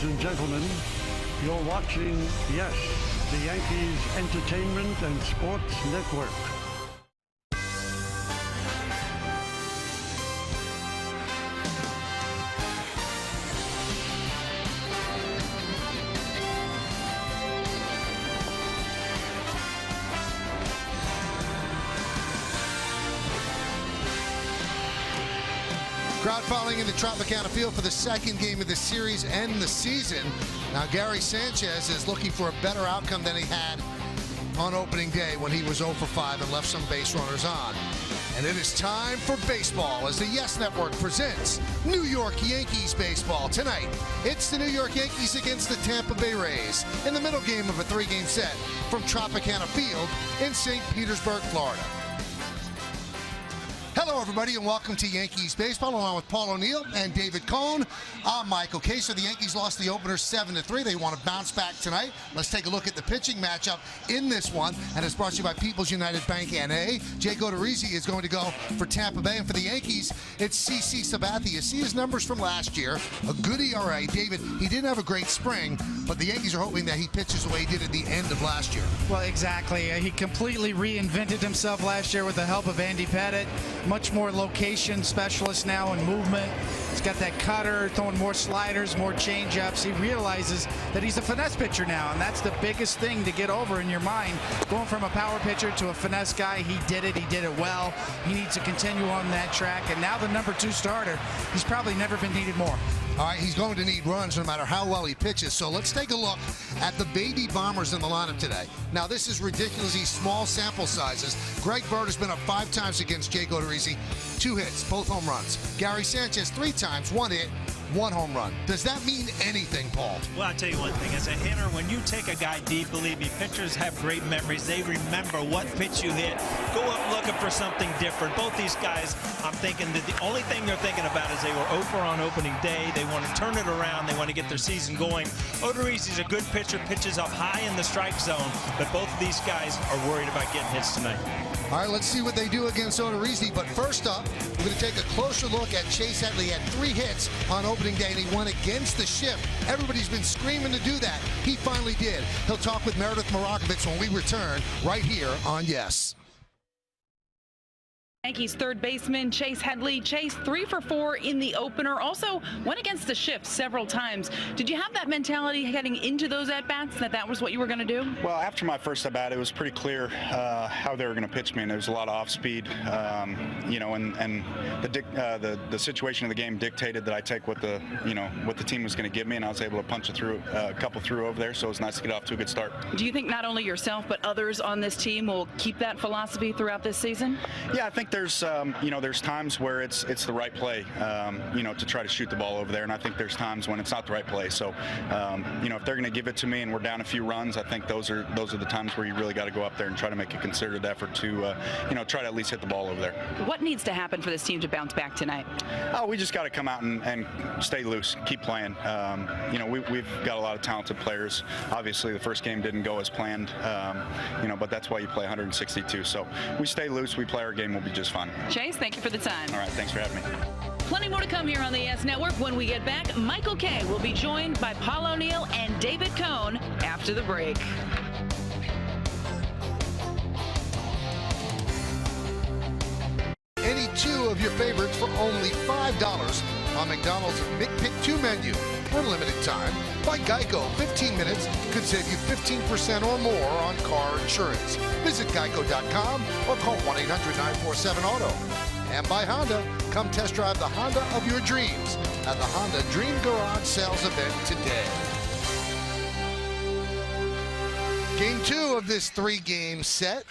and gentlemen, you're watching, yes, the Yankees Entertainment and Sports Network. Crowd falling into Tropicana Field for the second game of the series and the season. Now Gary Sanchez is looking for a better outcome than he had on opening day when he was 0 for 5 and left some base runners on. And it is time for baseball as the Yes Network presents New York Yankees baseball. Tonight, it's the New York Yankees against the Tampa Bay Rays in the middle game of a three-game set from Tropicana Field in St. Petersburg, Florida. Hello, everybody, and welcome to Yankees Baseball, along with Paul O'Neill and David Cohn. I'm Michael Kay. So the Yankees lost the opener 7-3. They want to bounce back tonight. Let's take a look at the pitching matchup in this one, and it's brought to you by People's United Bank N.A. Jake Odorizzi is going to go for Tampa Bay, and for the Yankees, it's CC Sabathia. You see his numbers from last year, a good ERA. David, he didn't have a great spring, but the Yankees are hoping that he pitches the way he did at the end of last year. Well, exactly. He completely reinvented himself last year with the help of Andy Pettit. Much more location specialist now and movement. He's got that cutter, throwing more sliders, more changeups. He realizes that he's a finesse pitcher now, and that's the biggest thing to get over in your mind. Going from a power pitcher to a finesse guy, he did it well. He needs to continue on that track, and now the number 2 starter, he's probably never been needed more. All right, he's going to need runs no matter how well he pitches. So let's take a look at the baby bombers in the lineup today. Now, this is ridiculously small sample sizes. Greg Bird has been up 5 times against Jake Odorizzi, 2 hits, both home runs. Gary Sanchez 3 times, 1 hit, 1 home run. Does that mean anything, Paul? Well, I'll tell you one thing. As a hitter, when you take a guy deep, believe me, pitchers have great memories. They remember what pitch you hit. Go up looking for something different. Both these guys, I'm thinking that the only thing they're thinking about is they were 0 for on opening day. They want to turn it around. They want to get their season going. Odorizzi's a good pitcher, pitches up high in the strike zone, but both of these guys are worried about getting hits tonight. All right, let's see what they do against Odorizzi. But first up, we're going to take a closer look at Chase Headley. He had 3 hits on opening day, and he won against the shift. Everybody's been screaming to do that. He finally did. He'll talk with Meredith Marakovich when we return right here on Yes. Yankees third baseman Chase Headley. Chase 3 for 4 in the opener. Also went against the shift several times. Did you have that mentality heading into those at-bats that was what you were going to do? Well, after my first at-bat, it was pretty clear how they were going to pitch me, and there was a lot of off-speed, you know, and the situation of the game dictated that I take what the team was going to give me, and I was able to punch it through a couple through over there. So it was nice to get off to a good start. Do you think not only yourself but others on this team will keep that philosophy throughout this season? Yeah, I think there's there's times where it's the right play, to try to shoot the ball over there, and I think there's times when it's not the right play. So, if they're going to give it to me and we're down a few runs, I think those are the times where you really got to go up there and try to make a concerted effort to, try to at least hit the ball over there. What needs to happen for this team to bounce back tonight? Oh, we just got to come out and stay loose, keep playing. We've got a lot of talented players. Obviously, the first game didn't go as planned, but that's why you play 162. So we stay loose, we play our game, we'll be just fine. Chase, thank you for the time. All right, thanks for having me. Plenty more to come here on the Yes Network. When we get back, Michael Kay will be joined by Paul O'Neill and David Cohn after the break. Any 2 of your favorites for only $5 on McDonald's McPick 2 menu for limited time. By Geico, 15 minutes could save you 15% or more on car insurance. Visit geico.com or call 1-800-947-AUTO. And by Honda, come test drive the Honda of your dreams at the Honda Dream Garage Sales event today. Game 2 of this 3-game set.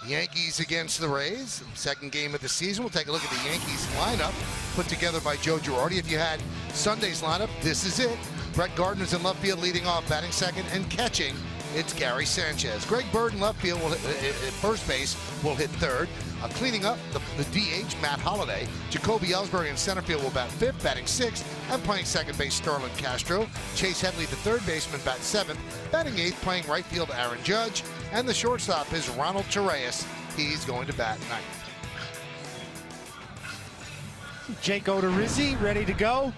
Yankees against the Rays. Second game of the season. We'll take a look at the Yankees lineup put together by Joe Girardi. If you had Sunday's lineup, this is it. Brett Gardner's in left field leading off, batting second and catching. It's Gary Sanchez. Greg Bird in left field will hit, at first base will hit third. Cleaning up the DH, Matt Holliday. Jacoby Ellsbury in center field will bat fifth, batting sixth, and playing second base, Sterling Castro. Chase Headley, the third baseman, bats seventh, batting eighth, playing right field, Aaron Judge. And the shortstop is Ronald Torreyes. He's going to bat ninth. Jake Odorizzi ready to go.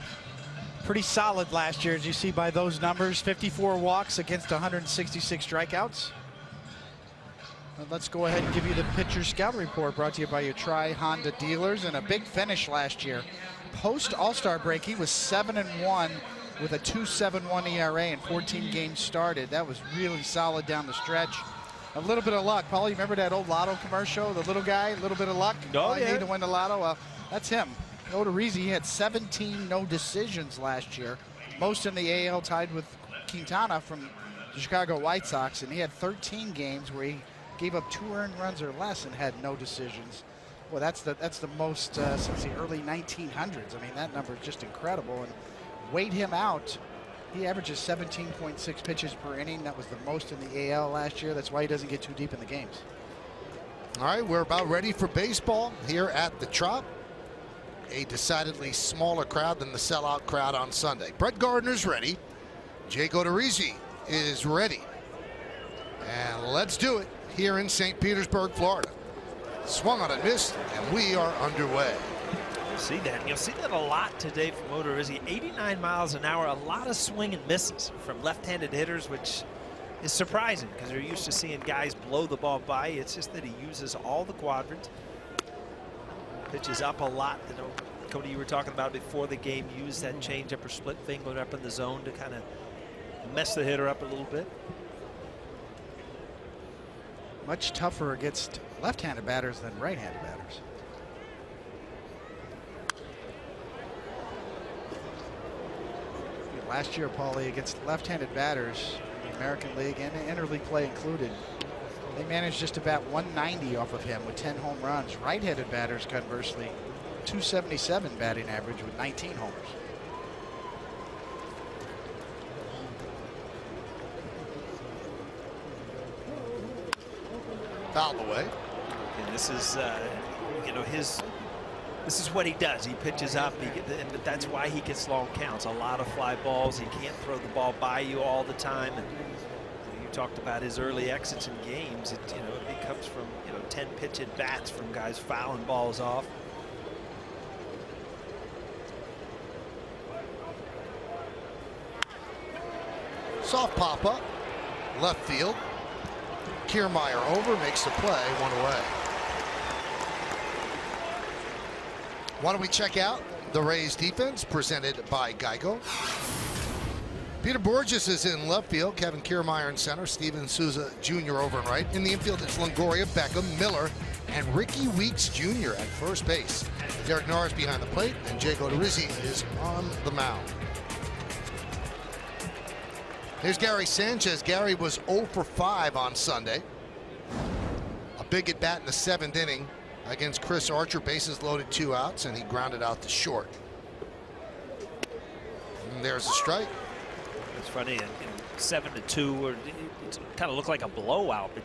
Pretty solid last year, as you see by those numbers. 54 walks against 166 strikeouts. Let's go ahead and give you the pitcher scout report, brought to you by your Tri-Honda dealers, and a big finish last year. Post All-Star break, he was 7-1 with a 2.71 ERA and 14 games started. That was really solid down the stretch. A little bit of luck. Paul, you remember that old Lotto commercial? The little guy, a little bit of luck. Oh, You need to win the Lotto. Well, that's him. Odorizzi, he had 17 no decisions last year, most in the AL, tied with Quintana from the Chicago White Sox, and he had 13 games where he gave up 2 earned runs or less and had no decisions. Well, that's the most since the early 1900s. I mean, that number is just incredible. And weighed him out. He averages 17.6 pitches per inning. That was the most in the AL last year. That's why he doesn't get too deep in the games. All right, we're about ready for baseball here at the Trop. A decidedly smaller crowd than the sellout crowd on Sunday. Brett Gardner's ready. Jake Odorizzi is ready. And let's do it here in St. Petersburg, Florida. Swung on and missed, and we are underway. You'll see that. You'll see that a lot today from Odorizzi. 89 miles an hour, a lot of swing and misses from left-handed hitters, which is surprising because they're used to seeing guys blow the ball by. It's just that he uses all the quadrants. Pitches up a lot. You know, Cody, you were talking about before the game, use that changeup or split finger up in the zone to kind of mess the hitter up a little bit. Much tougher against left-handed batters than right-handed batters. Last year, Paulie, against left-handed batters, the American League and interleague play included, they managed just about 190 off of him with 10 home runs. Right-handed batters, conversely, 277 batting average with 19 homers. Fouled away. And this is, you know, this is what he does. He pitches up, but that's why he gets long counts. A lot of fly balls. He can't throw the ball by you all the time. And you talked about his early exits in games. It comes from 10 pitch at bats from guys fouling balls off. Soft pop up, left field. Kiermaier over, makes the play, 1 away. Why don't we check out the Rays defense presented by Geico. Peter Borges is in left field, Kevin Kiermaier in center, Steven Souza Jr. over and right. In the infield, it's Longoria, Beckham, Miller, and Ricky Weeks Jr. at first base. Derek Norris behind the plate, and Jake Odorizzi is on the mound. Here's Gary Sanchez. Gary was 0 for 5 on Sunday. A big at bat in the 7th inning against Chris Archer. Bases loaded, 2 outs, and he grounded out to short. And there's a strike. It's funny, 7-2, or it kind of looked like a blowout, but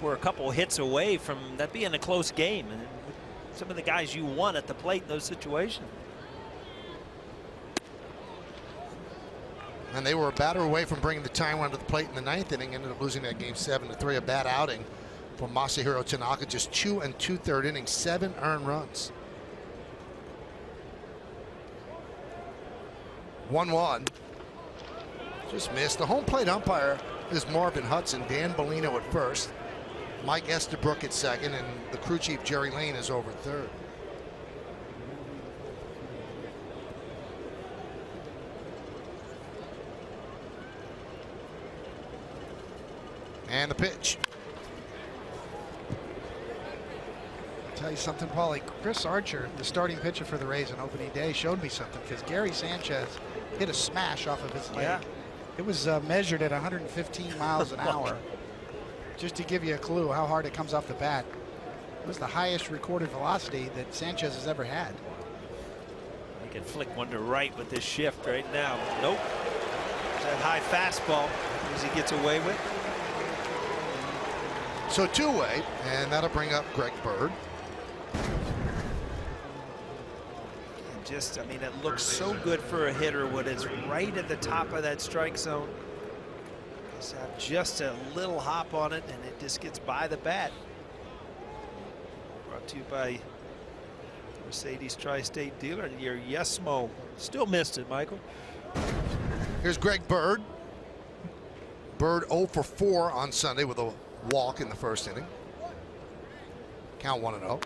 we're a couple hits away from that being a close game, and some of the guys you want at the plate in those situations. And they were a batter away from bringing the tying run to the plate in the 9th inning. Ended up losing that game 7-3. A bad outing for Masahiro Tanaka. Just 2 2/3 innings, 7 earned runs. 1-1. Just missed. The home plate umpire is Marvin Hudson. Dan Bellino at first. Mike Estabrook at second. And the crew chief, Jerry Lane, is over third. And the pitch. I'll tell you something, Paulie. Chris Archer, the starting pitcher for the Rays on opening day, showed me something, because Gary Sanchez hit a smash off of his leg. Yeah. It was measured at 115 miles an hour. Just to give you a clue how hard it comes off the bat. It was the highest recorded velocity that Sanchez has ever had. He can flick one to right with this shift right now. Nope. There's that high fastball as he gets away with. So 2-away, and that'll bring up Greg Bird. Just, I mean, it looks so good for a hitter when it's right at the top of that strike zone. Just have just a little hop on it, and it just gets by the bat. Brought to you by Mercedes Tri-State dealer, your Yesmo Still missed it, Michael. Here's Greg Bird. Bird 0 for 4 on Sunday with a walk in the first inning. Count 1-0.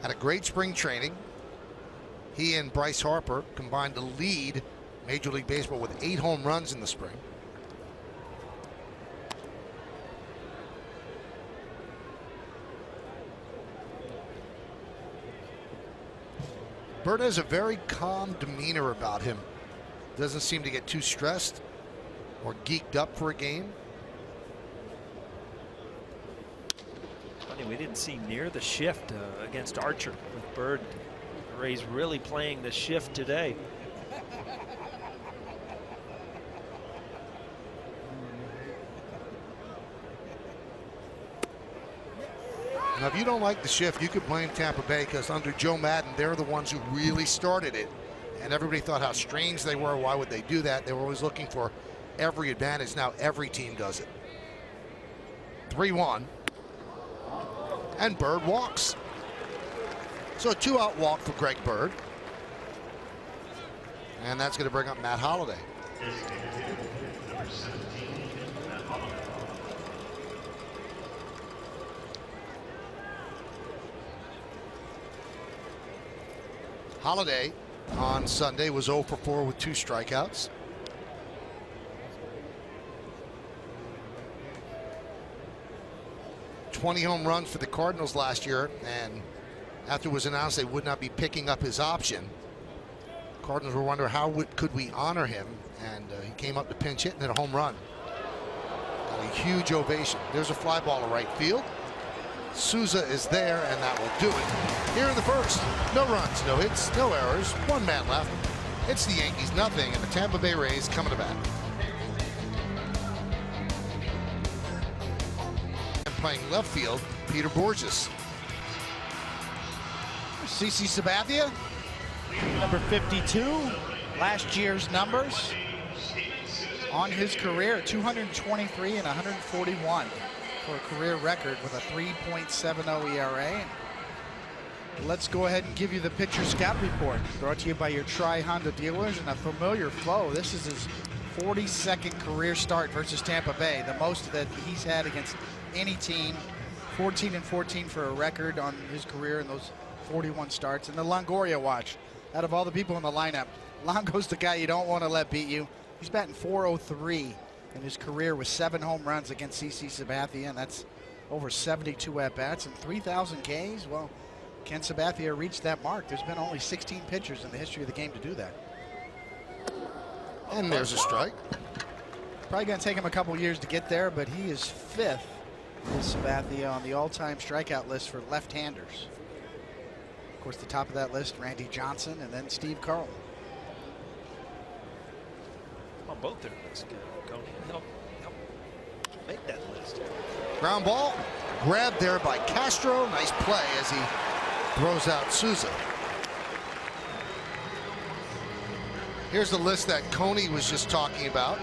Had a great spring training. He and Bryce Harper combined to lead Major League Baseball with 8 home runs in the spring. Bird has a very calm demeanor about him. Doesn't seem to get too stressed or geeked up for a game. Funny, we didn't see near the shift against Archer with Bird. The Rays really playing the shift today. Now, if you don't like the shift, you could blame Tampa Bay, because under Joe Madden, they're the ones who really started it. And everybody thought how strange they were. Why would they do that? They were always looking for every advantage. Now every team does it. 3-1. And Bird walks. So a 2-out walk for Greg Bird. And that's going to bring up Matt Holliday. Holliday on Sunday was 0 for 4 with 2 strikeouts. $20 home runs for the Cardinals last year, and after it was announced they would not be picking up his option, Cardinals were wondering how could we honor him, and he came up to pinch hit and hit a home run. Got a huge ovation. There's a fly ball to right field. Souza is there, and that will do it. Here in the first, no runs, no hits, no errors, 1 man left. It's the Yankees, nothing, and the Tampa Bay Rays coming to bat. And playing left field, Peter Borges. CC Sabathia, number 52, last year's numbers on his career, 223 and 141. For a career record with a 3.70 ERA. Let's go ahead and give you the pitcher scout report, brought to you by your Tri-Honda dealers and a familiar flow. This is his 42nd career start versus Tampa Bay, the most that he's had against any team. 14 and 14 for a record on his career in those 41 starts. And the Longoria watch. Out of all the people in the lineup, Longo's the guy you don't want to let beat you. He's batting .403. in his career with 7 home runs against CC Sabathia, and that's over 72 at-bats and 3,000 Ks. Well, can Sabathia reach that mark? There's been only 16 pitchers in the history of the game to do that. And there's a strike. Probably going to take him a couple years to get there, but he is 5th with Sabathia on the all-time strikeout list for left-handers. Of course, the top of that list, Randy Johnson, and then Steve Carlton. On both their lists, Coney. Help make that list. Ground ball grabbed there by Castro. Nice play as he throws out Souza. Here's the list that Coney was just talking about.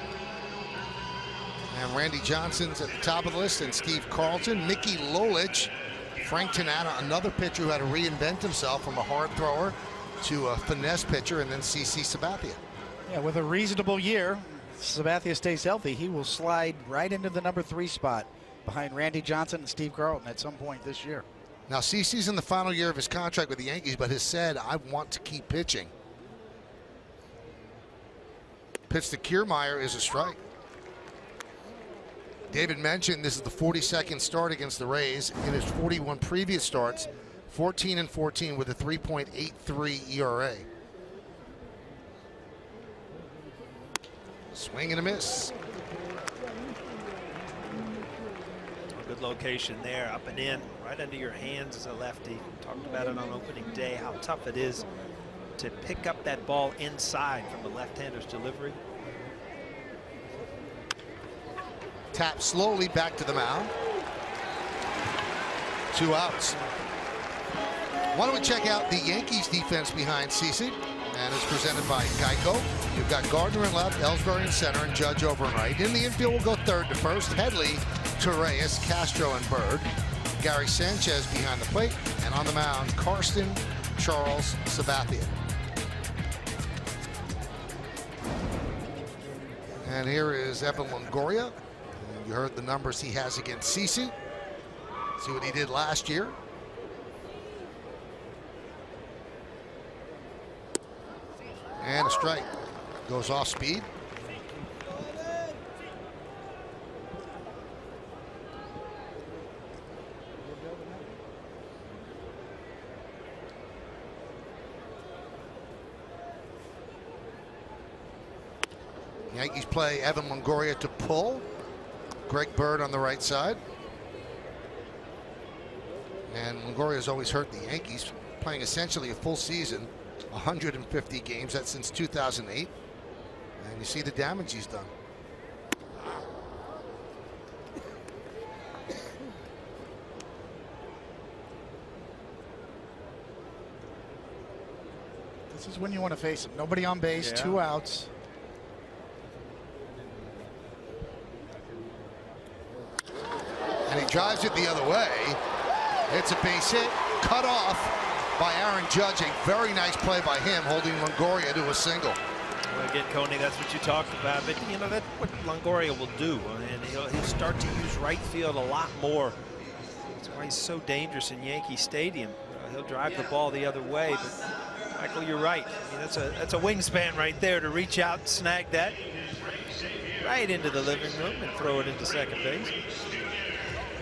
And Randy Johnson's at the top of the list, and Steve Carlton, Mickey Lolich, Frank Tanana, another pitcher who had to reinvent himself from a hard thrower to a finesse pitcher, and then CC Sabathia. Yeah, with a reasonable year, Sabathia stays healthy, he will slide right into the number 3 spot behind Randy Johnson and Steve Carlton at some point this year. Now, CC's in the final year of his contract with the Yankees, but has said, I want to keep pitching. Pitch to Kiermaier is a strike. David mentioned this is the 42nd start against the Rays. In his 41 previous starts, 14 and 14 with a 3.83 ERA. Swing and a miss. A good location there, up and in, right under your hands as a lefty. Talked about it on opening day, how tough it is to pick up that ball inside from a left-hander's delivery. Tap slowly back to the mound. 2 outs. Why don't we check out the Yankees defense behind CC? And it's presented by Geico. You've got Gardner in left, Ellsbury in center, and Judge over and right. In the infield, we'll go third to first. Headley, Torreyes, Castro, and Bird. Gary Sanchez behind the plate, and on the mound, Karsten Charles Sabathia. And here is Evan Longoria. You heard the numbers he has against CeCe. See what he did last year. And a strike. Goes off speed. Yankees play Evan Longoria to pull. Greg Bird on the right side. And Longoria's always hurt the Yankees, playing essentially a full season, 150 games. That's since 2008. And you see the damage he's done. This is when you want to face him. Nobody on base, 2 outs. And he drives it the other way. It's a base hit, cut off by Aaron Judge. A very nice play by him, holding Longoria to a single. Well, again, Coney, that's what you talked about. But, you know, that's what Longoria will do. And he'll start to use right field a lot more. That's why he's so dangerous in Yankee Stadium. He'll drive the ball the other way. But, Michael, you're right. I mean, that's a wingspan right there to reach out and snag that right into the living room and throw it into second base.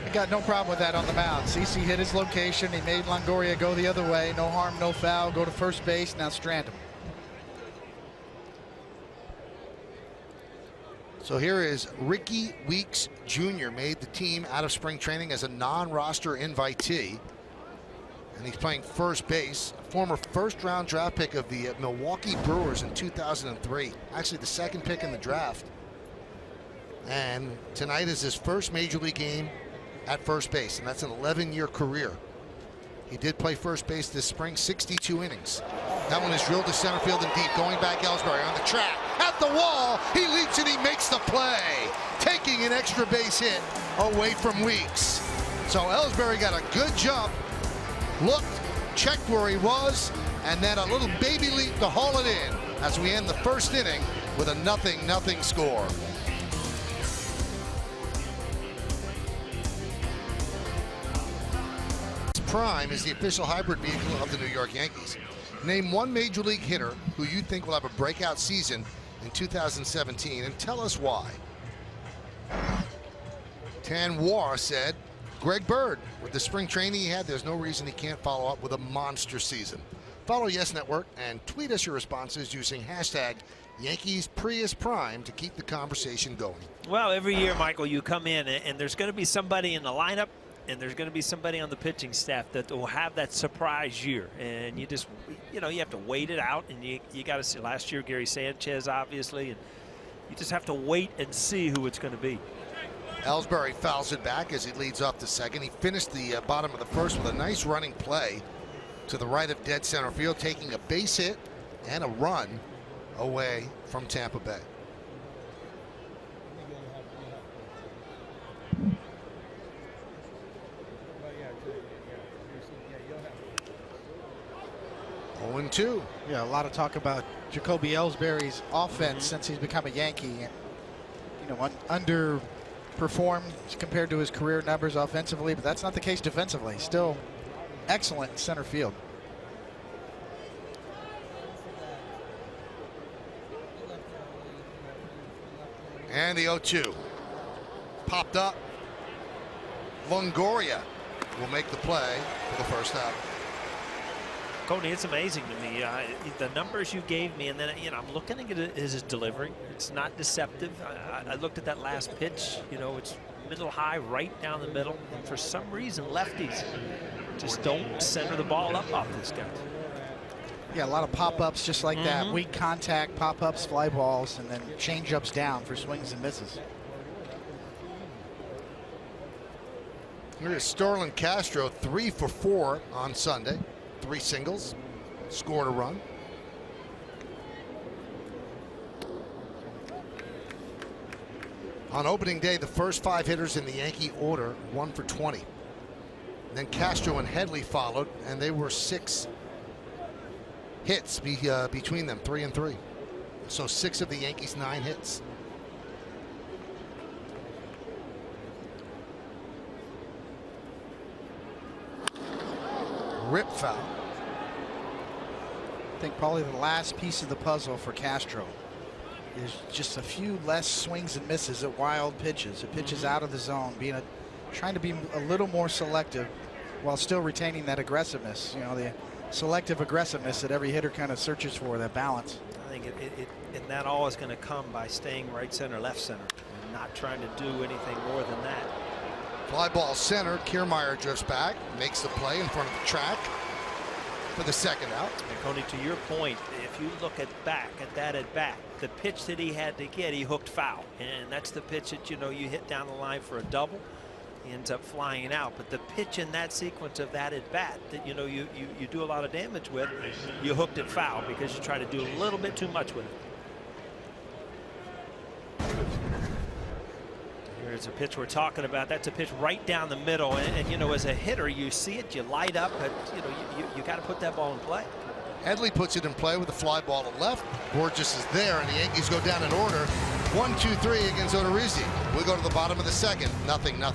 He got no problem with that on the mound. CeCe hit his location. He made Longoria go the other way. No harm, no foul. Go to first base. Now strand him. So here is Ricky Weeks Jr. made the team out of spring training as a non-roster invitee. And he's playing first base. A former first-round draft pick of the Milwaukee Brewers in 2003. Actually the second pick in the draft. And tonight is his first major league game at first base, and that's an 11-year career. He did play first base this spring, 62 innings. That one is drilled to center field and deep. Going back, Ellsbury on the track, at the wall. He leaps and he makes the play, taking an extra base hit away from Weeks. So Ellsbury got a good jump, looked, checked where he was, and then a little baby leap to haul it in as we end the first inning with a 0-0 score. Prime is the official hybrid vehicle of the New York Yankees. Name one major league hitter who you think will have a breakout season in 2017 and tell us why. Tan War said, Greg Bird. With the spring training he had, there's no reason he can't follow up with a monster season. Follow Yes Network and tweet us your responses using hashtag Yankees Prius Prime to keep the conversation going. Well, every year, Michael, you come in and there's going to be somebody in the lineup and there's going to be somebody on the pitching staff that will have that surprise year. And you just, you know, you have to wait it out. And you got to see. Last year, Gary Sanchez, obviously. And you just have to wait and see who it's going to be. Ellsbury fouls it back as he leads off the second. He finished the bottom of the first with a nice running play to the right of dead center field, taking a base hit and a run away from Tampa Bay. One, 2. Yeah, a lot of talk about Jacoby Ellsbury's offense since he's become a Yankee. You know, underperformed compared to his career numbers offensively, but that's not the case defensively. Still excellent in center field. And the 0-2. Popped up. Longoria will make the play for the first out. Coney, it's amazing to me. The numbers you gave me, and then, you know, I'm looking at his delivery. It's not deceptive. I looked at that last pitch. You know, it's middle high, right down the middle. And for some reason, lefties just don't center the ball up off this guy. Yeah, a lot of pop-ups just like that. Weak contact, pop-ups, fly balls, and then change-ups down for swings and misses. Here's Starlin Castro, 3 for 4 on Sunday. 3 singles, scored a run. On opening day, the first 5 hitters in the Yankee order, 1 for 20. Then Castro and Headley followed, and they were 6 hits between them, 3 and 3. So 6 of the Yankees' 9 hits. Rip foul. I think probably the last piece of the puzzle for Castro is just a few less swings and misses at wild pitches. It pitches out of the zone, trying to be a little more selective while still retaining that aggressiveness. You know, the selective aggressiveness that every hitter kind of searches for, that balance. I think and that all is going to come by staying right center, left center, and not trying to do anything more than that. Fly ball center. Kiermaier drifts back, makes the play in front of the track for the second out. And Coney, to your point, if you look back at that at bat, the pitch that he had to get, he hooked foul, and that's the pitch that you hit down the line for a double. He ends up flying out, but the pitch in that sequence of that at bat that you do a lot of damage with, you hooked it foul because you try to do a little bit too much with it. Here's a pitch we're talking about. That's a pitch right down the middle, and as a hitter, you see it, you light up, but you got to put that ball in play. Headley puts it in play with a fly ball to left. Borges is there, and the Yankees go down in order. 1-2-3 against Odorizzi. We go to the bottom of the second. 0-0.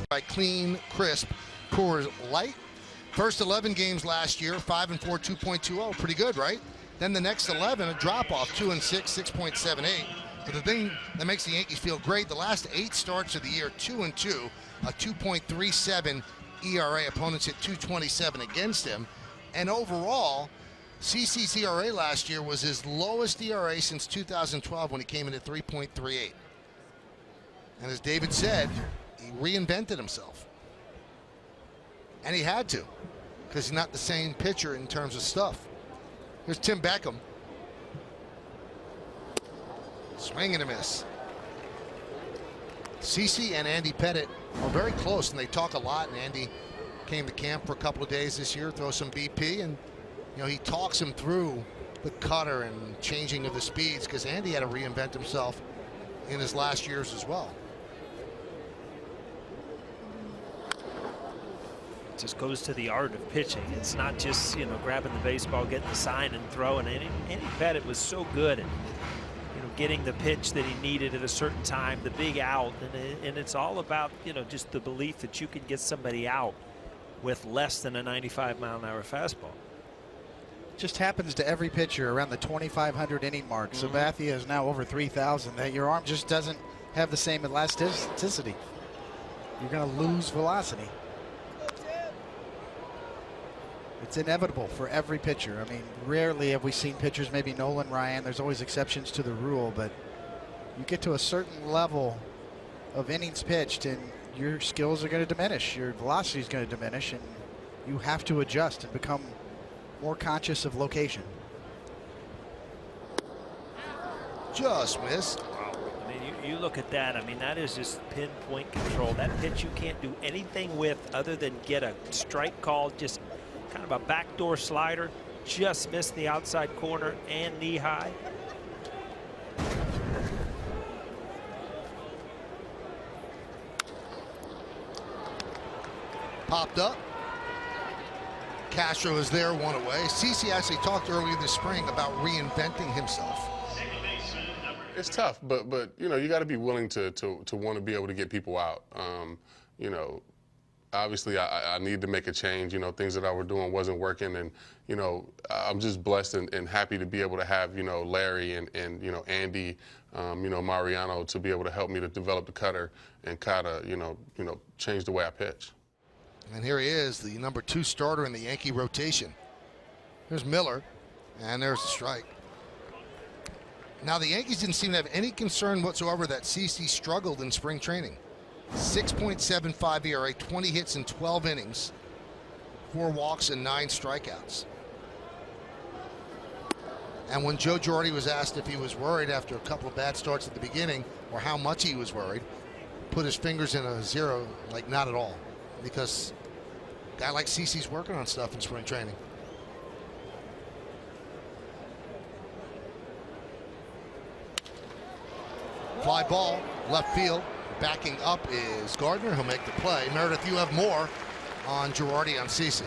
By clean, crisp Coors Light. First 11 games last year, 5-4, 2.20. Pretty good, right? Then the next 11, a drop off, 2-6, 6.78. But the thing that makes the Yankees feel great, the last 8 starts of the year, 2-2, a 2.37 ERA. Opponents hit 227 against him. And overall, CC's ERA last year was his lowest ERA since 2012 when he came in at 3.38. And as David said, he reinvented himself. And he had to, because he's not the same pitcher in terms of stuff. Here's Tim Beckham. Swing and a miss. CC and Andy Pettitte are very close, and they talk a lot. And Andy came to camp for a couple of days this year, throw some BP, and he talks him through the cutter and changing of the speeds, because Andy had to reinvent himself in his last years as well. It just goes to the art of pitching. It's not just grabbing the baseball, getting the sign and throwing. Andy Pettitte was so good at getting the pitch that he needed at a certain time, the big out, and it's all about just the belief that you can get somebody out with less than a 95-mile-an-hour fastball. Just happens to every pitcher around the 2,500 inning mark. Sabathia is now over 3,000. That your arm just doesn't have the same elasticity. You're going to lose velocity. It's inevitable for every pitcher. I mean, rarely have we seen pitchers, maybe Nolan Ryan, there's always exceptions to the rule, but you get to a certain level of innings pitched and your skills are going to diminish, your velocity is going to diminish, and you have to adjust and become more conscious of location. Just missed. I mean, you look at that, I mean, that is just pinpoint control. That pitch you can't do anything with other than get a strike call, just kind of a backdoor slider, just missed the outside corner and knee high. Popped up. Castro is there, one away. CC actually talked earlier this spring about reinventing himself. It's tough, but you got to be willing to want to be able to get people out. Obviously, I need to make a change. Things that I was doing wasn't working, and I'm just blessed and happy to be able to have Larry and Andy, Mariano to be able to help me to develop the cutter and kind of change the way I pitch. And here he is, the number 2 starter in the Yankee rotation. Here's Miller, and there's the strike. Now the Yankees didn't seem to have any concern whatsoever that CC struggled in spring training. 6.75 ERA, 20 hits in 12 innings, 4 walks and 9 strikeouts. And when Joe Girardi was asked if he was worried after a couple of bad starts at the beginning, or how much he was worried, put his fingers in a 0, like not at all, because a guy like CC's working on stuff in spring training. Fly ball, left field. Backing up is Gardner. He'll make the play. Meredith, you have more on Girardi on CeCe.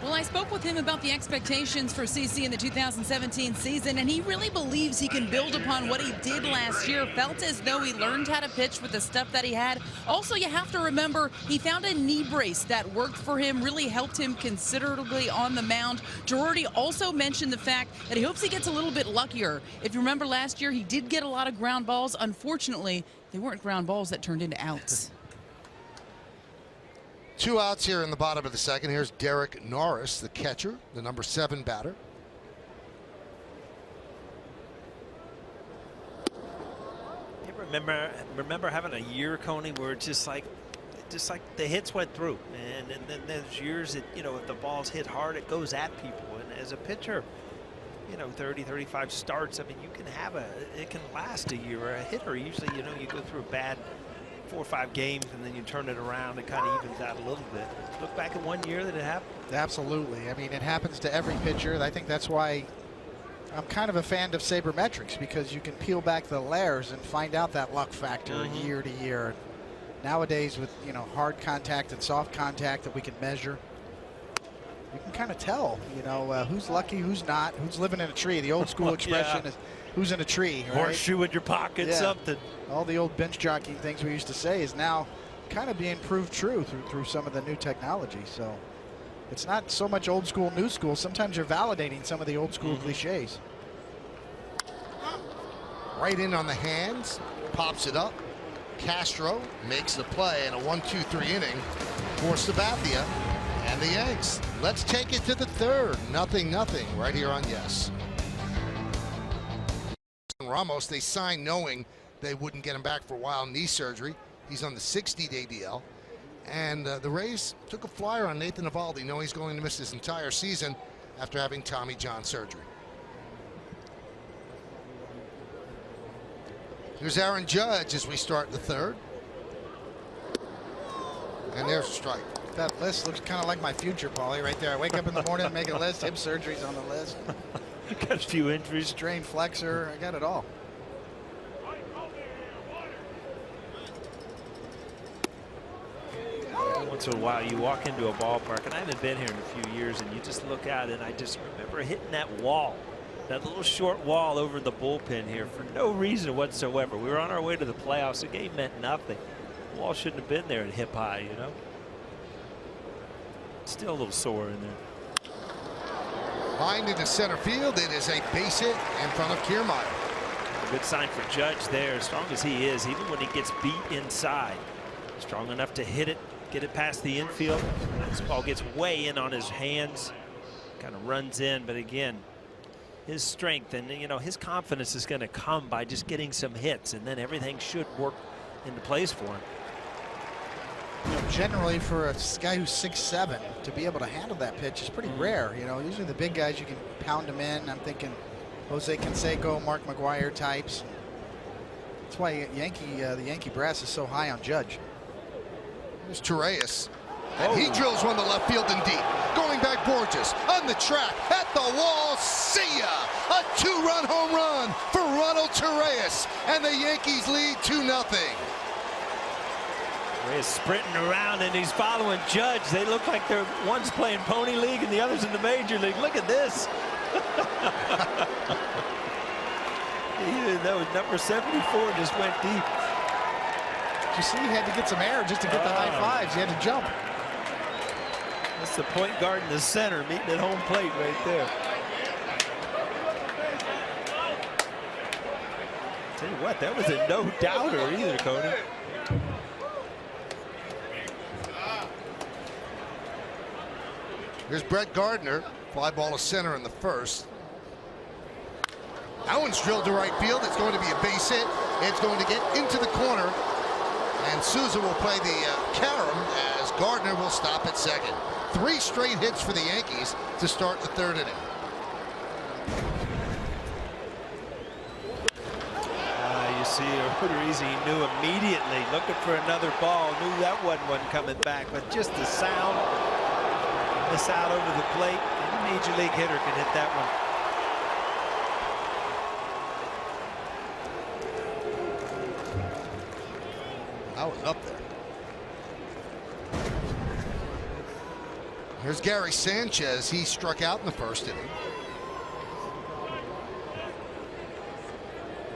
Well, I spoke with him about the expectations for CeCe in the 2017 season, and he really believes he can build upon what he did last year. Felt as though he learned how to pitch with the stuff that he had. Also, you have to remember, he found a knee brace that worked for him, really helped him considerably on the mound. Girardi also mentioned the fact that he hopes he gets a little bit luckier. If you remember last year, he did get a lot of ground balls. Unfortunately, they weren't ground balls that turned into outs. 2 outs here in the bottom of the second. Here's Derek Norris, the catcher, the number 7 batter. You remember having a year, Coney, where it's just like the hits went through, and then there's years that, you know, if the ball's hit hard, it goes at people. And as a pitcher, you know, 30, 35 starts, I mean, you can have it can last a year. A hitter, usually, you know, you go through a bad 4 or 5 games and then you turn it around, it kind of evens out a little bit. Look back at 1 year that it happened. Absolutely. I mean, it happens to every pitcher. I think that's why I'm kind of a fan of sabermetrics, because you can peel back the layers and find out that luck factor year to year. Nowadays, with, you know, hard contact and soft contact that we can measure, you can kind of tell, you know, who's lucky, who's not, who's living in a tree. The old school expression is who's in a tree. Right? Horseshoe in your pocket, something. All the old bench jockey things we used to say is now kind of being proved true through some of the new technology. So it's not so much old school, new school. Sometimes you're validating some of the old school cliches. Right in on the hands, pops it up. Castro makes the play in a 1-2-3 inning for Sabathia and the Yanks. Let's take it to the third. 0-0 right here on Yes. Ramos, they signed knowing they wouldn't get him back for a while, knee surgery. He's on the 60-day DL. And the Rays took a flyer on Nathan Eovaldi, knowing he's going to miss his entire season after having Tommy John surgery. Here's Aaron Judge as we start the third. And there's a strike. That list looks kind of like my future, Paulie, right there. I wake up in the morning and make a list. Hip surgery's on the list. Got a few injuries. Strained flexor. I got it all. Once in a while, you walk into a ballpark, and I haven't been here in a few years, and you just look out, and I just remember hitting that wall, that little short wall over the bullpen here for no reason whatsoever. We were on our way to the playoffs. The game meant nothing. The wall shouldn't have been there at hip high, you know. Still a little sore in there. Lined into center field. It is a base hit in front of Kiermaier. Good sign for Judge there. As strong as he is, even when he gets beat inside, strong enough to hit it, get it past the infield. This ball gets way in on his hands, kind of runs in, but again, his strength and, you know, his confidence is going to come by just getting some hits, and then everything should work into place for him. You know, generally, for a guy who's 6'7", to be able to handle that pitch is pretty rare. You know, usually the big guys, you can pound them in. I'm thinking Jose Canseco, Mark McGwire types. That's why the Yankee brass is so high on Judge. There's Torreyes. And he drills one to left field and deep. Going back Borges on the track at the wall. See ya! A 2-run home run for Ronald Torreyes. And the Yankees lead 2-0. He's sprinting around and he's following Judge. They look like they're one's playing Pony League and the other's in the Major League. Look at this. That was number 74, just went deep. You see, he had to get some air just to get the high fives. He had to jump. That's the point guard in the center meeting at home plate right there. Tell you what, that was a no-doubter either, Cody. Here's Brett Gardner. Fly ball to center in the first. That one's drilled to right field. It's going to be a base hit. It's going to get into the corner. And Souza will play the carom as Gardner will stop at second. 3 straight hits for the Yankees to start the third inning. You see, Odorizzi knew immediately, looking for another ball, knew that wasn't coming back, but just the sound, miss out over the plate. Any major league hitter can hit that one. Here's Gary Sanchez. He struck out in the first inning.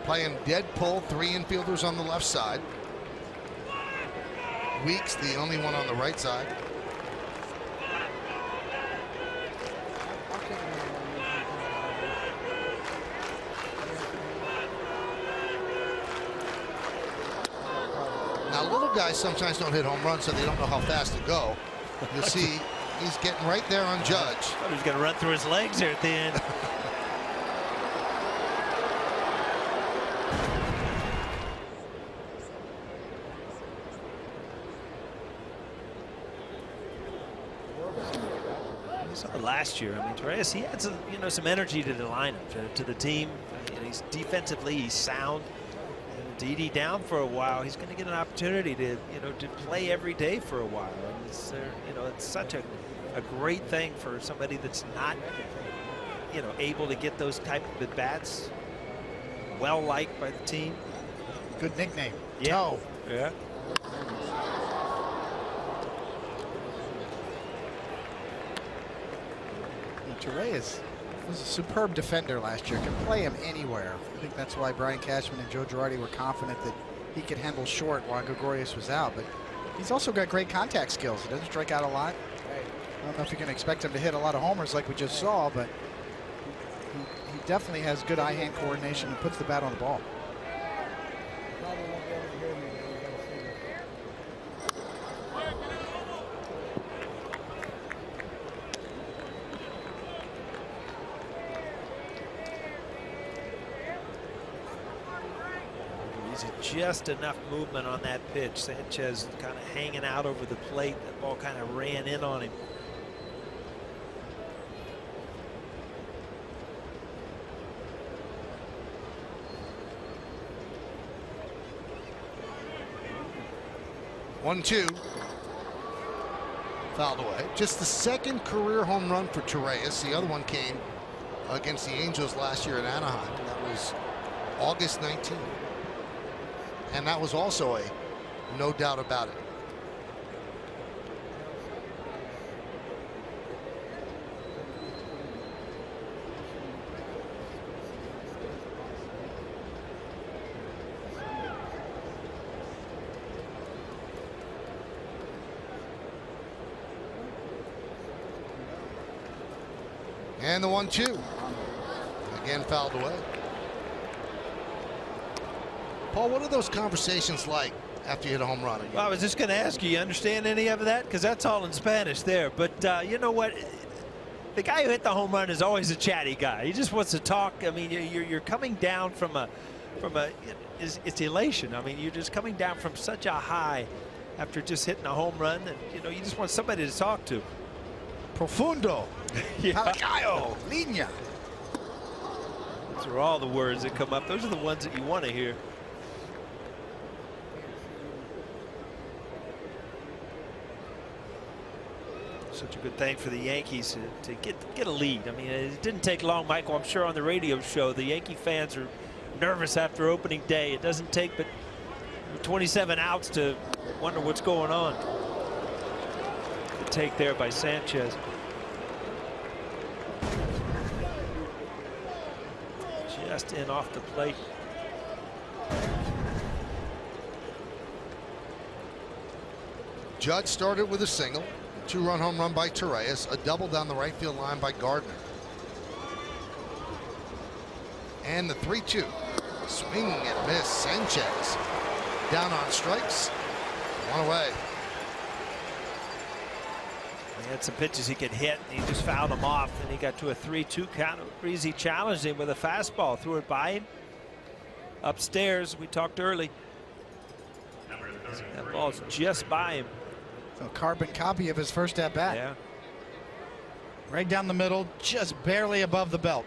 Playing dead pull, 3 infielders on the left side. Weeks, the only one on the right side. Now, little guys sometimes don't hit home runs, so they don't know how fast to go. You'll see he's getting right there on Judge. He's going to run through his legs here at the end. Last year, I mean, Torres, he had some, some energy to the lineup, to the team. He's defensively, he's sound. Didi down for a while. He's going to get an opportunity to, to play every day for a while. And it's, it's such a great thing for somebody that's not, able to get those type of at bats. Well liked by the team. Good nickname. Yeah. Toe. Yeah. Torres was a superb defender last year. Can play him anywhere. I think that's why Brian Cashman and Joe Girardi were confident that he could handle short while Gregorius was out. But he's also got great contact skills. He doesn't strike out a lot. I don't know if you can expect him to hit a lot of homers like we just saw, but he definitely has good eye-hand coordination and puts the bat on the ball. Just enough movement on that pitch. Sanchez kind of hanging out over the plate. That ball kind of ran in on him. One, two. Fouled away. Just the second career home run for Torres. The other one came against the Angels last year in Anaheim. That was August 19th. And that was also a no doubt about it. And the 1-2. Again fouled away. Paul, what are those conversations like after you hit a home run? Well, I was just going to ask you understand any of that? Because that's all in Spanish there. But you know what? The guy who hit the home run is always a chatty guy. He just wants to talk. I mean, you're coming down from it's elation. I mean, you're just coming down from such a high after just hitting a home run. And, you just want somebody to talk to. Profundo. Palacayo. Linea. Those are all the words that come up. Those are the ones that you want to hear. Such a good thing for the Yankees to get a lead. I mean, it didn't take long, Michael. I'm sure on the radio show, the Yankee fans are nervous after opening day. It doesn't take but 27 outs to wonder what's going on. The take there by Sanchez. Just in off the plate. Judge started with a single. 2-run home run by Torres, a double down the right field line by Gardner. And the 3-2. Swing and miss. Sanchez down on strikes. One away. He had some pitches he could hit, and he just fouled them off, and he got to a 3-2 count. Breezy challenged him with a fastball, threw it by him. Upstairs, we talked early. That ball's just by him. A carbon copy of his first at bat. Yeah. Right down the middle, just barely above the belt.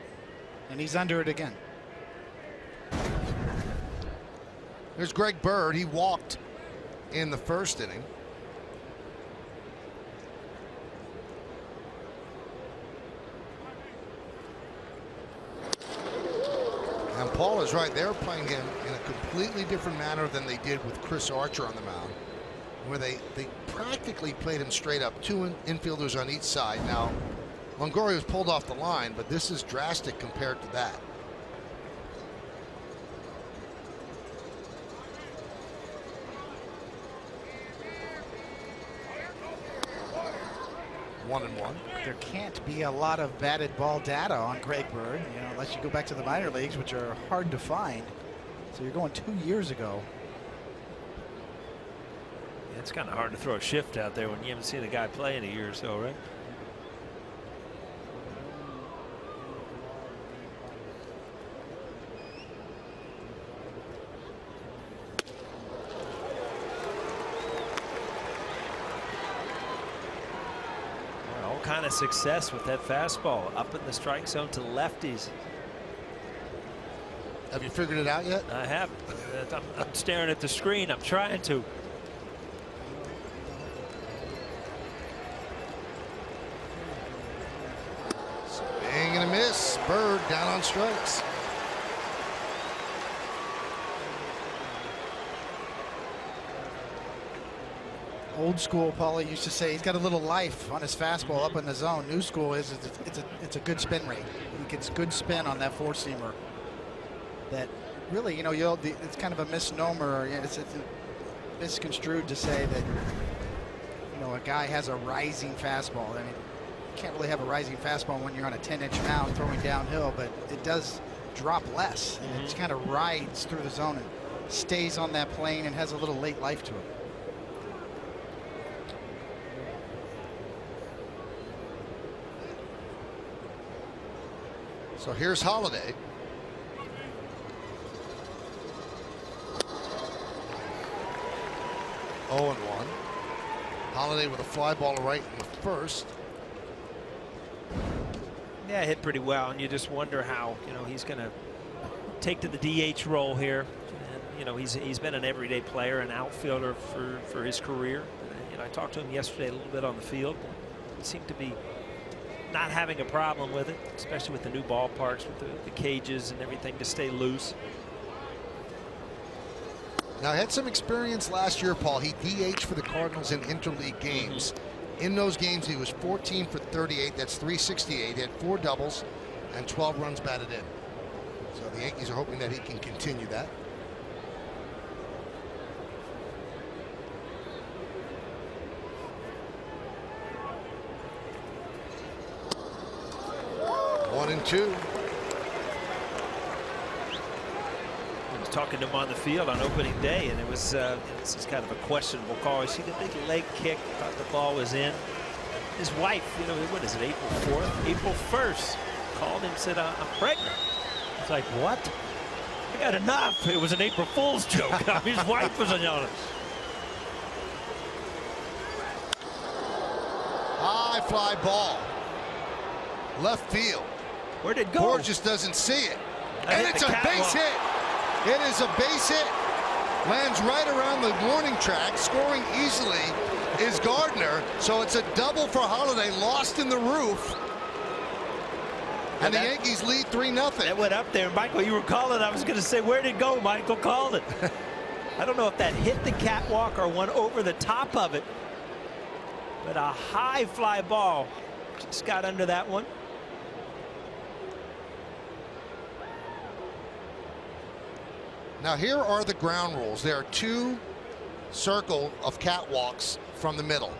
And he's under it again. There's Greg Bird. He walked in the first inning. And Paul is right. They're playing him in a completely different manner than they did with Chris Archer on the mound. where they practically played him straight up. Two infielders on each side. Now, Longoria was pulled off the line, but this is drastic compared to that. One and one. There can't be a lot of batted ball data on Greg Bird, unless you go back to the minor leagues, which are hard to find. So you're going 2 years ago. Yeah, it's kind of hard to throw a shift out there when you haven't seen a guy play in a year or so, right? Kind of success with that fastball up in the strike zone to lefties. Have you figured it out yet? I haven't. I'm staring at the screen. I'm trying to. Swing and a miss. Bird down on strikes. Old school, Paulie used to say he's got a little life on his fastball up in the zone. New school is it's a good spin rate. He gets good spin on that four-seamer. That really, it's kind of a misnomer. It's misconstrued to say that a guy has a rising fastball. I mean, you can't really have a rising fastball when you're on a 10-inch mound throwing downhill, but it does drop less. And it just kind of rides through the zone and stays on that plane and has a little late life to it. So here's Holiday. Oh and 1. Holiday with a fly ball right in the first. Yeah, hit pretty well, and you just wonder how he's going to take to the DH role here. And, he's been an everyday player, an outfielder for his career. And, I talked to him yesterday a little bit on the field. He seemed to be not having a problem with it, especially with the new ballparks, with the cages and everything to stay loose. Now, he had some experience last year, Paul. He DH'd for the Cardinals in interleague games. In those games, he was 14 for 38. That's 368. He had 4 doubles and 12 runs batted in. So the Yankees are hoping that he can continue that. One and 2. I was talking to him on the field on opening day, and it was this is kind of a questionable call. You see the big leg kick, thought the ball was in. His wife, what is it, April 4th? April 1st, called him, said, I'm pregnant. It's like, what? I got enough. It was an April Fool's joke. His wife was on it. High fly ball. Left field. Where'd it go? Borges doesn't see it. And it's a base hit. It is a base hit. Lands right around the warning track. Scoring easily is Gardner. So it's a double for Holiday. Lost in the roof. And the Yankees lead 3-0. That went up there. Michael, you were calling. I was going to say, where'd it go? Michael called it. I don't know if that hit the catwalk or went over the top of it. But a high fly ball just got under that one. Now here are the ground rules. There are 2 circle of catwalks from the middle,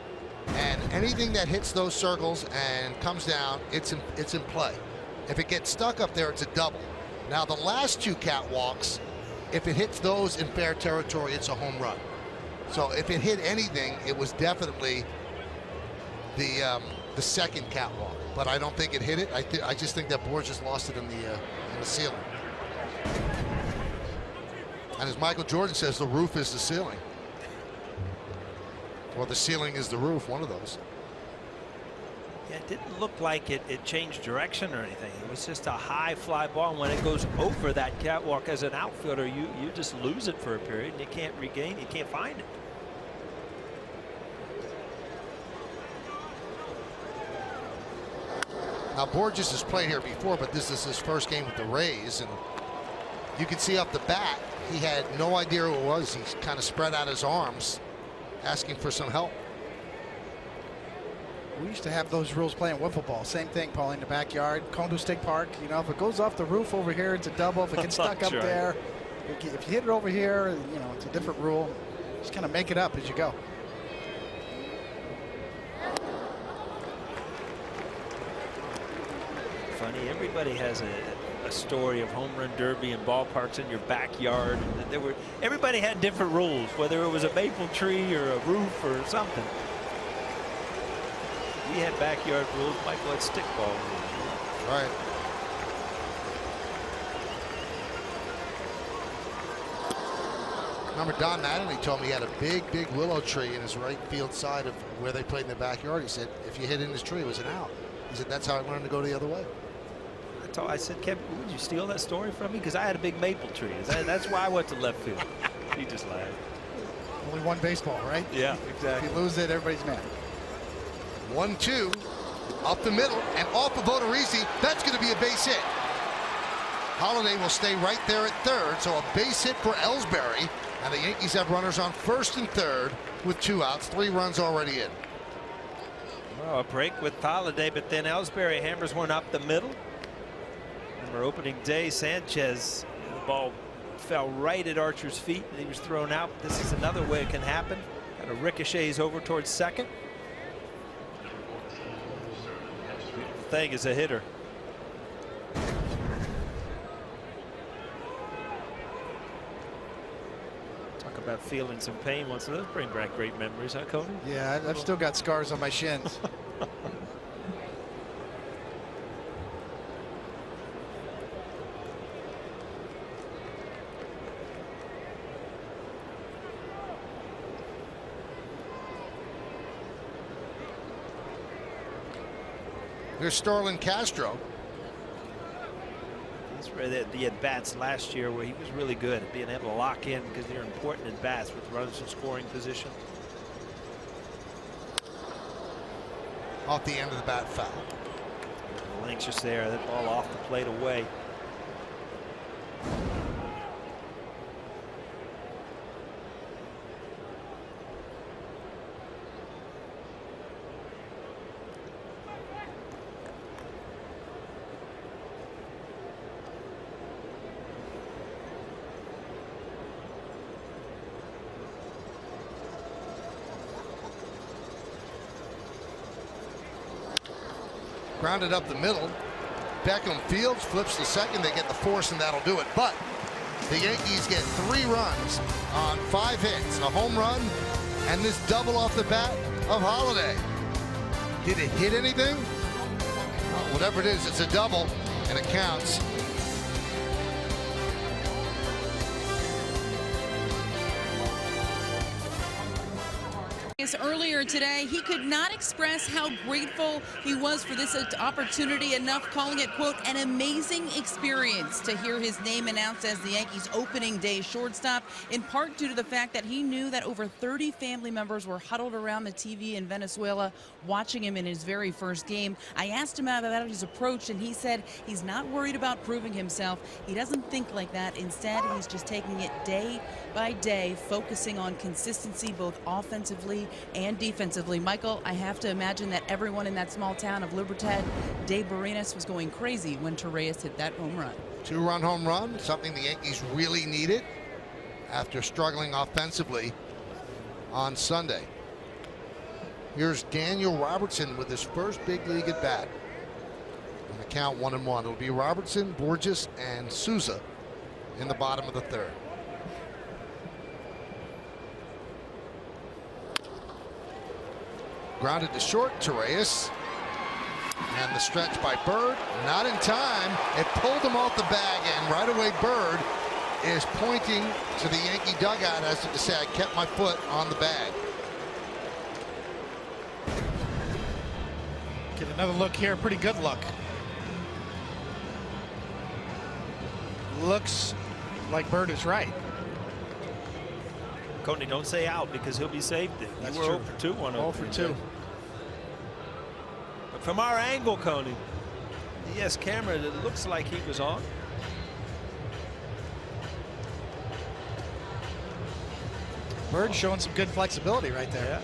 and anything that hits those circles and comes down, it's in play. If it gets stuck up there, it's a double. Now the last 2 catwalks, if it hits those in fair territory, it's a home run. So if it hit anything, it was definitely the second catwalk. But I don't think it hit it. I just think that Borges lost it in the ceiling. And as Michael Jordan says, the roof is the ceiling. Or the ceiling is the roof, one of those. Yeah, it didn't look like it changed direction or anything. It was just a high fly ball. And when it goes over that catwalk as an outfielder, you just lose it for a period and you can't regain, you can't find it. Now Borges has played here before, but this is his first game with the Rays, and you can see off the bat he had no idea who it was. He kind of spread out his arms asking for some help. We used to have those rules playing wiffle ball. Same thing, Paulie, in the backyard. Condo Stick Park. You know, if it goes off the roof over here, it's a double. If it gets stuck up there, if you hit it over here, you know, it's a different rule. Just kind of make it up as you go. Funny, everybody has a story of home run derby and ballparks in your backyard. And everybody had different rules, whether it was a maple tree or a roof or something. We had backyard rules. Michael had stickball rules. Right. Remember Don Mattingly told me he had a big willow tree in his right field side of where they played in the backyard. He said if you hit in his tree, it was an out. He said that's how I learned to go the other way. I said, Kevin, would you steal that story from me? Because I had a big maple tree. That's why I went to left field. He just laughed. Only one baseball, right? Yeah, exactly. If you lose it, everybody's mad. 1-2 up the middle and off of Odorizzi. That's going to be a base hit. Holiday will stay right there at third, so a base hit for Ellsbury, and the Yankees have runners on first and third with 2 outs, 3 runs already in. Well, a break with Holiday, but then Ellsbury hammers one up the middle. Remember opening day, Sanchez, the ball fell right at Archer's feet and he was thrown out. This is another way it can happen. Kind of ricochets over towards second. Beautiful thing is a hitter. Talk about feeling some pain once. Those bring back great memories, huh, Cody? Yeah, I've still got scars on my shins. Here's Starlin Castro. That's where the at-bats last year where he was really good at being able to lock in because they're important at-bats with runners in scoring position. Off the end of the bat, foul. A little anxious there. That ball off the plate away. Grounded up the middle. Beckham fields, flips to second. They get the force, and that'll do it. But the Yankees get 3 runs on 5 hits, a home run, and this double off the bat of Holiday. Did it hit anything? Well, whatever it is, it's a double, and it counts. Earlier today, he could not express how grateful he was for this opportunity enough, calling it, quote, an amazing experience to hear his name announced as the Yankees opening day shortstop, in part due to the fact that he knew that over 30 family members were huddled around the TV in Venezuela watching him in his very first game. I asked him about his approach, and he said he's not worried about proving himself. He doesn't think like that. Instead, he's just taking it day by day, focusing on consistency both offensively and defensively. Michael, I have to imagine that everyone in that small town of Libertad de Barinas was going crazy when Torreyes hit that home run. 2-run home run, something the Yankees really needed after struggling offensively on Sunday. Here's Daniel Robertson with his first big league at bat. And the count 1-1. It'll be Robertson, Borges, and Souza in the bottom of the third. Grounded to short, Torreyes. And the stretch by Bird, not in time. It pulled him off the bag, and right away Bird is pointing to the Yankee dugout as if to say, I kept my foot on the bag. Get another look here, pretty good look. Looks like Bird is right. Coney, don't say out because he'll be saved. That's you were true. 0 for 2, 1 0 for 2. But from our angle, Coney, yes, camera, it looks like he was on. Bird showing some good flexibility right there.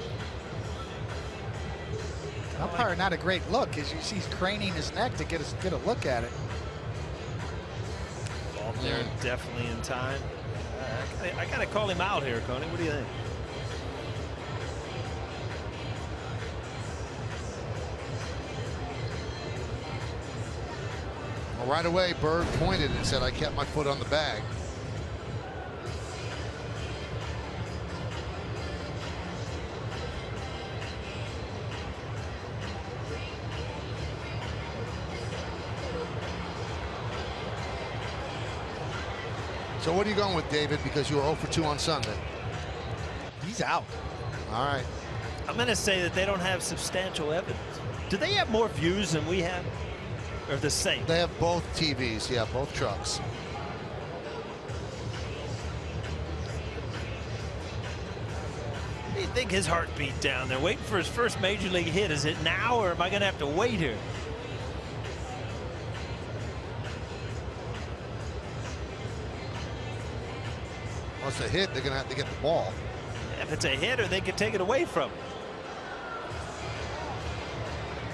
Yeah. Umpire, not a great look, as you see he's craning his neck to get a look at it. Ball there, definitely in time. I gotta call him out here, Coney. What do you think? Well, right away, Bird pointed and said, "I kept my foot on the bag." So what are you going with, David? Because you were 0 for 2 on Sunday. He's out. All right. I'm going to say that they don't have substantial evidence. Do they have more views than we have? Or the same? They have both TVs. Yeah, both trucks. What do you think his heartbeat down there? Waiting for his first major league hit. Is it now, or am I going to have to wait here? Once it's a hit, they're going to have to get the ball. If it's a hitter, they could take it away from him.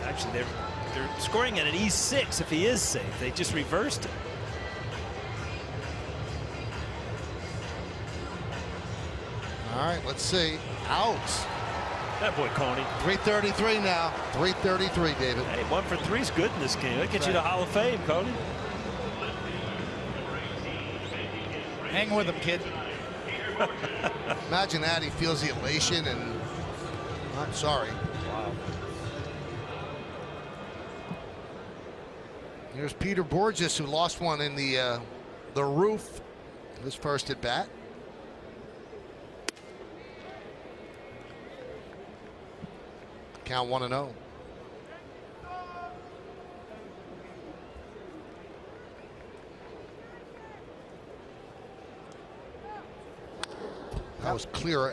Actually, they're scoring at an E6 if he is safe. They just reversed it. All right, let's see. Outs. That boy, Coney. 333 now. 333, David. Hey, 1 for 3 is good in this game. That gets you to Hall of Fame, Coney. Hang with him, kid. Imagine that. He feels the elation, and I'm sorry. Wow. Here's Peter Borges, who lost one in the roof. His first at bat. Count 1-0. That was clear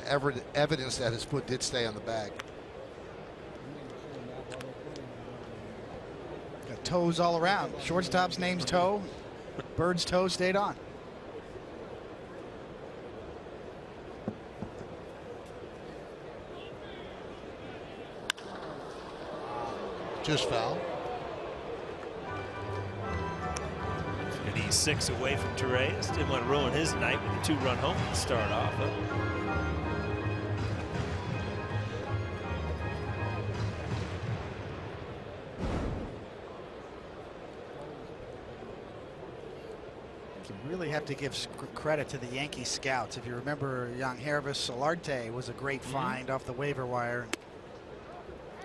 evidence that his foot did stay on the bag. Got toes all around. Shortstop's name's Toe. Bird's toe stayed on. Just foul. And he's 6 away from Torres. Didn't want to ruin his night with a 2-run home to start off. You really have to give credit to the Yankee scouts. If you remember, young Hervis Solarte was a great find off the waiver wire.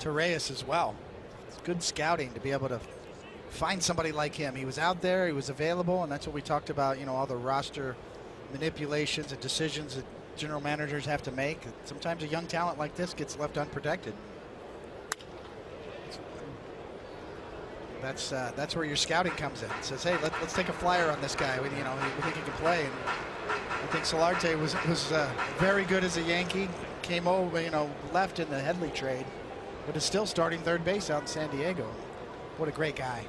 Torres as well. It's good scouting to be able to find somebody like him. He was out there, he was available, and that's what we talked about, you know, all the roster manipulations and decisions that general managers have to make. Sometimes a young talent like this gets left unprotected. That's where your scouting comes in. It says, hey, let's take a flyer on this guy. We think he can play. And I think Solarte was very good as a Yankee. Came over, left in the Headley trade, but is still starting third base out in San Diego. What a great guy.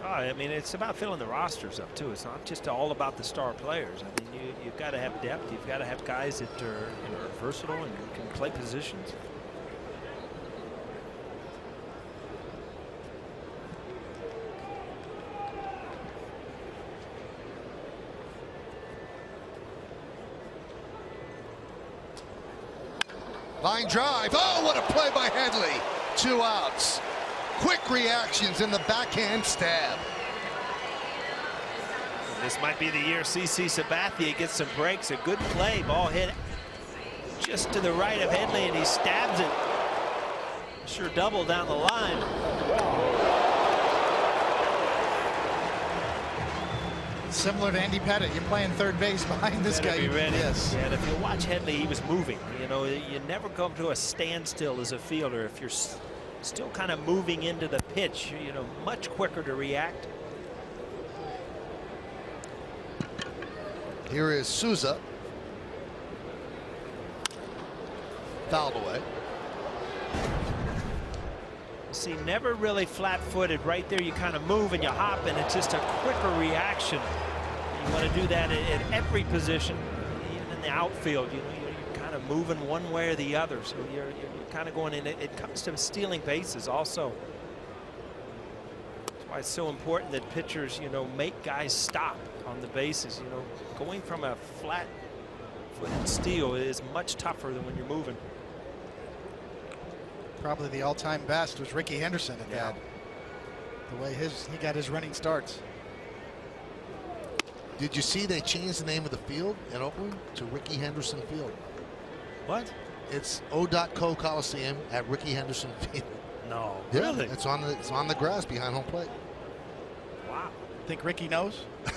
Oh, I mean, it's about filling the rosters up too. It's not just all about the star players. I mean, you've got to have depth. You've got to have guys that are versatile and can play positions. Line drive. Oh, what a play by Headley. 2 outs. Quick reactions in the backhand stab. This might be the year CC Sabathia gets some breaks. A good play. Ball hit just to the right of Headley, and he stabs it. Sure double down the line. Similar to Andy Pettitte, you're playing third base behind this guy. Be ready. Yes. And if you watch Headley, he was moving. You never come to a standstill as a fielder if you're still kind of moving into the pitch. Much quicker to react. Here is Souza. Fouled away. See, never really flat-footed. Right there, you kind of move and you hop, and it's just a quicker reaction. You want to do that at every position, even in the outfield. You're kind of moving one way or the other. So you're kind of going in. It comes to stealing bases also. That's why it's so important that pitchers, make guys stop on the bases. Going from a flat-footed steal is much tougher than when you're moving. Probably the all-time best was Ricky Henderson at that. The way he got his running starts. Did you see they changed the name of the field in Oakland to Ricky Henderson Field? What? It's O.Co Coliseum at Ricky Henderson Field. No, Yeah, really? it's on the grass behind home plate. Wow. Think Ricky knows? I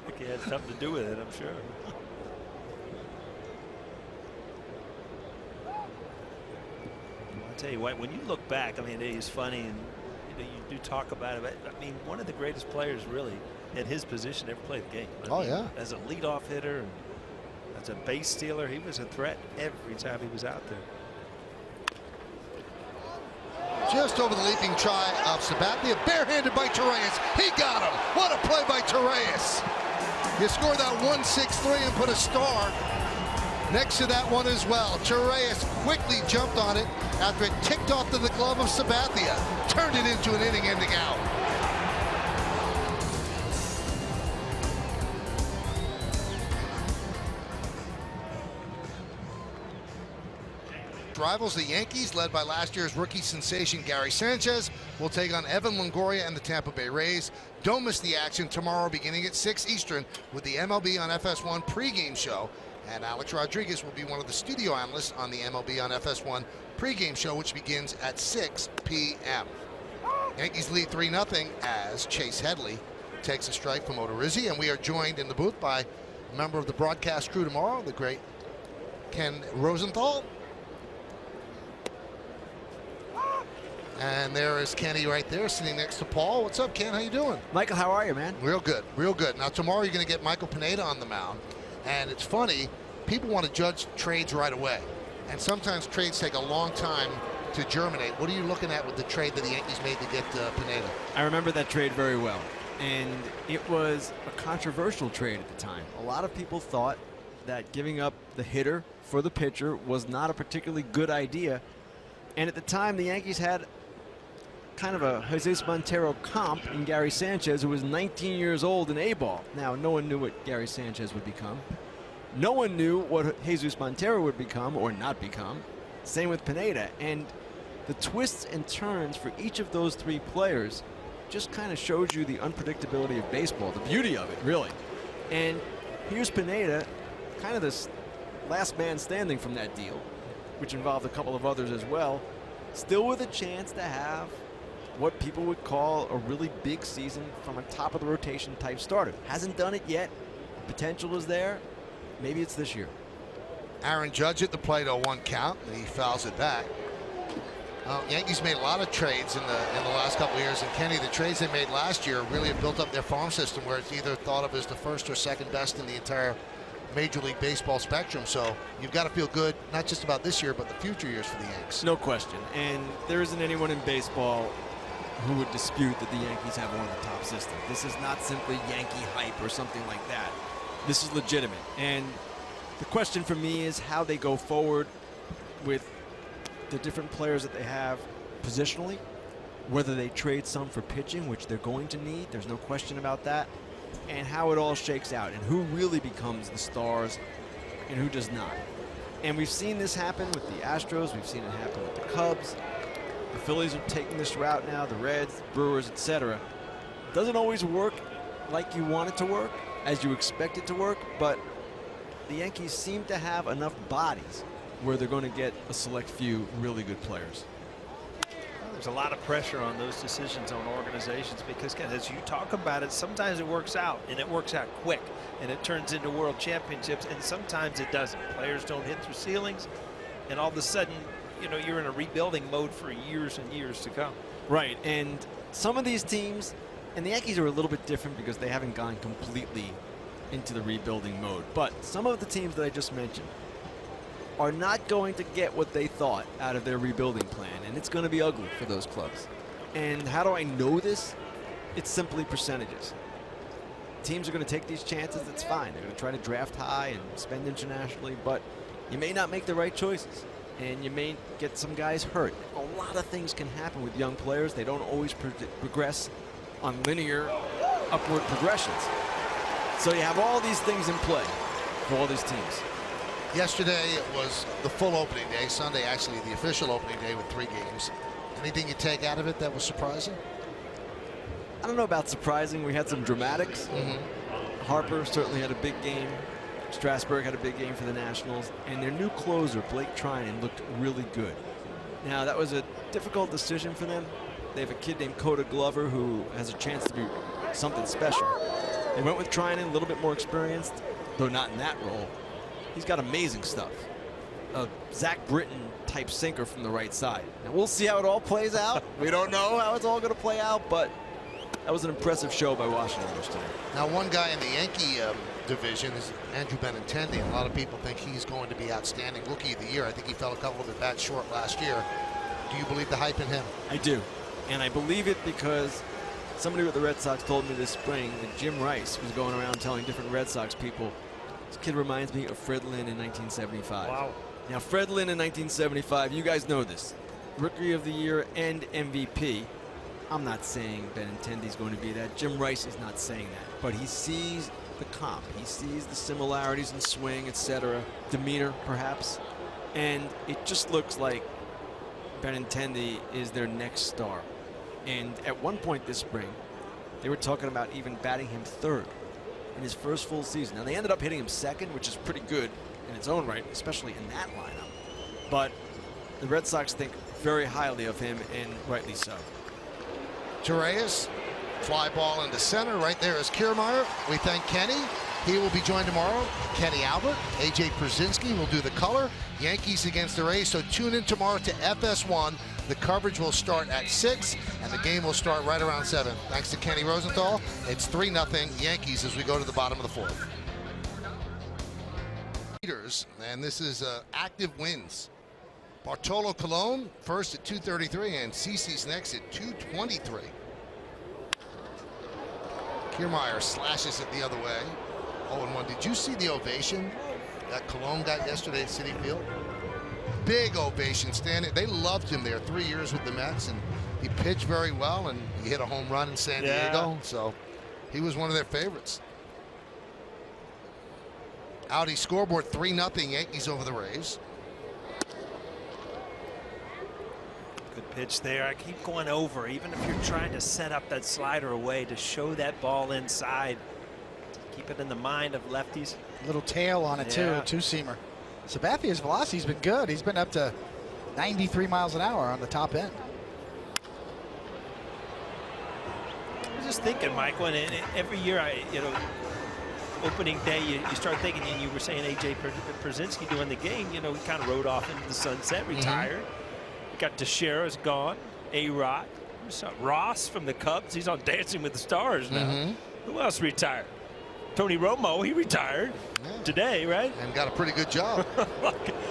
think he had something to do with it, I'm sure. I'll tell you what, when you look back, I mean, he's funny, and you do talk about it, but I mean, one of the greatest players really at his position ever played the game. I mean, yeah. As a leadoff hitter and as a base stealer, he was a threat every time he was out there. Just over the leaping try of Sabathia, barehanded by Torreyes. He got him. What a play by Torreyes. You score that 1-6-3 and put a star next to that one as well. Torreyes quickly jumped on it after it ticked off to the glove of Sabathia. Turned it into an inning-ending out. Rivals, the Yankees, led by last year's rookie sensation Gary Sanchez, will take on Evan Longoria and the Tampa Bay Rays. Don't miss the action tomorrow beginning at 6 Eastern with the MLB on FS1 pregame show. And Alex Rodriguez will be one of the studio analysts on the MLB on FS1 pregame show, which begins at 6 p.m. Yankees lead 3-0 as Chase Headley takes a strike from Odorizzi. And we are joined in the booth by a member of the broadcast crew tomorrow, the great Ken Rosenthal. And there is Kenny right there sitting next to Paul. What's up, Ken? How you doing? Michael, how are you, man? Real good, real good. Now, tomorrow you're going to get Michael Pineda on the mound. And it's funny, people want to judge trades right away. And sometimes trades take a long time to germinate. What are you looking at with the trade that the Yankees made to get Pineda? I remember that trade very well. And it was a controversial trade at the time. A lot of people thought that giving up the hitter for the pitcher was not a particularly good idea. And at the time, the Yankees had kind of a Jesus Montero comp in Gary Sanchez, who was 19 years old in A-ball. Now, no one knew what Gary Sanchez would become. No one knew what Jesus Montero would become or not become. Same with Pineda. And the twists and turns for each of those three players just kind of shows you the unpredictability of baseball, the beauty of it, really. And here's Pineda, kind of this last man standing from that deal, which involved a couple of others as well, still with a chance to have what people would call a really big season from a top of the rotation type starter. Hasn't done it yet. Potential is there. Maybe it's this year. Aaron Judge at the plate on 1 count, and he fouls it back. Yankees made a lot of trades in the last couple of years, and Kenny, the trades they made last year really have built up their farm system where it's either thought of as the first or second best in the entire Major League Baseball spectrum. So you've got to feel good, not just about this year, but the future years for the Yankees. No question. And there isn't anyone in baseball who would dispute that the Yankees have one of the top systems. This is not simply Yankee hype or something like that. This is legitimate. And the question for me is how they go forward with the different players that they have positionally, whether they trade some for pitching, which they're going to need. There's no question about that. And how it all shakes out and who really becomes the stars and who does not. And we've seen this happen with the Astros. We've seen it happen with the Cubs. The Phillies are taking this route now, the Reds, Brewers, etc. Doesn't always work like you want it to work, as you expect it to work, but the Yankees seem to have enough bodies where they're going to get a select few really good players. There's a lot of pressure on those decisions on organizations because, Ken, as you talk about it, sometimes it works out, and it works out quick, and it turns into world championships, and sometimes it doesn't. Players don't hit their ceilings, and all of a sudden, you're in a rebuilding mode for years and years to come. Right, and some of these teams, and the Yankees are a little bit different because they haven't gone completely into the rebuilding mode, but some of the teams that I just mentioned are not going to get what they thought out of their rebuilding plan, and it's going to be ugly for those clubs. And how do I know this? It's simply percentages. teams are going to take these chances. It's fine. They're going to try to draft high and spend internationally, but you may not make the right choices, and you may get some guys hurt. A lot of things can happen with young players. They don't always progress on linear upward progressions. So you have all these things in play for all these teams. Yesterday it was the full opening day. Sunday actually the official opening day with 3 games. Anything you take out of it that was surprising? I don't know about surprising. We had some dramatics. Harper certainly had a big game. Strasburg had a big game for the Nationals. And their new closer, Blake Trinan, looked really good. Now, that was a difficult decision for them. They have a kid named Coda Glover who has a chance to be something special. They went with Trinan, a little bit more experienced, though not in that role. He's got amazing stuff. A Zach Britton type sinker from the right side. Now, we'll see how it all plays out. We don't know how it's all going to play out, but that was an impressive show by Washington yesterday. Now, one guy in the Yankee division is Andrew Benintendi. A lot of people think he's going to be outstanding Rookie of the Year. I think he fell a couple of at bats short last year. Do you believe the hype in him? I do. And I believe it because somebody with the Red Sox told me this spring that Jim Rice was going around telling different Red Sox people, this kid reminds me of Fred Lynn in 1975. Wow. Now, Fred Lynn in 1975, you guys know this. Rookie of the Year and MVP. I'm not saying Benintendi's going to be that. Jim Rice is not saying that. But he sees the comp. He sees the similarities in swing, etc., demeanor, perhaps. And it just looks like Benintendi is their next star. And at one point this spring, they were talking about even batting him third in his first full season. Now, they ended up hitting him second, which is pretty good in its own right, especially in that lineup. But the Red Sox think very highly of him, and rightly so. Torreyes, fly ball into center. Right there is Kiermaier. We thank Kenny. He will be joined tomorrow. Kenny Albert, AJ Przinsky will do the color. Yankees against the Rays. So tune in tomorrow to FS1. The coverage will start at 6, and the game will start right around 7. Thanks to Kenny Rosenthal. It's 3-0 Yankees as we go to the bottom of the 4th. And this is active wins. Bartolo Colon first at 233, and CeCe's next at 223. Kiermaier slashes it the other way. 0-1. Did you see the ovation that Colon got yesterday at Citi Field? Big ovation standing. They loved him there 3 years with the Mets, and he pitched very well, and he hit a home run in San Diego. So he was one of their favorites. Audi scoreboard 3-0 Yankees over the Rays. Good pitch there. I keep going over, even if you're trying to set up that slider away to show that ball inside. Keep it in the mind of lefties. Little tail on it too, two-seamer. Sabathia's velocity's been good. He's been up to 93 miles an hour on the top end. I was just thinking, Michael, and every year opening day, you start thinking, and you were saying AJ Przinsky doing the game, he kind of rode off into the sunset, retired. We got Teixeira's gone, A-Rod, Ross from the Cubs, he's on Dancing with the Stars now. Who else retired? Tony Romo, he retired today, right? And got a pretty good job.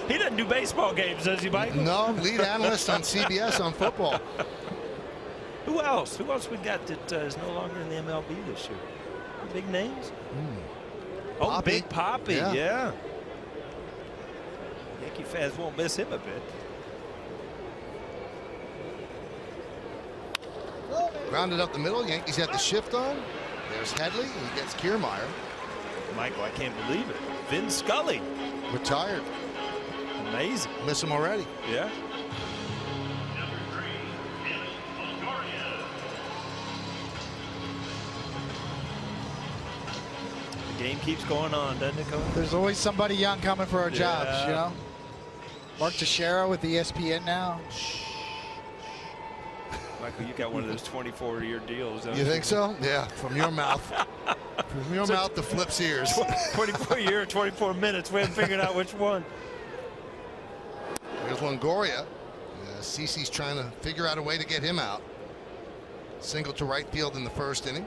He doesn't do baseball games, does he, Michael? No, lead analyst on CBS on football. Who else? Who else we got that is no longer in the MLB this year? Big names? Oh, Poppy. Big Poppy, yeah. Yankee fans won't miss him a bit. Grounded up the middle. Yankees had the shift on. There's Headley. He gets Kiermaier. Michael, I can't believe it. Vin Scully. Retired. Amazing. Miss him already. Yeah. The game keeps going on, doesn't it, Coach? There's always somebody young coming for our jobs, Mark Teixeira with ESPN now. Michael, you got one of those 24-year deals. You think so? Yeah, from your mouth. From your mouth to Flip's ears. 24 year, 24 minutes. We haven't figured out which one. There's Longoria. CeCe's trying to figure out a way to get him out. Single to right field in the first inning.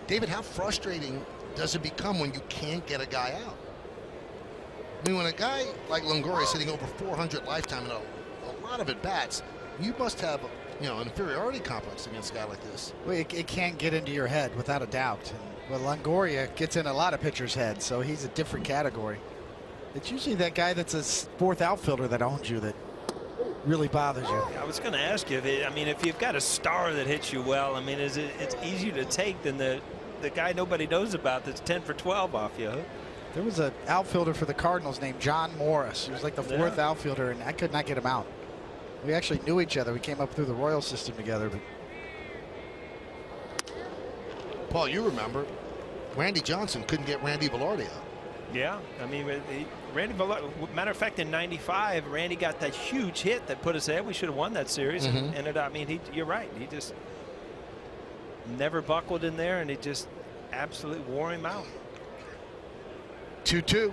David, how frustrating does it become when you can't get a guy out? I mean, when a guy like Longoria is hitting over 400 lifetime and a lot of at-bats, you must have inferiority complex against a guy like this. Well, it can't get into your head without a doubt. Well, Longoria gets in a lot of pitchers' heads, so he's a different category. It's usually that guy that's a fourth outfielder that owns you that really bothers you. I was going to ask you, if you've got a star that hits you well, it's easier to take than the guy nobody knows about that's 10 for 12 off you. There was an outfielder for the Cardinals named John Morris. He was like the fourth outfielder, and I could not get him out. We actually knew each other. We came up through the Royal system together. But Paul, you remember, Randy Johnson couldn't get Randy Velarde out. Yeah, Randy Velarde, matter of fact, in '95, Randy got that huge hit that put us ahead. We should have won that series. And ended up, you're right. He just never buckled in there, and it just absolutely wore him out. 2-2.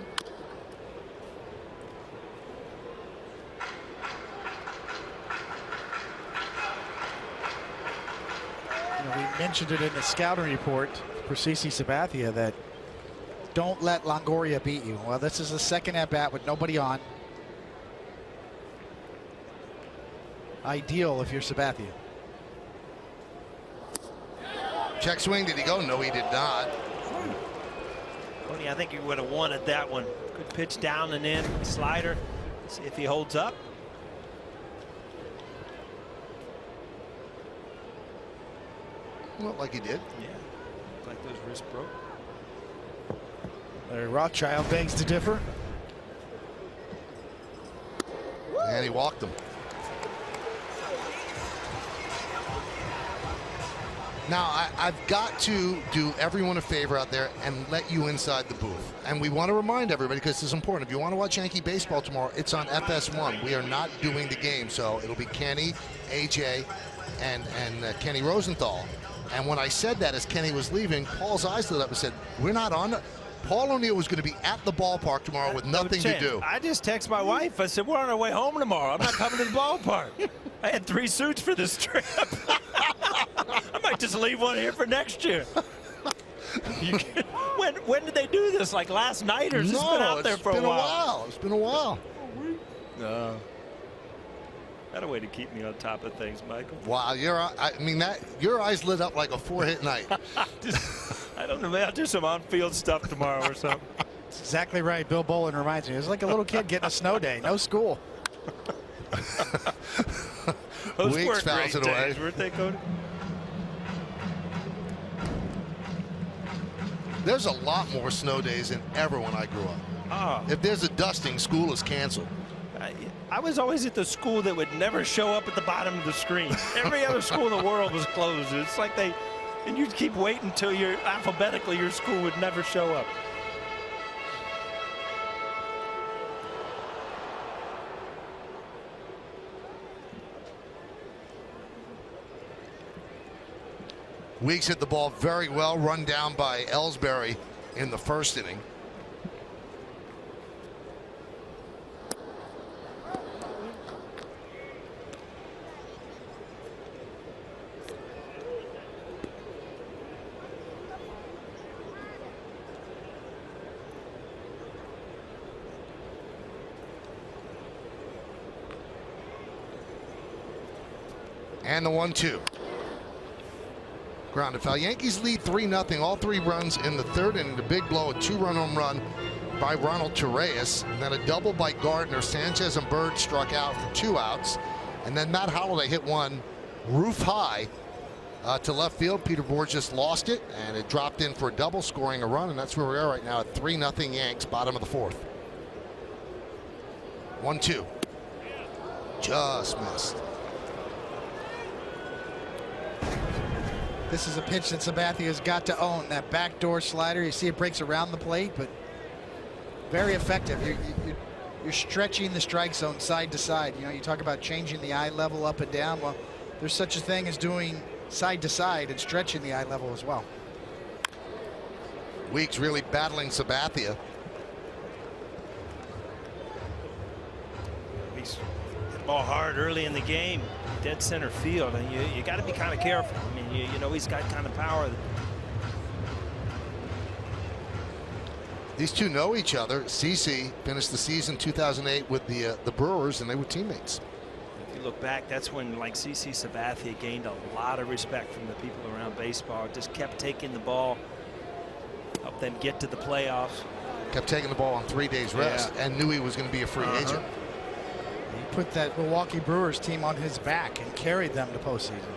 we mentioned it in the scouting report for CC Sabathia that don't let Longoria beat you. Well, this is the second at bat with nobody on. Ideal if you're Sabathia. Check swing. Did he go? No, he did not. Tony, I think he would have wanted that one. Good pitch down and in. Slider. See if he holds up. Looked like he did. Yeah. Looked like those wrists broke. Larry Rothschild begs to differ. And he walked him. Now, I've got to do everyone a favor out there and let you inside the booth. And we want to remind everybody, because it's important, if you want to watch Yankee baseball tomorrow, it's on FS1. We are not doing the game, so it'll be Kenny, AJ, and Kenny Rosenthal. And when I said that as Kenny was leaving, Paul's eyes lit up and said, we're not on. Paul O'Neill was going to be at the ballpark tomorrow with nothing to do. I just texted my wife. I said, we're on our way home tomorrow. I'm not coming to the ballpark. I had 3 suits for this trip. I might just leave one here for next year. When did they do this? Like last night, or has this been out there for a while? It's been a while. No. That a way to keep me on top of things, Michael. Wow, your eyes lit up like a 4-hit night. I don't know, man. I'll do some on-field stuff tomorrow or something. That's exactly right. Bill Bolin reminds me. It was like a little kid getting a snow day. No school. Those Weeks weren't fouls great it away. days, weren't they, Cody? There's a lot more snow days than ever when I grew up. Oh. If there's a dusting, school is canceled. I was always at the school that would never show up at the bottom of the screen. Every other school in the world was closed. It's like and you'd keep waiting until alphabetically your school would never show up. Weeks hit the ball very well, run down by Ellsbury in the first inning. And the 1-2. Grounded foul. Yankees lead 3-0. All 3 runs in the third inning. The big blow, a 2-run home run by Ronald Torreyes. And then a double by Gardner. Sanchez and Bird struck out for 2 outs. And then Matt Holliday hit one roof high to left field. Peter Bourge just lost it, and it dropped in for a double, scoring a run. And that's where we are right now at 3-0 Yanks, bottom of the 4th. 1-2. Just missed. This is a pitch that Sabathia's got to own. That backdoor slider, you see it breaks around the plate, but very effective. You're stretching the strike zone side to side. You talk about changing the eye level up and down. Well, there's such a thing as doing side to side and stretching the eye level as well. Weeks really battling Sabathia. He's hit the ball hard early in the game. Dead center field, and you got to be kind of careful. I mean, you know he's got kind of power. These two know each other. CeCe finished the season 2008 with the Brewers, and they were teammates. If you look back, that's when like CC Sabathia gained a lot of respect from the people around baseball. Just kept taking the ball, helped them get to the playoffs. Kept taking the ball on 3 days rest and knew he was going to be a free agent. He put that Milwaukee Brewers team on his back and carried them to postseason.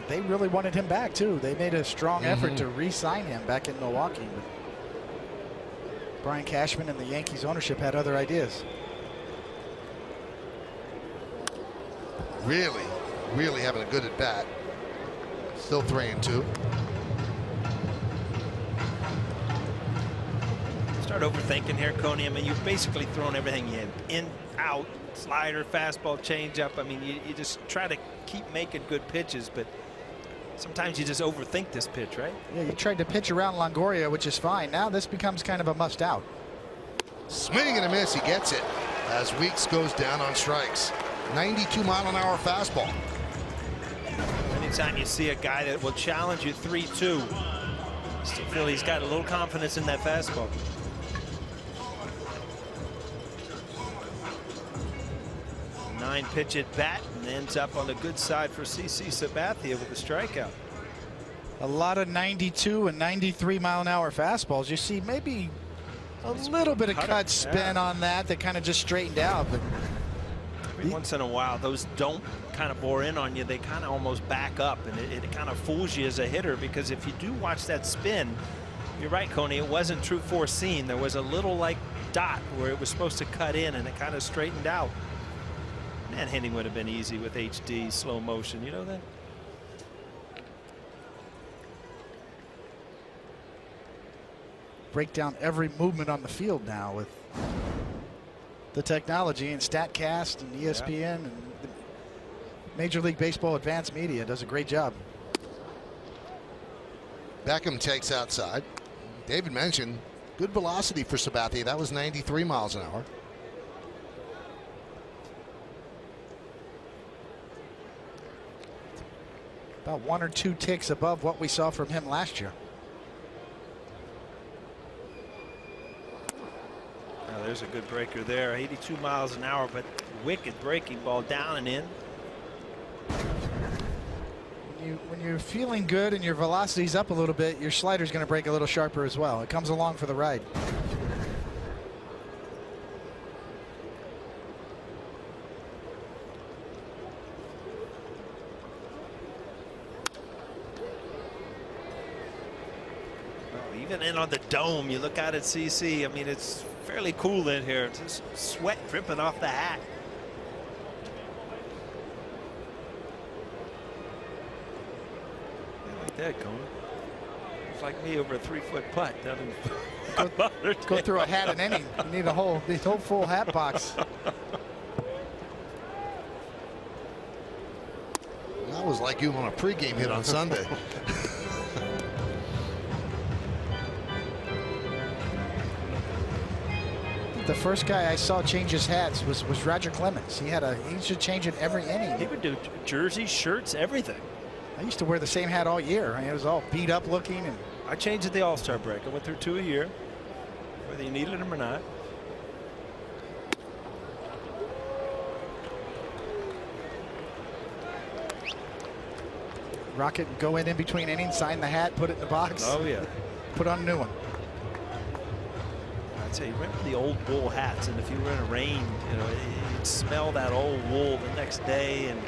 They really wanted him back too. They made a strong effort to re-sign him back in Milwaukee. But Brian Cashman and the Yankees ownership had other ideas. Really having a good at bat. Still 3-2. Start overthinking here, Coney. I mean, you've basically thrown everything in, out, slider, fastball, changeup. I mean, you just try to keep making good pitches, but sometimes you just overthink this pitch, right? Yeah, you tried to pitch around Longoria, which is fine. Now this becomes kind of a must-out. Swing and a miss. He gets it as Weeks goes down on strikes. 92-mile-an-hour fastball. Anytime you see a guy that will challenge you 3-2, still feel he's got a little confidence in that fastball. Nine-pitch at bat and ends up on the good side for CC Sabathia with a strikeout. A lot of 92 and 93-mile-an-hour fastballs. You see maybe a little bit of cut spin on that kind of just straightened out. But every once in a while, those don't kind of bore in on you. They kind of almost back up, and it kind of fools you as a hitter, because if you do watch that spin, you're right, Coney, it wasn't true foreseen. There was a little like dot where it was supposed to cut in, and it kind of straightened out. And hitting would have been easy with HD slow motion. You know that? Break down every movement on the field now with the technology and StatCast and ESPN and the Major League Baseball Advanced Media does a great job. Beckham takes outside. David mentioned good velocity for Sabathia. That was 93 miles an hour. About 1 or 2 ticks above what we saw from him last year. Now there's a good breaker there. 82 miles an hour, but wicked breaking ball down and in. When you're feeling good and your velocity's up a little bit, your slider's going to break a little sharper as well. It comes along for the ride. Even in on the dome, you look out at CC. I mean, it's fairly cool in here. It's just sweat dripping off the hat. I like that, Coney. It's like me over a 3-foot putt. Go through a hat an inning. You need a whole full hat box. That was like you on a pregame hit on Sunday. The first guy I saw change his hats was Roger Clemens. He should change it every inning. He would do jerseys, shirts, everything. I used to wear the same hat all year. I mean, it was all beat up looking. And I changed at the All-Star break. I went through 2 a year, whether you needed them or not. Rocket would go in between innings, sign the hat, put it in the box. Oh yeah. Put on a new one. I'd say, remember the old wool hats, and if you were in a rain, you know, you'd smell that old wool the next day. And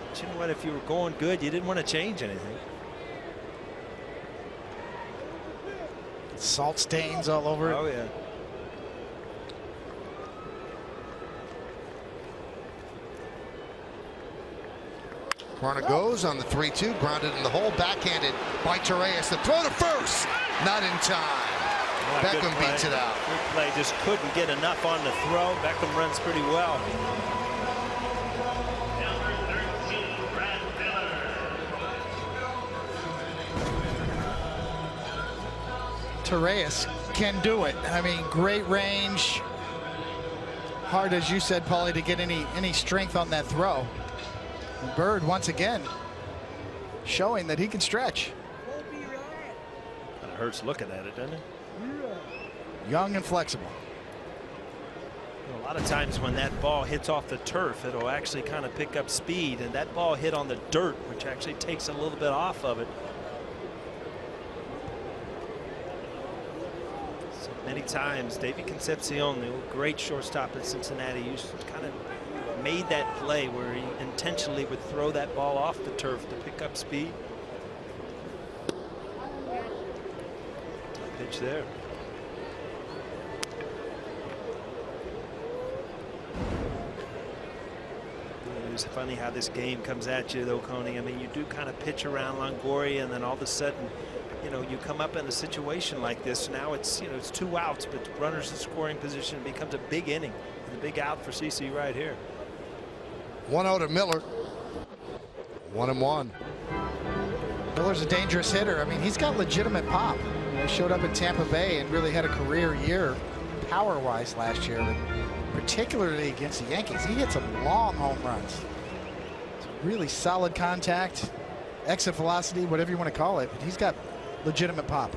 but you know what? If you were going good, you didn't want to change anything. Salt stains all over it. Oh yeah. Corner goes on the 3-2, grounded in the hole, backhanded by Torres. The throw to first, not in time. Beckham beats it out. Good play, just couldn't get enough on the throw. Beckham runs pretty well. Torres can do it. I mean, great range. Hard, as you said, Paulie, to get any strength on that throw. And Bird, once again, showing that he can stretch. hurts looking at it, doesn't it? Young and flexible. A lot of times when that ball hits off the turf, it'll actually kind of pick up speed, and that ball hit on the dirt, which actually takes a little bit off of it. So many times, David Concepcion, the great shortstop at Cincinnati, used to kind of made that play where he intentionally would throw that ball off the turf to pick up speed. Pitch there. It's funny how this game comes at you, though, Coney. I mean, you do kind of pitch around Longoria, and then all of a sudden, you know, you come up in a situation like this. Now it's, you know, it's 2 outs, but runners in scoring position. It becomes a big inning, and a big out for CC right here. 1-0 to Miller. 1-1. Miller's a dangerous hitter. I mean, he's got legitimate pop. You know, he showed up in Tampa Bay and really had a career year power-wise last year, but particularly against the Yankees. He hit some long home runs. It's really solid contact, exit velocity, whatever you want to call it, but he's got legitimate pop.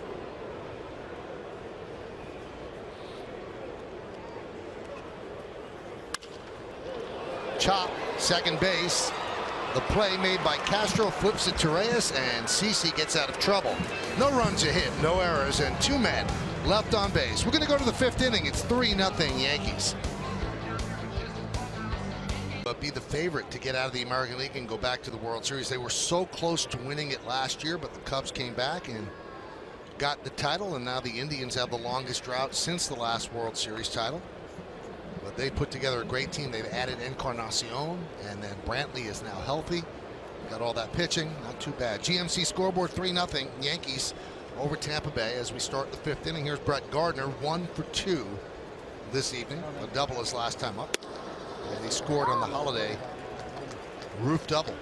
Chop, second base. The play made by Castro, flips it to Reyes, and CC gets out of trouble. No runs a hit, no errors, and 2 men left on base. We're going to go to the 5th inning. It's 3-0 Yankees. But be the favorite to get out of the American League and go back to the World Series. They were so close to winning it last year, but the Cubs came back and got the title, and now the Indians have the longest drought since the last World Series title. But they put together a great team. They've added Encarnacion, and then Brantley is now healthy. Got all that pitching, not too bad. GMC scoreboard 3-0 Yankees over Tampa Bay as we start the 5th inning. Here's Brett Gardner, 1 for 2 this evening, a double his last time up, and he scored on the Holiday roof double.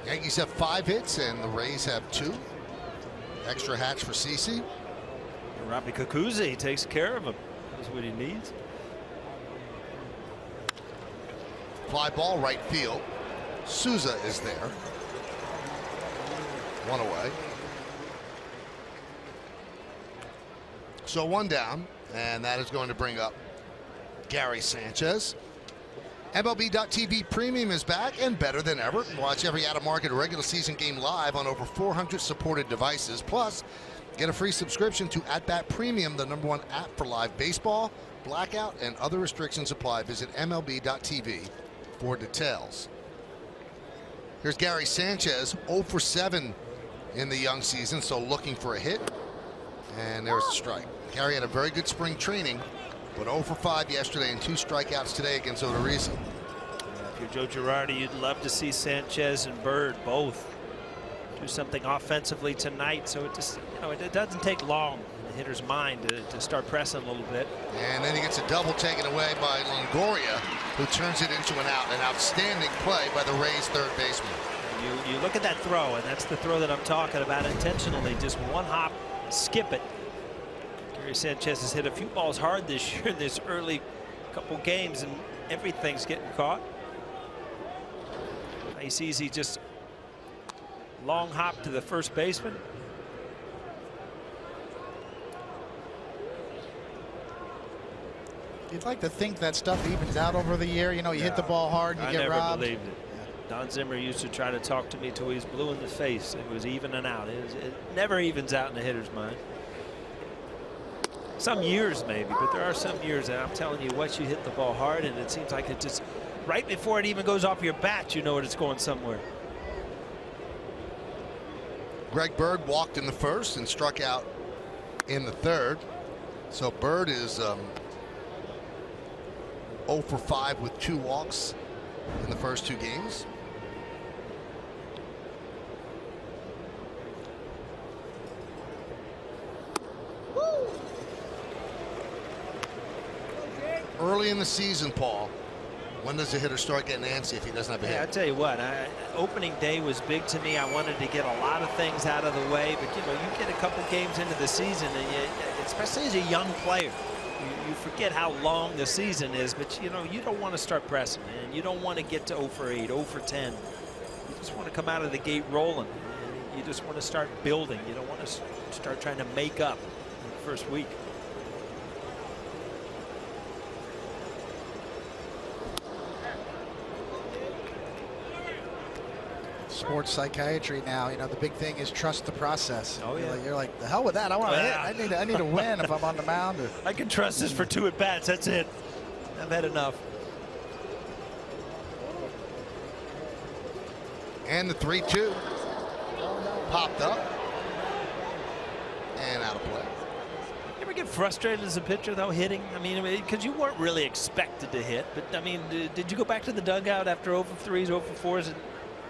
Yankees have 5 hits and the Rays have 2. Extra hatch for CC. Robbie Kikuchi takes care of him. That's what he needs. Fly ball right field. Souza is there. 1 away. So 1 down, and that is going to bring up Gary Sanchez. MLB.TV Premium is back and better than ever. Watch every out-of-market regular season game live on over 400 supported devices. Plus, get a free subscription to @Bat Premium, the #1 app for live baseball. Blackout and other restrictions apply. Visit MLB.TV for details. Here's Gary Sanchez, 0 for 7 in the young season, so looking for a hit. And there's a strike. Gary had a very good spring training, but 0 for 5 yesterday and 2 strikeouts today against Odorizzi. If you're Joe Girardi, you'd love to see Sanchez and Bird both do something offensively tonight. So it just, you know, it doesn't take long in the hitter's mind to start pressing a little bit. And then he gets a double taken away by Longoria, who turns it into an out. An outstanding play by the Rays' third baseman. You look at that throw, and that's the throw that I'm talking about intentionally. Just 1 hop, skip it. Gary Sanchez has hit a few balls hard this year in this early couple games, and everything's getting caught. He sees he just long hop to the first baseman. You'd like to think that stuff evens out over the year. You know, you hit the ball hard and you get robbed. I never believed it. Don Zimmer used to try to talk to me till he was blue in the face. It was evening out. It never evens out in the hitter's mind. Some years maybe, but there are some years that I'm telling you, once you hit the ball hard and it seems like it just, right before it even goes off your bat, you know it's going somewhere. Greg Bird walked in the first and struck out in the third. So Bird is 0 for 5 with 2 walks in the first 2 games. Early in the season, Paul, when does the hitter start getting antsy if he doesn't have a hit? I tell you what, opening day was big to me. I wanted to get a lot of things out of the way, but you know, you get a couple games into the season, and especially as a young player, you forget how long the season is. But you know, you don't want to start pressing, and you don't want to get to 0 for 8, 0 for 10. You just want to come out of the gate rolling. You just want to start building. You don't want to start trying to make up in the first week. Sports psychiatry now, you know, the big thing is trust the process. Oh, yeah. You're like, the hell with that. I want to hit. I need to win if I'm on the mound. I can trust this for 2 at-bats. That's it. I've had enough. And the 3-2 popped up and out of play. You ever get frustrated as a pitcher, though, hitting? I mean, because you weren't really expected to hit. But, I mean, did you go back to the dugout after 0 for 3s, 0 for 4s, and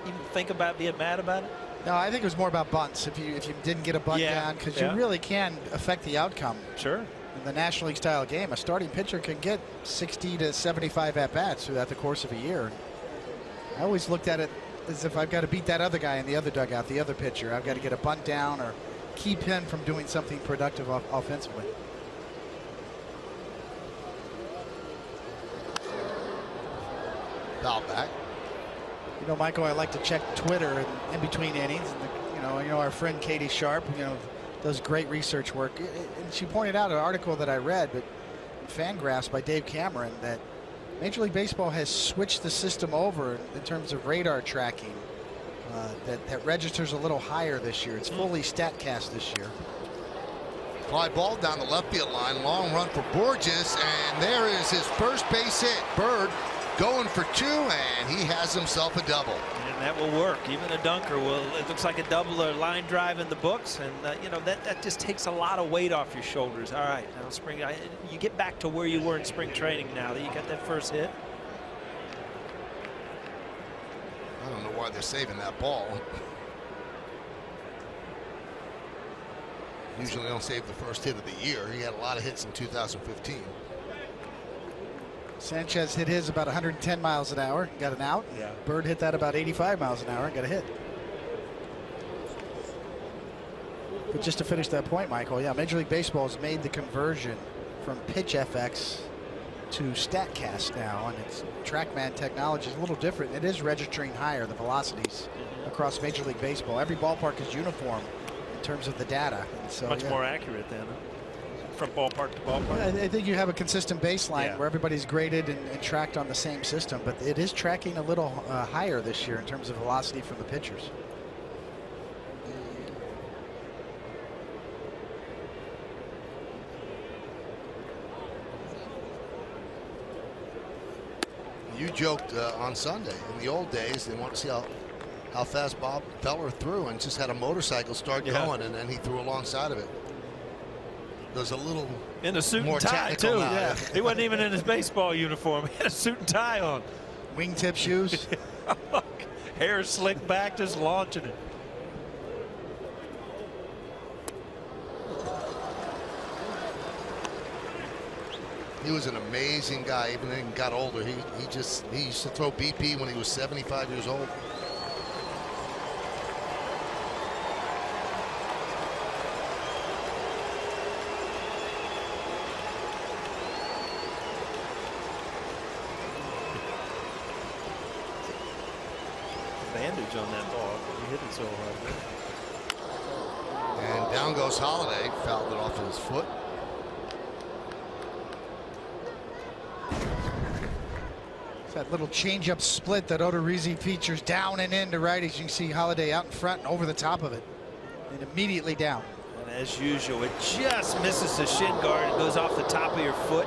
even think about being mad about it? No, I think it was more about bunts. If you didn't get a bunt down, because you really can affect the outcome. Sure. In the National League style game, a starting pitcher can get 60 to 75 at-bats throughout the course of a year. I always looked at it as if I've got to beat that other guy in the other dugout, the other pitcher. I've got to get a bunt down or keep him from doing something productive offensively. Foul back. You know, Michael, I like to check Twitter in between innings. And you know, our friend Katie Sharp, you know, does great research work. And she pointed out an article that I read, but Fangraphs by Dave Cameron, that Major League Baseball has switched the system over in terms of radar tracking. That registers a little higher this year. It's fully StatCast this year. Fly ball down the left field line. Long run for Borges, and there is his first base hit. Bird going for 2, and he has himself a double. And that will work. Even a dunker will. It looks like a double or line drive in the books, and you know, that just takes a lot of weight off your shoulders. All right, now you get back to where you were in spring training now that you got that first hit. I don't know why they're saving that ball. Usually they don't save the first hit of the year. He had a lot of hits in 2015. Sanchez hit his about 110 miles an hour, got an out. Yeah. Bird hit that about 85 miles an hour, got a hit. But just to finish that point, Michael, yeah, Major League Baseball has made the conversion from pitch FX to StatCast now, and its TrackMan technology is a little different. It is registering higher, the velocities across Major League Baseball. Every ballpark is uniform in terms of the data. And so, Much more accurate then, from ballpark to ballpark. I think you have a consistent baseline where everybody's graded and tracked on the same system, but it is tracking a little higher this year in terms of velocity from the pitchers. You joked on Sunday, in the old days, they wanted to see how fast Bob Feller threw, and just had a motorcycle start going, and then he threw alongside of it. There's a little in a suit more and tie too. now. Yeah, he wasn't even in his baseball uniform. He had a suit and tie on. Wingtip shoes. Hair slicked back, just launching it. He was an amazing guy. Even when he got older, he used to throw BP when he was 75 years old. Bandage on that ball. He hit it so hard. And down goes Holiday, fouled it off his foot. That little changeup split that Odorizzi features down and in to right. As you can see, Holiday out in front and over the top of it, and immediately down. And as usual, it just misses the shin guard and goes off the top of your foot.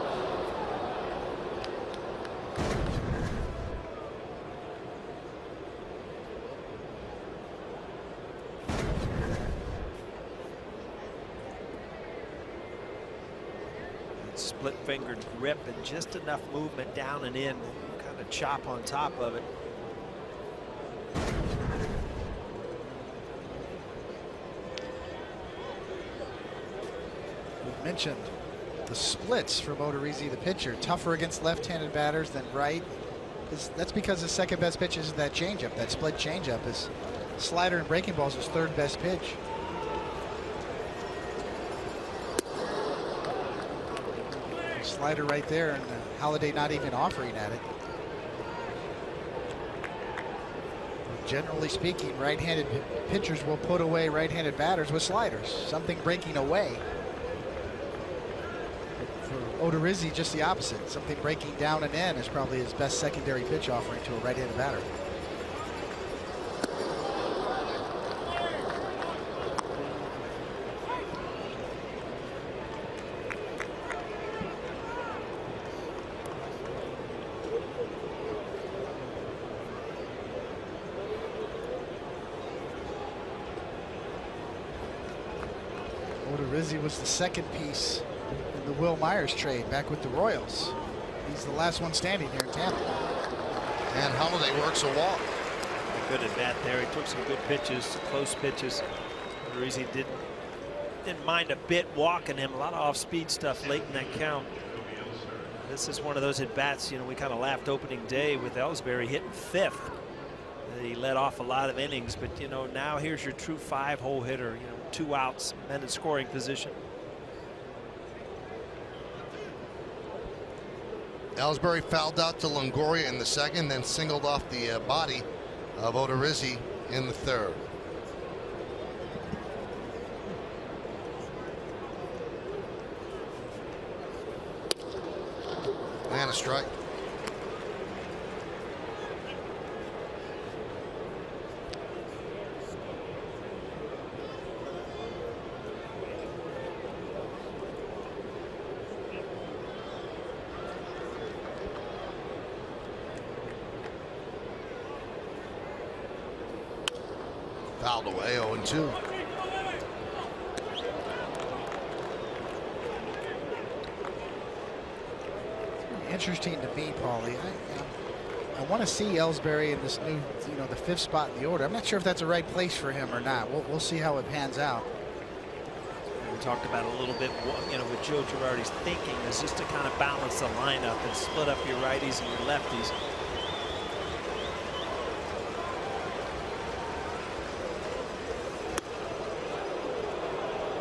Split-fingered grip and just enough movement down and in. Kind of chop on top of it. We've mentioned the splits from Odorizzi, the pitcher, tougher against left-handed batters than right. That's because his second best pitch is that changeup, that split changeup. His slider and breaking ball is his third best pitch. Slider right there, and Holiday not even offering at it. generally speaking, right-handed pitchers will put away right-handed batters with sliders. Something breaking away. For Odorizzi, just the opposite. Something breaking down and in is probably his best secondary pitch offering to a right-handed batter. Odorizzi was the second piece in the Will Myers trade back with the Royals. He's the last one standing here in Tampa. And Holiday works a walk. A good at bat there. He took some good pitches, close pitches. Odorizzi didn't mind a bit walking him. A lot of off-speed stuff late in that count. This is one of those at bats, we kind of laughed opening day with Ellsbury hitting 5th. He let off a lot of innings, but now here's your true 5-hole hitter. 2 outs, men in scoring position. Ellsbury fouled out to Longoria in the second, then singled off the body of Odorizzi in the third. And a strike. Fouled away, 0-2. Interesting to me, Paulie. I want to see Ellsbury in this new, the 5th spot in the order. I'm not sure if that's the right place for him or not. We'll see how it pans out. We talked about a little bit, with Joe Girardi's thinking is just to kind of balance the lineup and split up your righties and your lefties.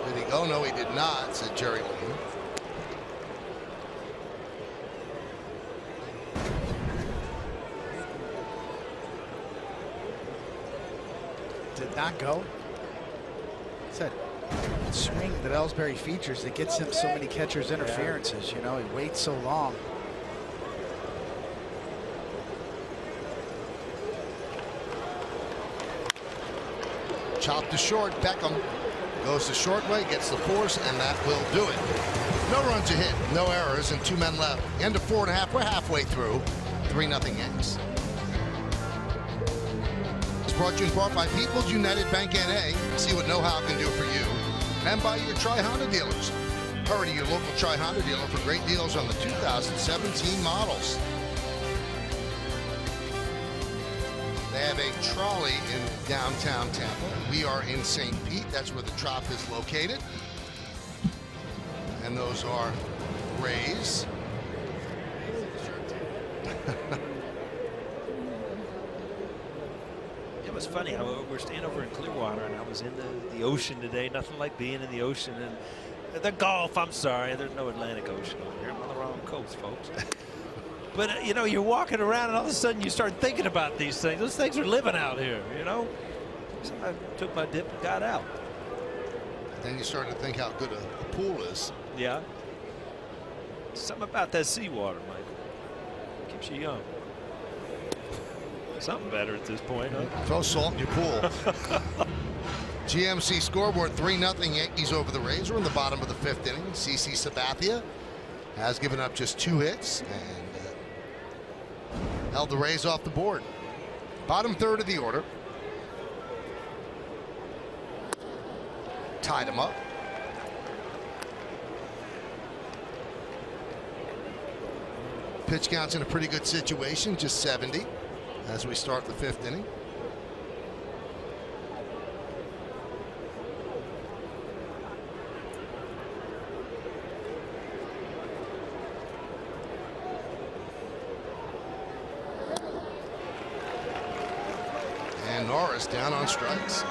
Did he go? No, he did not, said Jerry Lane. Did not go. It's that swing that Ellsbury features that gets him so many catcher's interferences. He waits so long. Chopped to short. Beckham goes the short way, gets the force, and that will do it. No runs a hit, no errors, and 2 men left. End of 4.5. We're halfway through. 3-0 Yanks. Brought to you in part by People's United Bank N.A. See what know-how can do for you. And by your Tri-Honda dealers. Hurry to your local Tri-Honda dealer for great deals on the 2017 models. They have a trolley in downtown Tampa. We are in St. Pete. That's where the Trop is located. And those are Rays. It was funny how we're staying over in Clearwater, and I was in the ocean today. Nothing like being in the ocean. And the Gulf, I'm sorry, there's no Atlantic Ocean over here. I'm on the wrong coast, folks. But you're walking around, and all of a sudden you start thinking about these things. Those things are living out here, So I took my dip and got out. Then you start to think how good a pool is. Yeah. Something about that seawater, Michael. Keeps you young. Something better at this point, huh? Throw salt in your pool. GMC scoreboard 3-0 Yankees over the Rays. We're in the bottom of the 5th inning. CC Sabathia has given up just 2 hits and held the Rays off the board. Bottom third of the order. Tied him up. Pitch count's in a pretty good situation, just 70 as we start the 5th inning. And Norris down on strikes.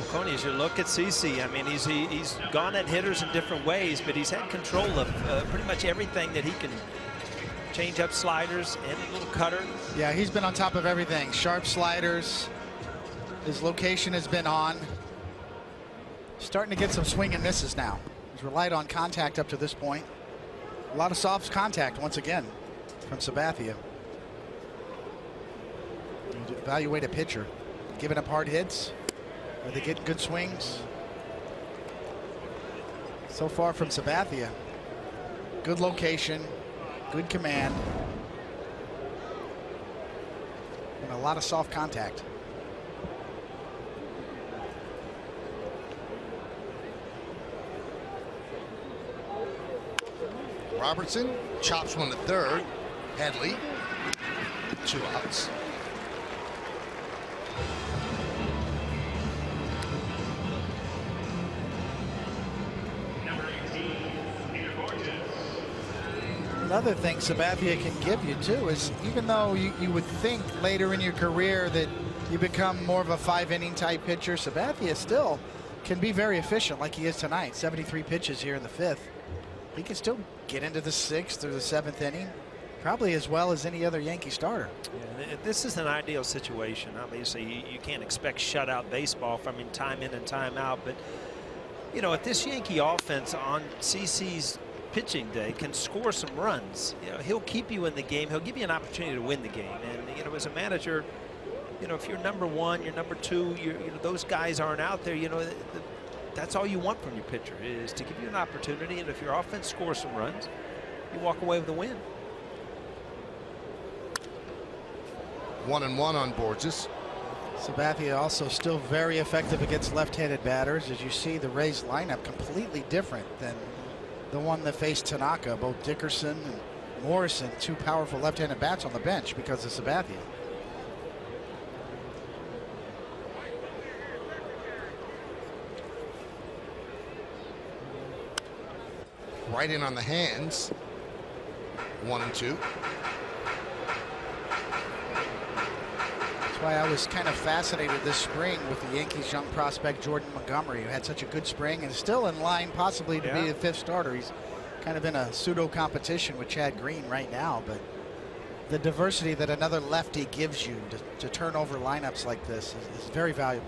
Coney, as you look at CC, I mean, he's gone at hitters in different ways, but he's had control of pretty much everything that he can change-up, sliders, and a little cutter. Yeah, he's been on top of everything. Sharp sliders. His location has been on. Starting to get some swing and misses now. He's relied on contact up to this point. A lot of soft contact once again from Sabathia. You evaluate a pitcher, giving up hard hits. Are they getting good swings? So far from Sabathia. Good location, good command, and a lot of soft contact. Robertson chops one to third. Headley, 2 outs. Another thing Sabathia can give you too is, even though you would think later in your career that you become more of a 5-inning type pitcher, Sabathia still can be very efficient like he is tonight. 73 pitches here in the 5th. He can still get into the 6th or the 7th inning, probably as well as any other Yankee starter. Yeah, this is an ideal situation. Obviously, you can't expect shutout baseball from him time in and time out, but you know, if this Yankee offense on CC's pitching day can score some runs, you know, he'll keep you in the game. He'll give you an opportunity to win the game. And you know, as a manager, you know, if you're number 1, you're number 2, you know, those guys aren't out there. You know, that's all you want from your pitcher, is to give you an opportunity. And if your offense scores some runs, you walk away with a win. 1-1 on Borges. Sabathia also still very effective against left-handed batters. As you see, the Rays lineup completely different than the one that faced Tanaka. Both Dickerson and Morrison, 2 powerful left-handed bats on the bench because of Sabathia. Right in on the hands. 1-2. That's why I was kind of fascinated this spring with the Yankees' young prospect Jordan Montgomery, who had such a good spring and is still in line possibly to be the 5th starter. He's kind of in a pseudo competition with Chad Green right now, but the diversity that another lefty gives you to turn over lineups like this is very valuable.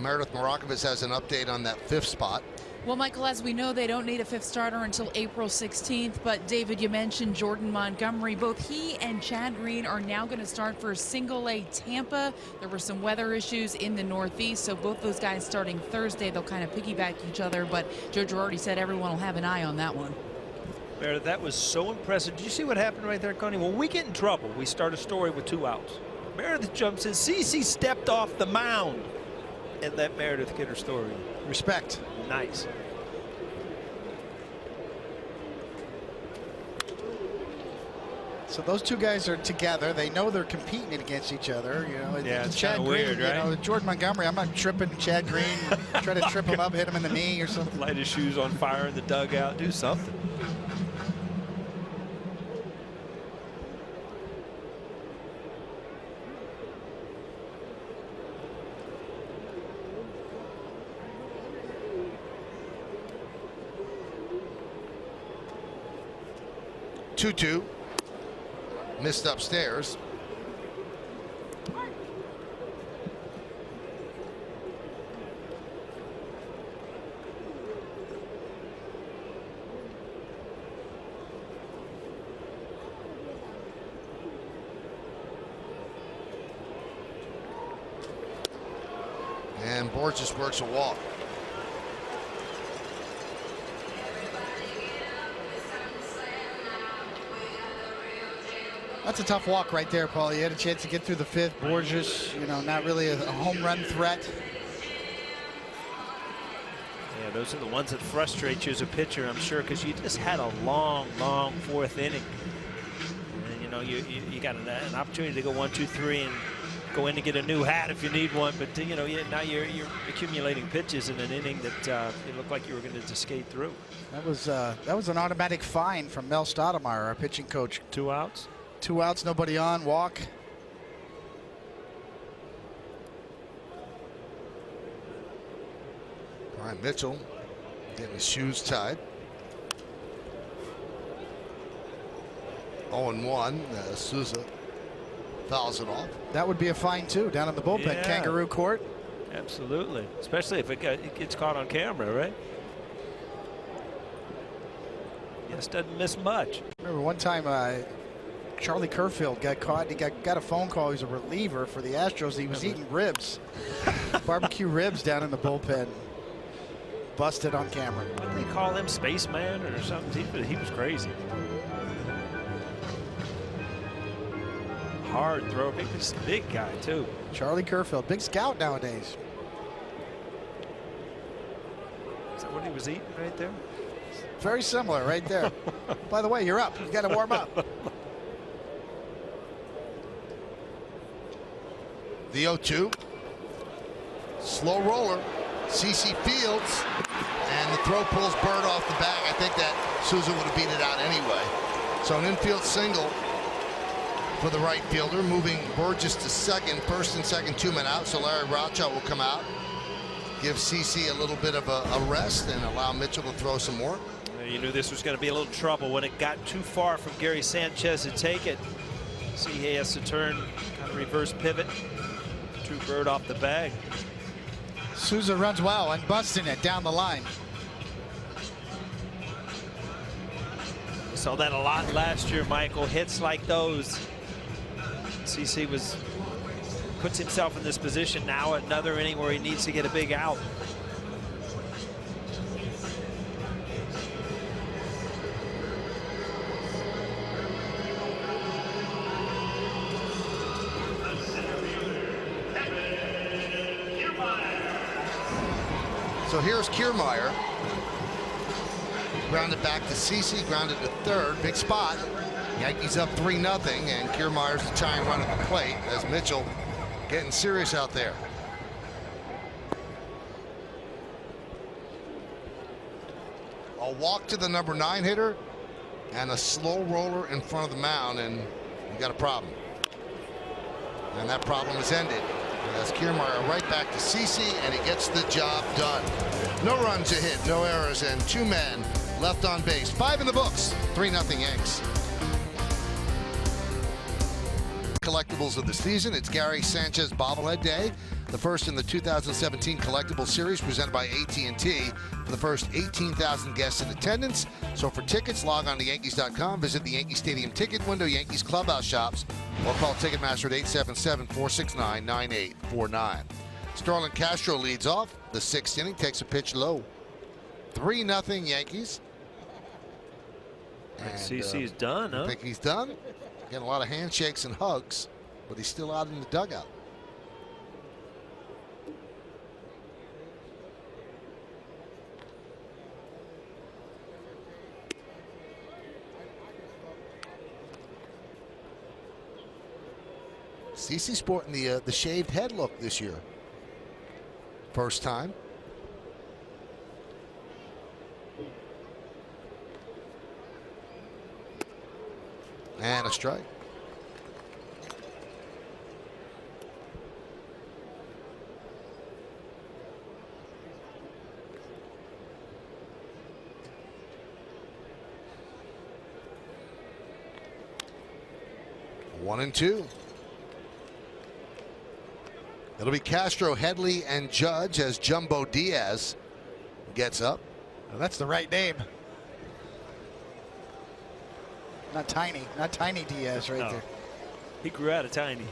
Meredith Marakovitz has an update on that 5th spot. Well, Michael, as we know, they don't need a 5th starter until April 16th. But David, you mentioned Jordan Montgomery. Both he and Chad Green are now going to start for Single-A Tampa. There were some weather issues in the Northeast, so both those guys starting Thursday, they'll kind of piggyback each other. But Joe Girardi said everyone will have an eye on that one. Meredith, that was so impressive. Did you see what happened right there, Connie? When we get in trouble, we start a story with 2 outs. Meredith jumps in. CC stepped off the mound and let Meredith get her story. Respect. Nice. So those 2 guys are together. They know they're competing against each other. You know, yeah, it's Chad kind of Green, weird, right? You know, Jordan Montgomery, I'm not tripping Chad Green, try to trip him up, hit him in the knee or something. Light his shoes on fire in the dugout, do something. Two. Missed upstairs. And Borges works a walk. That's a tough walk right there, Paul. You had a chance to get through the 5th. Borges, you know, not really a home run threat. Yeah, those are the ones that frustrate you as a pitcher, I'm sure, because you just had a long 4th inning. And, you know, you got an opportunity to go 1, 2, 3 and go in to get a new hat if you need one. But you know, now you're accumulating pitches in an inning that it looked like you were going to skate through. That was an automatic fine from Mel Stoudemire, our pitching coach. 2 outs. 2 outs, nobody on, walk. Brian Mitchell getting his shoes tied. 0-1. Souza fouls it off. That would be a fine too, down in the bullpen, Yeah. Kangaroo Court. Absolutely, especially if it gets caught on camera, right? Yes, doesn't miss much. Remember one time Charlie Kerfield got caught. He got a phone call. He was a reliever for the Astros. He was eating ribs, barbecue ribs down in the bullpen. Busted on camera. What did they call him, Spaceman or something? He was crazy. Hard throw. He's a big guy too. Charlie Kerfield, big scout nowadays. Is that what he was eating right there? Very similar right there. By the way, you're up. You got to warm up. The 0-2. Slow roller. CC Fields. And the throw pulls Bird off the bag. I think that Souza would have beat it out anyway. So an infield single for the right fielder, moving Burgess to second. First and second, 2 men out. So Larry Rocha will come out, give CC a little bit of a rest, and allow Mitchell to throw some more. You knew this was going to be a little trouble when it got too far from Gary Sanchez to take it. See, he has to turn, kind of reverse pivot. Drew Bird off the bag. Souza runs well and busting it down the line. Saw that a lot last year, Michael. Hits like those. CC puts himself in this position now, another inning where he needs to get a big out. So here's Kiermaier. Grounded back to CC, grounded to third. Big spot. Yankees up 3-0, and Kiermaier's the tying run at the plate as Mitchell getting serious out there. A walk to the number 9 hitter and a slow roller in front of the mound, and you got a problem. And that problem is ended. As Kiermaier right back to CC, and he gets the job done. No runs a hit, no errors, and 2 men left on base. 5 in the books. 3-0 Yanks. Collectibles of the season. It's Gary Sanchez Bobblehead Day, the first in the 2017 Collectibles Series presented by AT&T for the first 18,000 guests in attendance. So for tickets, log on to Yankees.com, visit the Yankee Stadium ticket window, Yankees clubhouse shops, or call Ticketmaster at 877-469-9849. Starlin Castro leads off the 6th inning, takes a pitch low. 3-0 Yankees. And CC's done, huh? I think he's done. Getting a lot of handshakes and hugs, but he's still out in the dugout. CC sporting the shaved head look this year. First time. And a strike. One and two. It'll be Castro, Headley, and Judge as Jumbo Diaz gets up. Well, that's the right name. Not Tiny Diaz right there. He grew out of Tiny.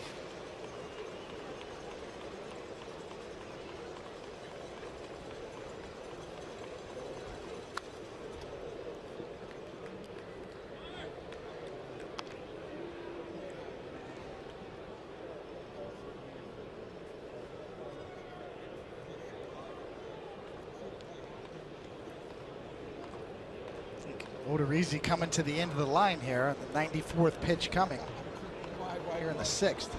Odorizzi coming to the end of the line here. The 94th pitch coming here in the 6th.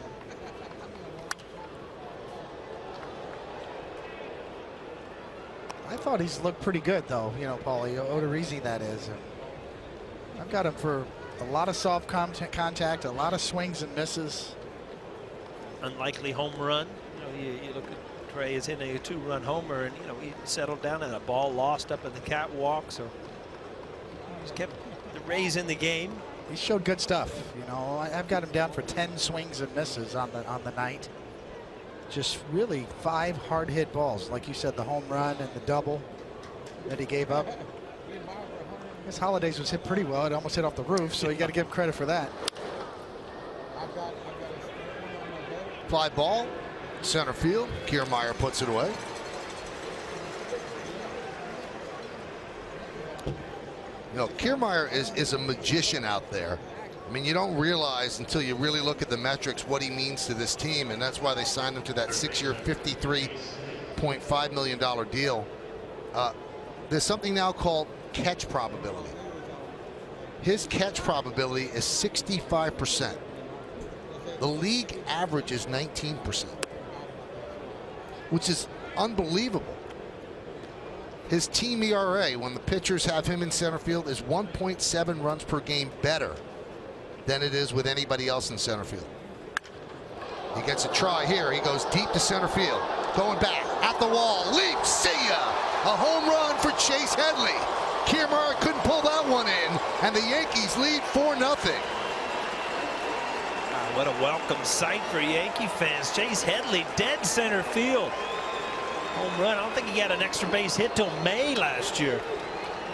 I thought he's looked pretty good, though. You know, Paulie, Odorizzi, that is. And I've got him for a lot of soft contact, a lot of swings and misses. Unlikely home run. You know, you look at Trey is in a 2-run homer, and you know he settled down and a ball lost up in the catwalk. So he's kept the Rays in the game. He showed good stuff. You know, I've got him down for 10 swings and misses on the night. Just really 5 hard hit balls, like you said, the home run and the double that he gave up. His Holidays was hit pretty well. It almost hit off the roof, so you got to give him credit for that. Fly ball, center field. Kiermaier puts it away. You know, Kiermaier is a magician out there. I mean, you don't realize until you really look at the metrics what he means to this team, and that's why they signed him to that 6-year, $53.5 million deal. There's something now called catch probability. His catch probability is 65%. The league average is 19%, which is unbelievable. His team ERA, when the pitchers have him in center field, is 1.7 runs per game better than it is with anybody else in center field. He gets a try here. He goes deep to center field. Going back at the wall. Leap. See ya. A home run for Chase Headley. Kiermaier couldn't pull that one in, and the Yankees lead 4-0. What a welcome sight for Yankee fans. Chase Headley, dead center field. Home run. I don't think he got an extra base hit till May last year.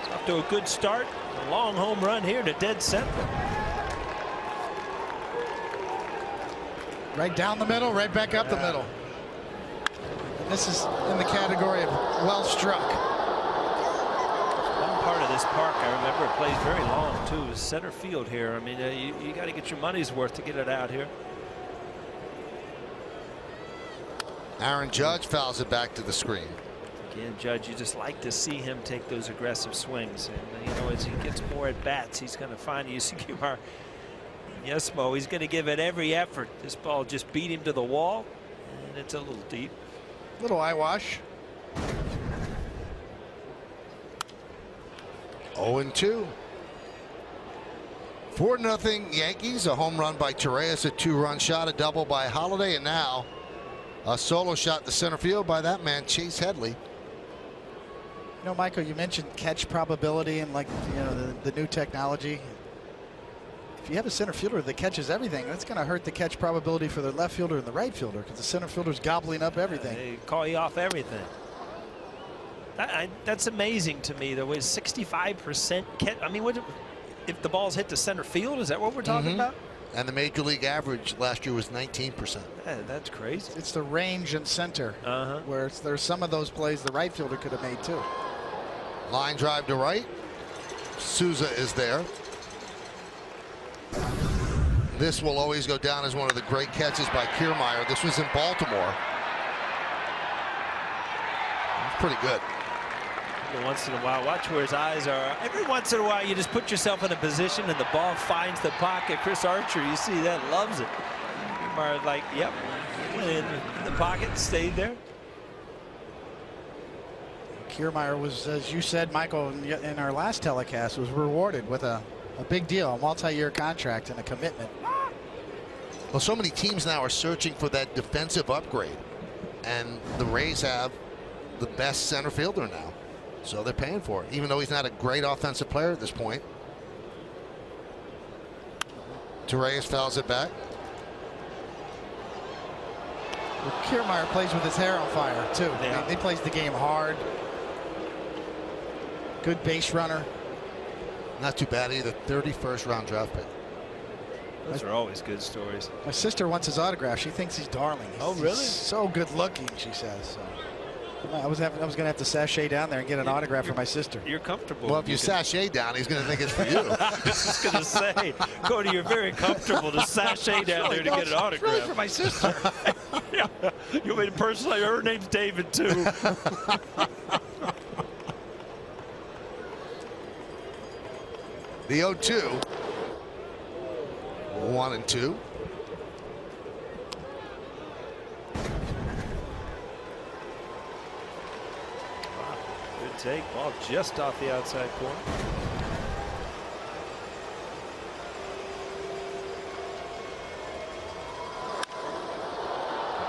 It's off to a good start. A long home run here to dead center. Right down the middle, right back up the middle. And this is in the category of well struck. One part of this park, I remember, it plays very long too, is center field here. I mean, you got to get your money's worth to get it out here. Aaron Judge fouls it back to the screen. Again, Judge, you just like to see him take those aggressive swings. And, you know, as he gets more at bats, he's going to find you. See, yes, Mo, he's going to give it every effort. This ball just beat him to the wall, and it's a little deep. Little eyewash. 0-2. 4-0 Yankees. A home run by Torres, a 2-run shot, a double by Holiday, and now a solo shot to center field by that man, Chase Headley. You know, Michael, you mentioned catch probability and, like, you know, the new technology. If you have a center fielder that catches everything, that's going to hurt the catch probability for the left fielder and the right fielder, because the center fielder's gobbling up everything. They call you off everything. That's amazing to me. There was 65% catch. I mean, if the ball's hit to center field, is that what we're talking about? And the major league average last year was 19%. Yeah, that's crazy. It's the range and center, where there's some of those plays the right fielder could have made too. Line drive to right. Souza is there. This will always go down as one of the great catches by Kiermaier. This was in Baltimore. That's pretty good. Every once in a while, watch where his eyes are. Every once in a while, you just put yourself in a position and the ball finds the pocket. Chris Archer, you see that, loves it. Kiermaier, like, yep, went in the pocket, stayed there. Kiermaier was, as you said, Michael, in our last telecast, was rewarded with a big deal, a multi-year contract and a commitment. Well, so many teams now are searching for that defensive upgrade, and the Rays have the best center fielder now, so they're paying for it, even though he's not a great offensive player at this point. Torres fouls it back. Well, Kiermaier plays with his hair on fire too. Yeah. He plays the game hard. Good base runner. Not too bad either. 31st round draft pick. Those are always good stories. My sister wants his autograph. She thinks he's darling. Oh, really? He's so good looking, she says. So I was going to have to sashay down there and get an autograph for my sister. You're comfortable. Well, if you sashay down, he's going to think it's for you. I was just going to say, Cody, you're very comfortable to sashay down there to get an autograph. Really for my sister. Yeah. You mean personally? Her name's David too. The 0-2. 1-2. take. Ball just off the outside corner.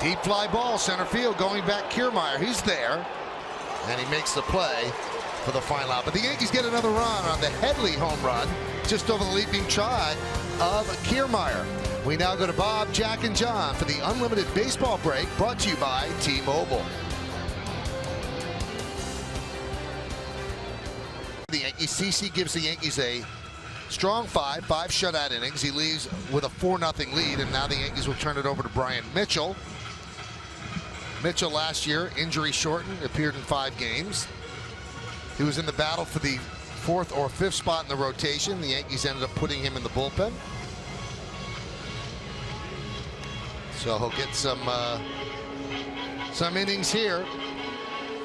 Deep fly ball, center field, going back Kiermaier. He's there, and he makes the play for the final out. But the Yankees get another run on the Headley home run, just over the leaping try of Kiermaier. We now go to Bob, Jack, and John for the Unlimited Baseball Break, brought to you by T-Mobile. The Yankees, CC gives the Yankees a strong five shutout innings. He leaves with a 4-0 lead, and now the Yankees will turn it over to Brian Mitchell. Mitchell last year, injury shortened, appeared in 5 games. He was in the battle for the 4th or 5th spot in the rotation. The Yankees ended up putting him in the bullpen. So he'll get some innings here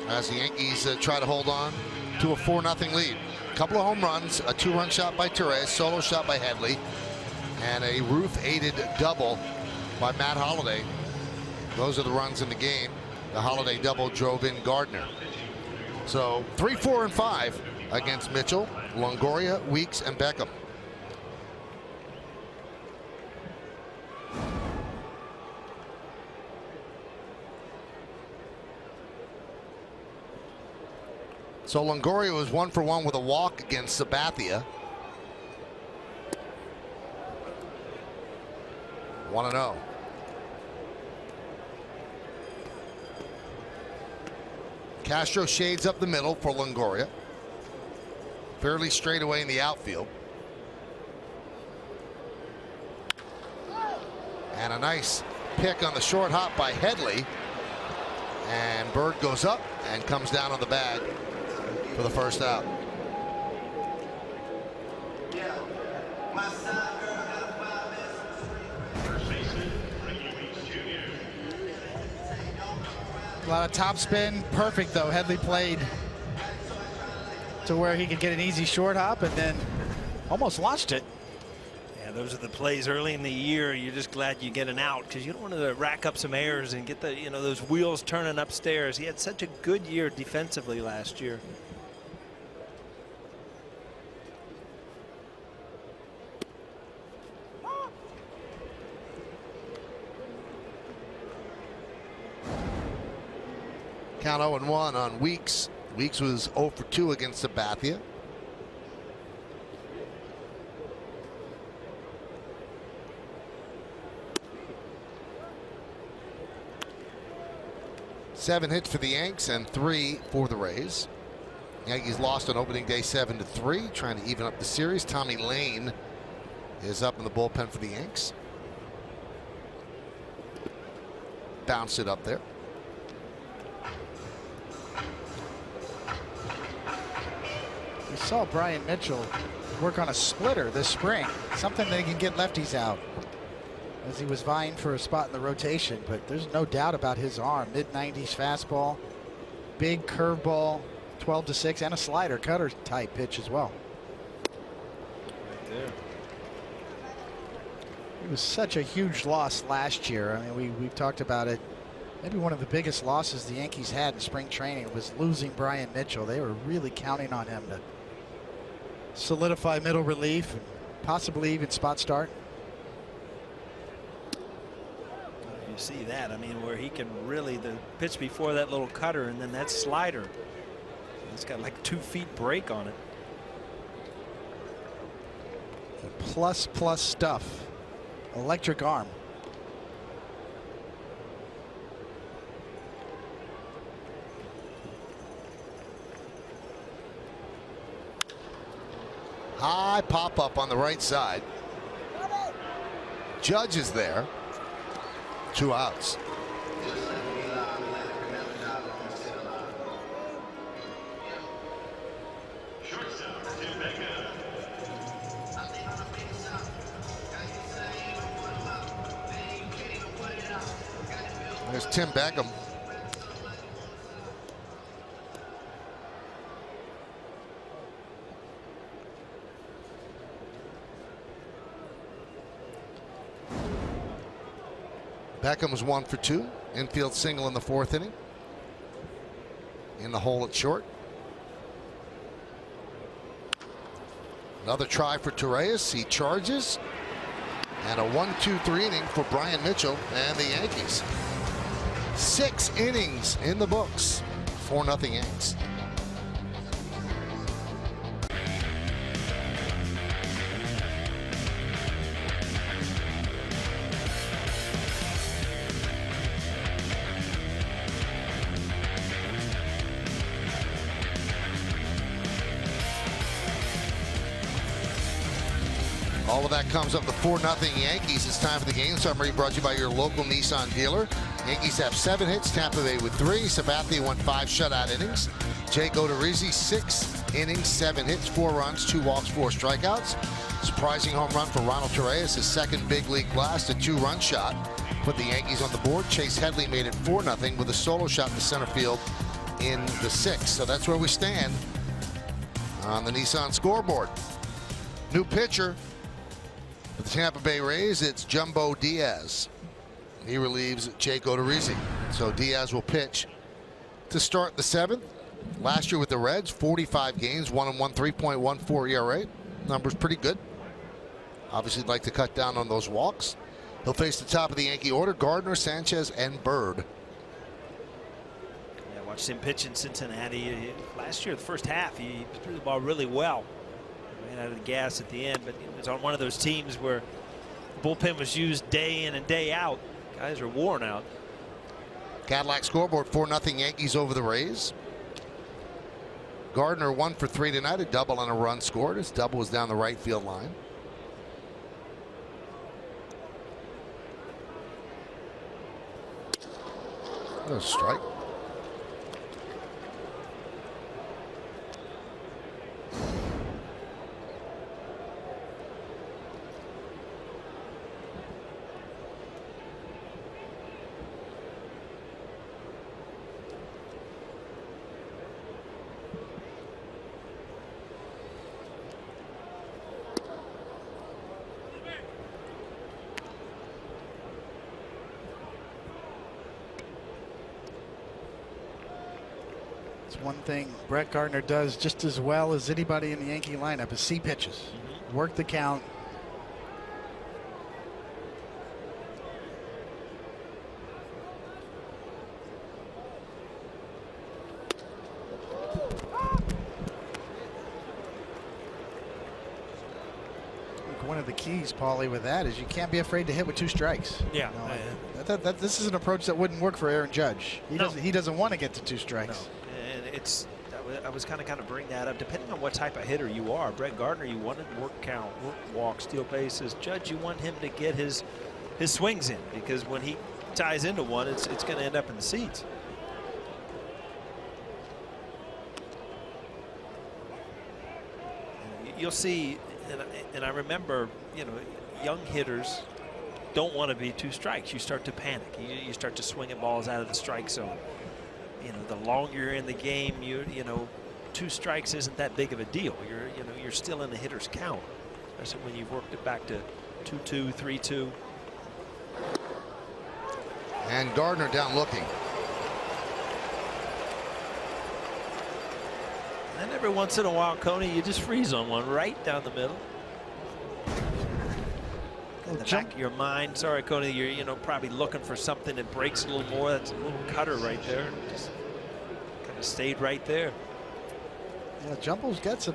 as the Yankees try to hold on to a 4-0 lead. A couple of home runs, a 2-run shot by Torres, solo shot by Headley, and a roof-aided double by Matt Holliday. Those are the runs in the game. The Holliday double drove in Gardner. So 3, 4, and 5 against Mitchell, Longoria, Weeks, and Beckham. So Longoria was 1 for 1 with a walk against Sabathia. 1-0. Castro shades up the middle for Longoria. Fairly straight away in the outfield. And a nice pick on the short hop by Headley. And Bird goes up and comes down on the bag for the first out. A lot of top spin. Perfect, though. Headley played to where he could get an easy short hop and then almost launched it. Yeah, those are the plays early in the year. You're just glad you get an out because you don't want to rack up some errors and get the, those wheels turning upstairs. He had such a good year defensively last year. Count 0-1 on Weeks. Weeks was 0 for 2 against Sabathia. Seven hits for the Yanks and 3 for the Rays. Yankees lost on opening day 7-3, trying to even up the series. Tommy Lane is up in the bullpen for the Yanks. Bounced it up there. We saw Brian Mitchell work on a splitter this spring, something that can get lefties out, as he was vying for a spot in the rotation. But there's no doubt about his arm. Mid-90s fastball, big curveball, 12-6, and a slider cutter type pitch as well. Right there. It was such a huge loss last year. I mean, we've talked about it. Maybe one of the biggest losses the Yankees had in spring training was losing Brian Mitchell. They were really counting on him to solidify middle relief and possibly even spot start. You see that, I mean, where he can really, the pitch before that little cutter and then that slider. It's got like 2 feet break on it. Plus stuff. Electric arm. High pop up on the right side. Judge is there. 2 outs. There's Tim Beckham. Beckham was 1 for 2. Infield single in the 4th inning. In the hole at short. Another try for Torreyes. He charges. And a 1-2-3 inning for Brian Mitchell and the Yankees. 6 innings in the books. 4-0 Yanks. All of that comes up to 4-0 Yankees. It's time for the game summary brought to you by your local Nissan dealer. Yankees have 7 hits, Tampa Bay with 3. Sabathia won 5 shutout innings. Jake Odorizzi, 6 innings, 7 hits, 4 runs, 2 walks, 4 strikeouts. Surprising home run for Ronald Torreyes, his second big league blast, a 2-run shot. Put the Yankees on the board. Chase Headley made it 4-0 with a solo shot to center field in the 6th. So that's where we stand on the Nissan scoreboard. New pitcher for the Tampa Bay Rays, it's Jumbo Diaz. He relieves Jake Odorizzi. So Diaz will pitch to start the 7th. Last year with the Reds, 45 games, 1-1, 3.14 ERA. Numbers pretty good. Obviously, like to cut down on those walks. He'll face the top of the Yankee order: Gardner, Sanchez, and Bird. Yeah, watched him pitch in Cincinnati last year. The first half, he threw the ball really well. Ran out of the gas at the end, but it was on one of those teams where the bullpen was used day in and day out. Guys are worn out. Cadillac scoreboard: 4-0 Yankees over the Rays. Gardner 1 for 3 tonight, a double and a run scored. His double was down the right field line. A strike. One thing Brett Gardner does just as well as anybody in the Yankee lineup is see pitches, work the count. One of the keys, Paulie, with that is you can't be afraid to hit with 2 strikes. Yeah. You know, this is an approach that wouldn't work for Aaron Judge. He doesn't want to get to 2 strikes. No. I was kind of bring that up. Depending on what type of hitter you are, Brett Gardner, you want to work count, work walk, steal bases. Judge, you want him to get his swings in, because when he ties into one, it's going to end up in the seats. You'll see, and I remember, young hitters don't want to be 2 strikes. You start to panic. You start to swing at balls out of the strike zone. The longer you're in the game, 2 strikes isn't that big of a deal. You're still in the hitter's count, especially when you've worked it back to 2-2, 3-2. And Gardner down looking. And then every once in a while, Coney, you just freeze on one right down the middle. In the back of your mind, sorry, Coney, you're probably looking for something that breaks a little more. That's a little cutter right there. Just kind of stayed right there. Yeah, Jumbo's got some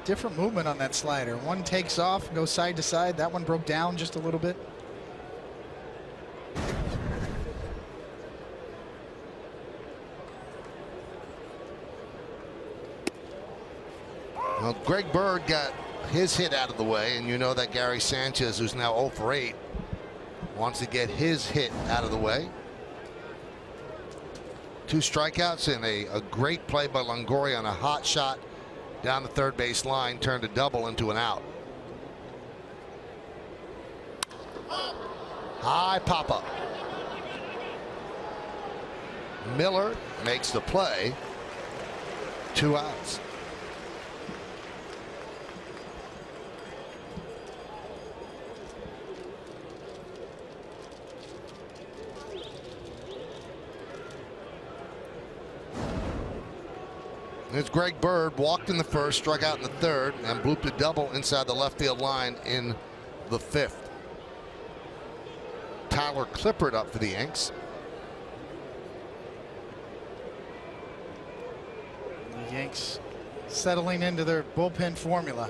different movement on that slider. One takes off, goes side to side. That one broke down just a little bit. Well, Greg Bird got his hit out of the way, and you know that Gary Sanchez, who's now 0 for 8, wants to get his hit out of the way. 2 strikeouts and a great play by Longoria on a hot shot down the third base line, turned a double into an out. High pop-up. Miller makes the play. 2 outs. It's Greg Bird, walked in the first, struck out in the third, and blooped a double inside the left field line in the fifth. Tyler Clippard up for the Yanks. The Yanks settling into their bullpen formula.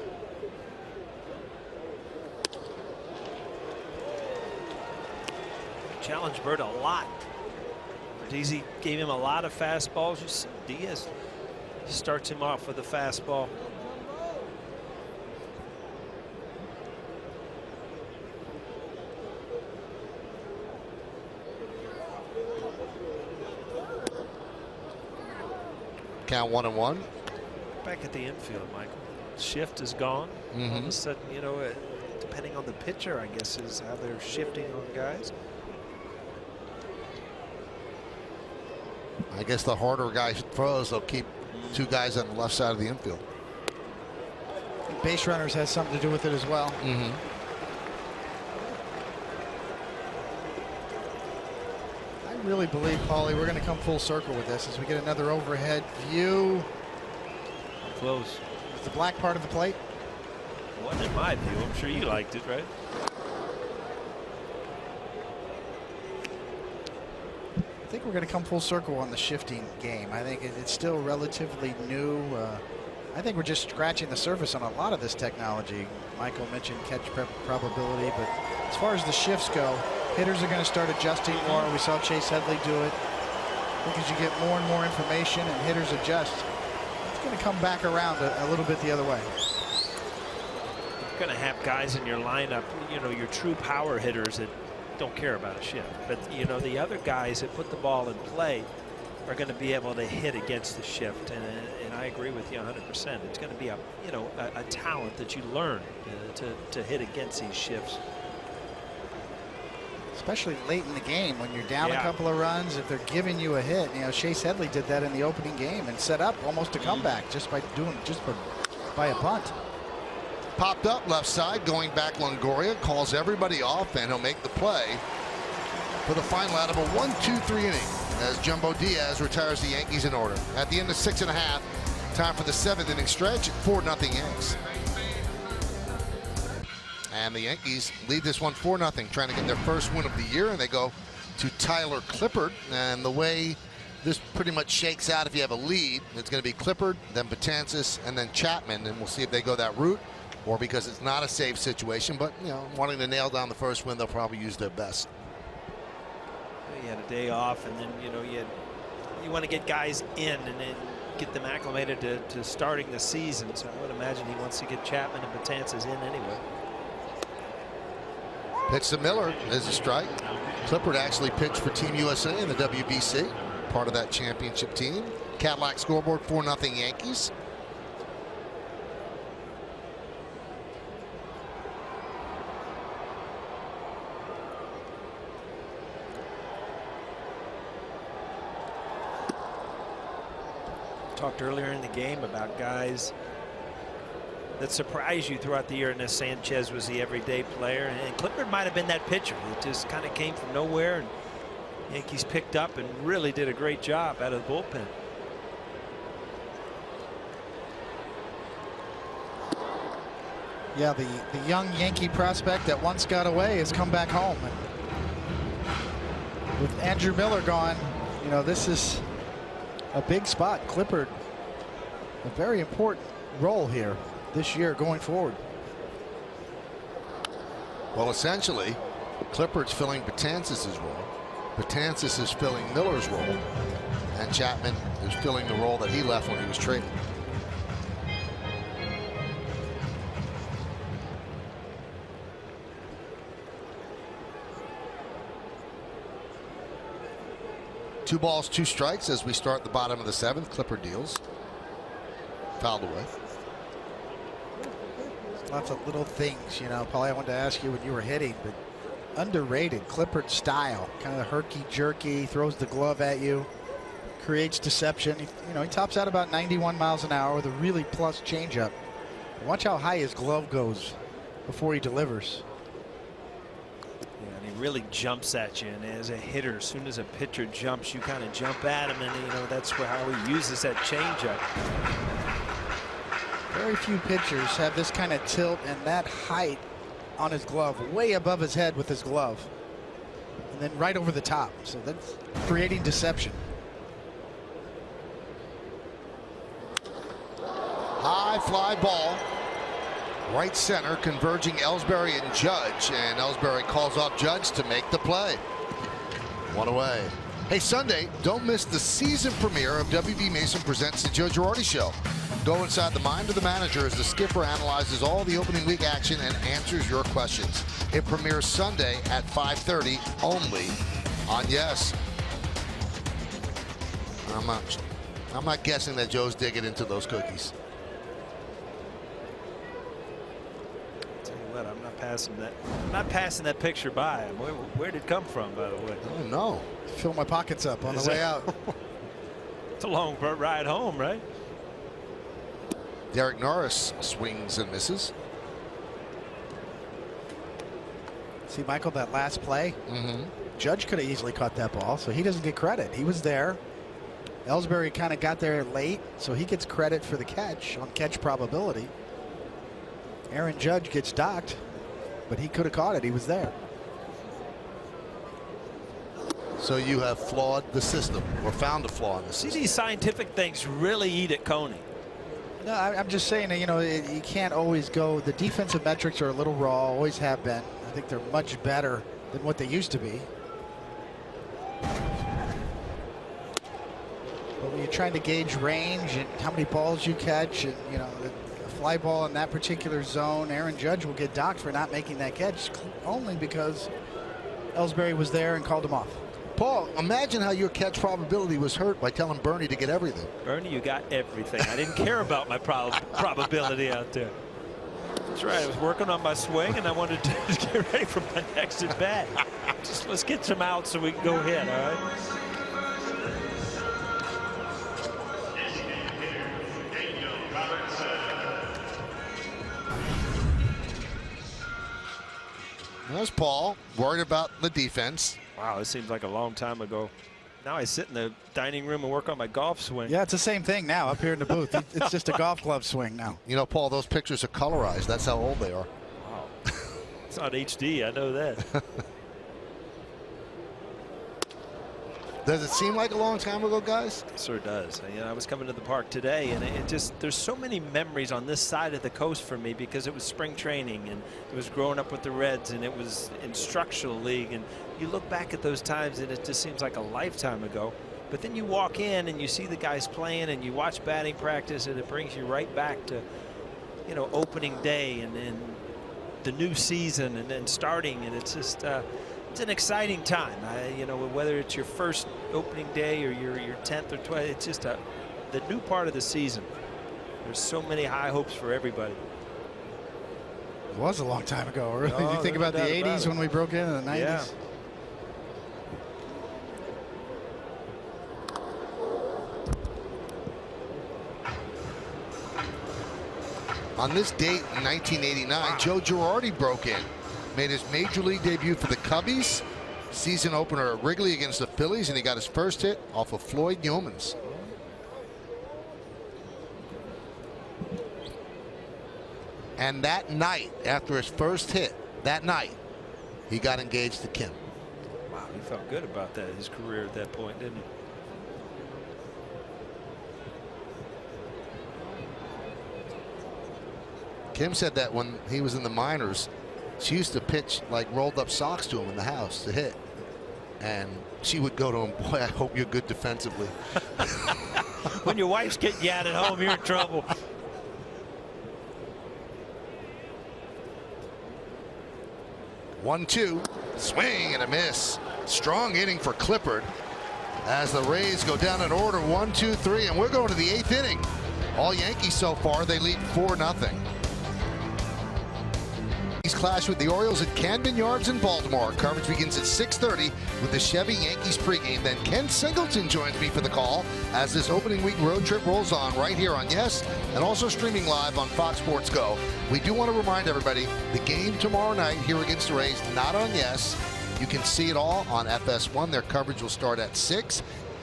Challenged Bird a lot. Deasy gave him a lot of fastballs. You see Diaz starts him off with a fastball. Count 1-1. Back at the infield, Michael. Shift is gone. All of a sudden, you know, depending on the pitcher, I guess, is how they're shifting on guys. I guess the harder guy throws, they'll keep two guys on the left side of the infield. Base runners has something to do with it as well. I really believe, Paulie, we're going to come full circle with this as we get another overhead view. Close. Is the black part of the plate? Wasn't in my view. I'm sure you liked it, right? I think we're going to come full circle on the shifting game. I think it's still relatively new. I think we're just scratching the surface on a lot of this technology. Michael mentioned catch probability, but as far as the shifts go, hitters are going to start adjusting more. We saw Chase Headley do it. I think as you get more and more information and hitters adjust, it's going to come back around a little bit the other way. You're going to have guys in your lineup, you know, your true power hitters that don't care about a shift. But, you know, the other guys that put the ball in play are going to be able to hit against the shift. And I agree with you 100%. It's going to be a, you know, a talent that you learn to hit against these shifts. Especially late in the game when you're down a couple of runs, if they're giving you a hit. You know, Chase Headley did that in the opening game and set up almost a comeback just by a punt. Popped up left side, going back Longoria, calls everybody off, and he'll make the play for the final out of a 1-2-3 inning as Jumbo Diaz retires the Yankees in order. At the end of 6.5, time for the 7th inning stretch, 4-0 Yanks. And the Yankees lead this one 4-0, trying to get their first win of the year, and they go to Tyler Clippard. And the way this pretty much shakes out, if you have a lead, it's going to be Clippard, then Betances, and then Chapman, and we'll see if they go that route, or because it's not a safe situation, but, you know, wanting to nail down the first win, they'll probably use their best. You had a day off, and then, you know, you want to get guys in and then get them acclimated to starting the season. So I would imagine he wants to get Chapman and Betances in anyway. Pitch to Miller is a strike. Clippard actually pitched for Team USA in the WBC, part of that championship team. Cadillac scoreboard, 4-0 Yankees. Talked earlier in the game about guys that surprised you throughout the year, and Sanchez was the everyday player, and Clippard might have been that pitcher that just kind of came from nowhere, and Yankees picked up and really did a great job out of the bullpen. Yeah, the young Yankee prospect that once got away has come back home. And with Andrew Miller gone, you know, this is a big spot. Clippard, a very important role here this year going forward. Well, essentially, Clippard's filling Betances' role. Betances is filling Miller's role. And Chapman is filling the role that he left when he was traded. Two balls, two strikes as we start the bottom of the 7th. Clippard deals. Fouled away. Lots of little things, you know, Paulie, I wanted to ask you when you were hitting, but underrated Clippard style, kind of herky-jerky, throws the glove at you, creates deception. You know, he tops out about 91 miles an hour with a really plus changeup. Watch how high his glove goes before he delivers. Yeah, and he really jumps at you. And as a hitter, as soon as a pitcher jumps, you kind of jump at him, and that's how he uses that changeup. Very few pitchers have this kind of tilt and that height on his glove, way above his head with his glove, and then right over the top. So that's creating deception. High fly ball. Right center, converging Ellsbury and Judge, and Ellsbury calls off Judge to make the play. One away. Hey, Sunday, don't miss the season premiere of WB Mason Presents the Joe Girardi Show. Go inside the mind of the manager as the skipper analyzes all the opening week action and answers your questions. It premieres Sunday at 5:30 only on Yes. I'm not guessing that Joe's digging into those cookies. I'm not passing that picture by. Where did it come from, by the way? Oh no. Fill my pockets up on the way out. It's a long ride home, right? Derek Norris swings and misses. See, Michael, that last play, Judge could have easily caught that ball, so he doesn't get credit. He was there. Ellsbury kind of got there late, so he gets credit for the catch on catch probability. Aaron Judge gets docked, but he could have caught it. He was there. So you have flawed the system, or found a flaw in the system. See, these scientific things really eat at Coney. No, I'm just saying that, you can't always go. The defensive metrics are a little raw, always have been. I think they're much better than what they used to be. But when you're trying to gauge range and how many balls you catch, and the fly ball in that particular zone, Aaron Judge will get docked for not making that catch only because Ellsbury was there and called him off. Paul, imagine how your catch probability was hurt by telling Bernie to get everything. Bernie, you got everything. I didn't care about my probability out there. That's right. I was working on my swing, and I wanted to get ready for my next at bat. Just let's get some outs so we can go hit, all right? There's Paul, worried about the defense. Wow, it seems like a long time ago. Now I sit in the dining room and work on my golf swing. Yeah, it's the same thing now up here in the booth. It's just a golf glove swing now. Paul, those pictures are colorized. That's how old they are. Wow. It's not HD, I know that. Does it seem like a long time ago, guys? It sure does. I was coming to the park today, and there's so many memories on this side of the coast for me because it was spring training, and it was growing up with the Reds, and it was instructional league, and you look back at those times, and it just seems like a lifetime ago. But then you walk in, and you see the guys playing, and you watch batting practice, and it brings you right back to, opening day and the new season, and then starting, and it's just. It's an exciting time, whether it's your first opening day or your 10th or 12th. It's just the new part of the season. There's so many high hopes for everybody. It was a long time ago, really. Oh, you think about the 80s when we broke into the 90s. Yeah. On this date in 1989, Joe Girardi broke in. Made his major league debut for the Cubbies. Season opener at Wrigley against the Phillies, and he got his first hit off of Floyd Yeomans. And that night, after his first hit, he got engaged to Kim. Wow, he felt good about that, his career at that point, didn't he? Kim said that when he was in the minors, she used to pitch like rolled up socks to him in the house to hit. And she would go to him, boy, I hope you're good defensively. When your wife's getting you out at home, you're in trouble. One-two, swing and a miss. Strong inning for Clippard as the Rays go down in order 1, 2, 3, and we're going to the 8th inning. All Yankees so far, they lead 4-0. Clash with the Orioles at Camden Yards in Baltimore. Coverage begins at 6:30 with the Chevy Yankees pregame. Then Ken Singleton joins me for the call as this opening week road trip rolls on right here on Yes, and also streaming live on Fox Sports Go. We do want to remind everybody the game tomorrow night here against the Rays, not on Yes, You can see it all on FS1. Their coverage will start at 6.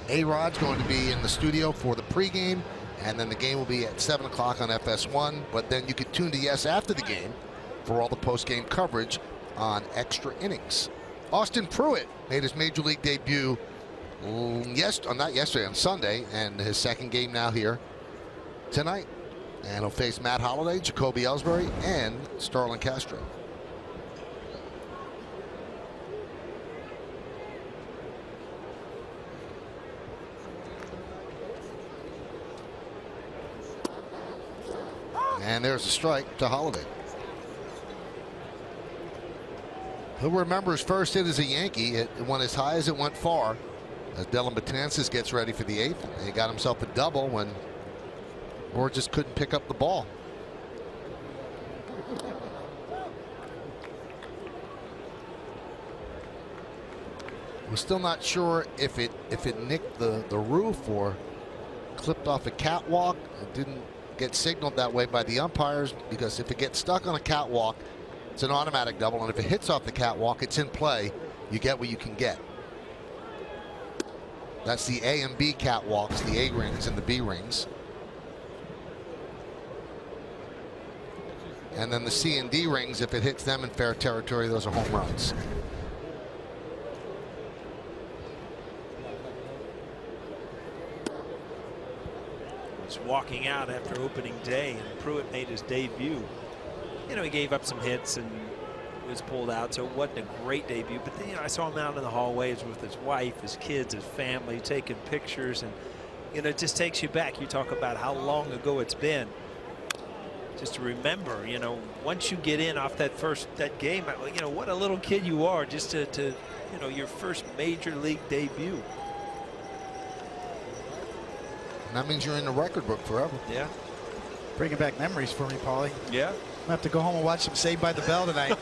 A-Rod's going to be in the studio for the pregame, and then the game will be at 7 o'clock on FS1. But then you can tune to Yes after the game for all the postgame coverage on Extra Innings. Austin Pruitt made his Major League debut on Sunday, and his second game now here tonight. And he'll face Matt Holliday, Jacoby Ellsbury, and Starlin Castro. And there's a strike to Holliday. He'll remember his first hit as a Yankee. It went as high as it went far, as Dylan Betances gets ready for the 8th. And he got himself a double when Borges couldn't pick up the ball. We're still not sure if it nicked the roof or clipped off a catwalk. It didn't get signaled that way by the umpires, because if it gets stuck on a catwalk, it's an automatic double, and if it hits off the catwalk, it's in play. You get what you can get. That's the A and B catwalks, the A rings and the B rings. And then the C and D rings, if it hits them in fair territory, those are home runs. Was walking out after opening day, and Pruitt made his debut. You know, he gave up some hits and was pulled out, so it wasn't a great debut. But then, you know, I saw him out in the hallways with his wife, his kids, his family, taking pictures, and you know, it just takes you back. You talk about how long ago it's been. Just to remember, you know, once you get in off that game, you know, what a little kid you are, just to you know, your first major league debut. And that means you're in the record book forever. Yeah. Bringing back memories for me, Paulie. Yeah. I'm gonna have to go home and watch some Saved by the Bell tonight.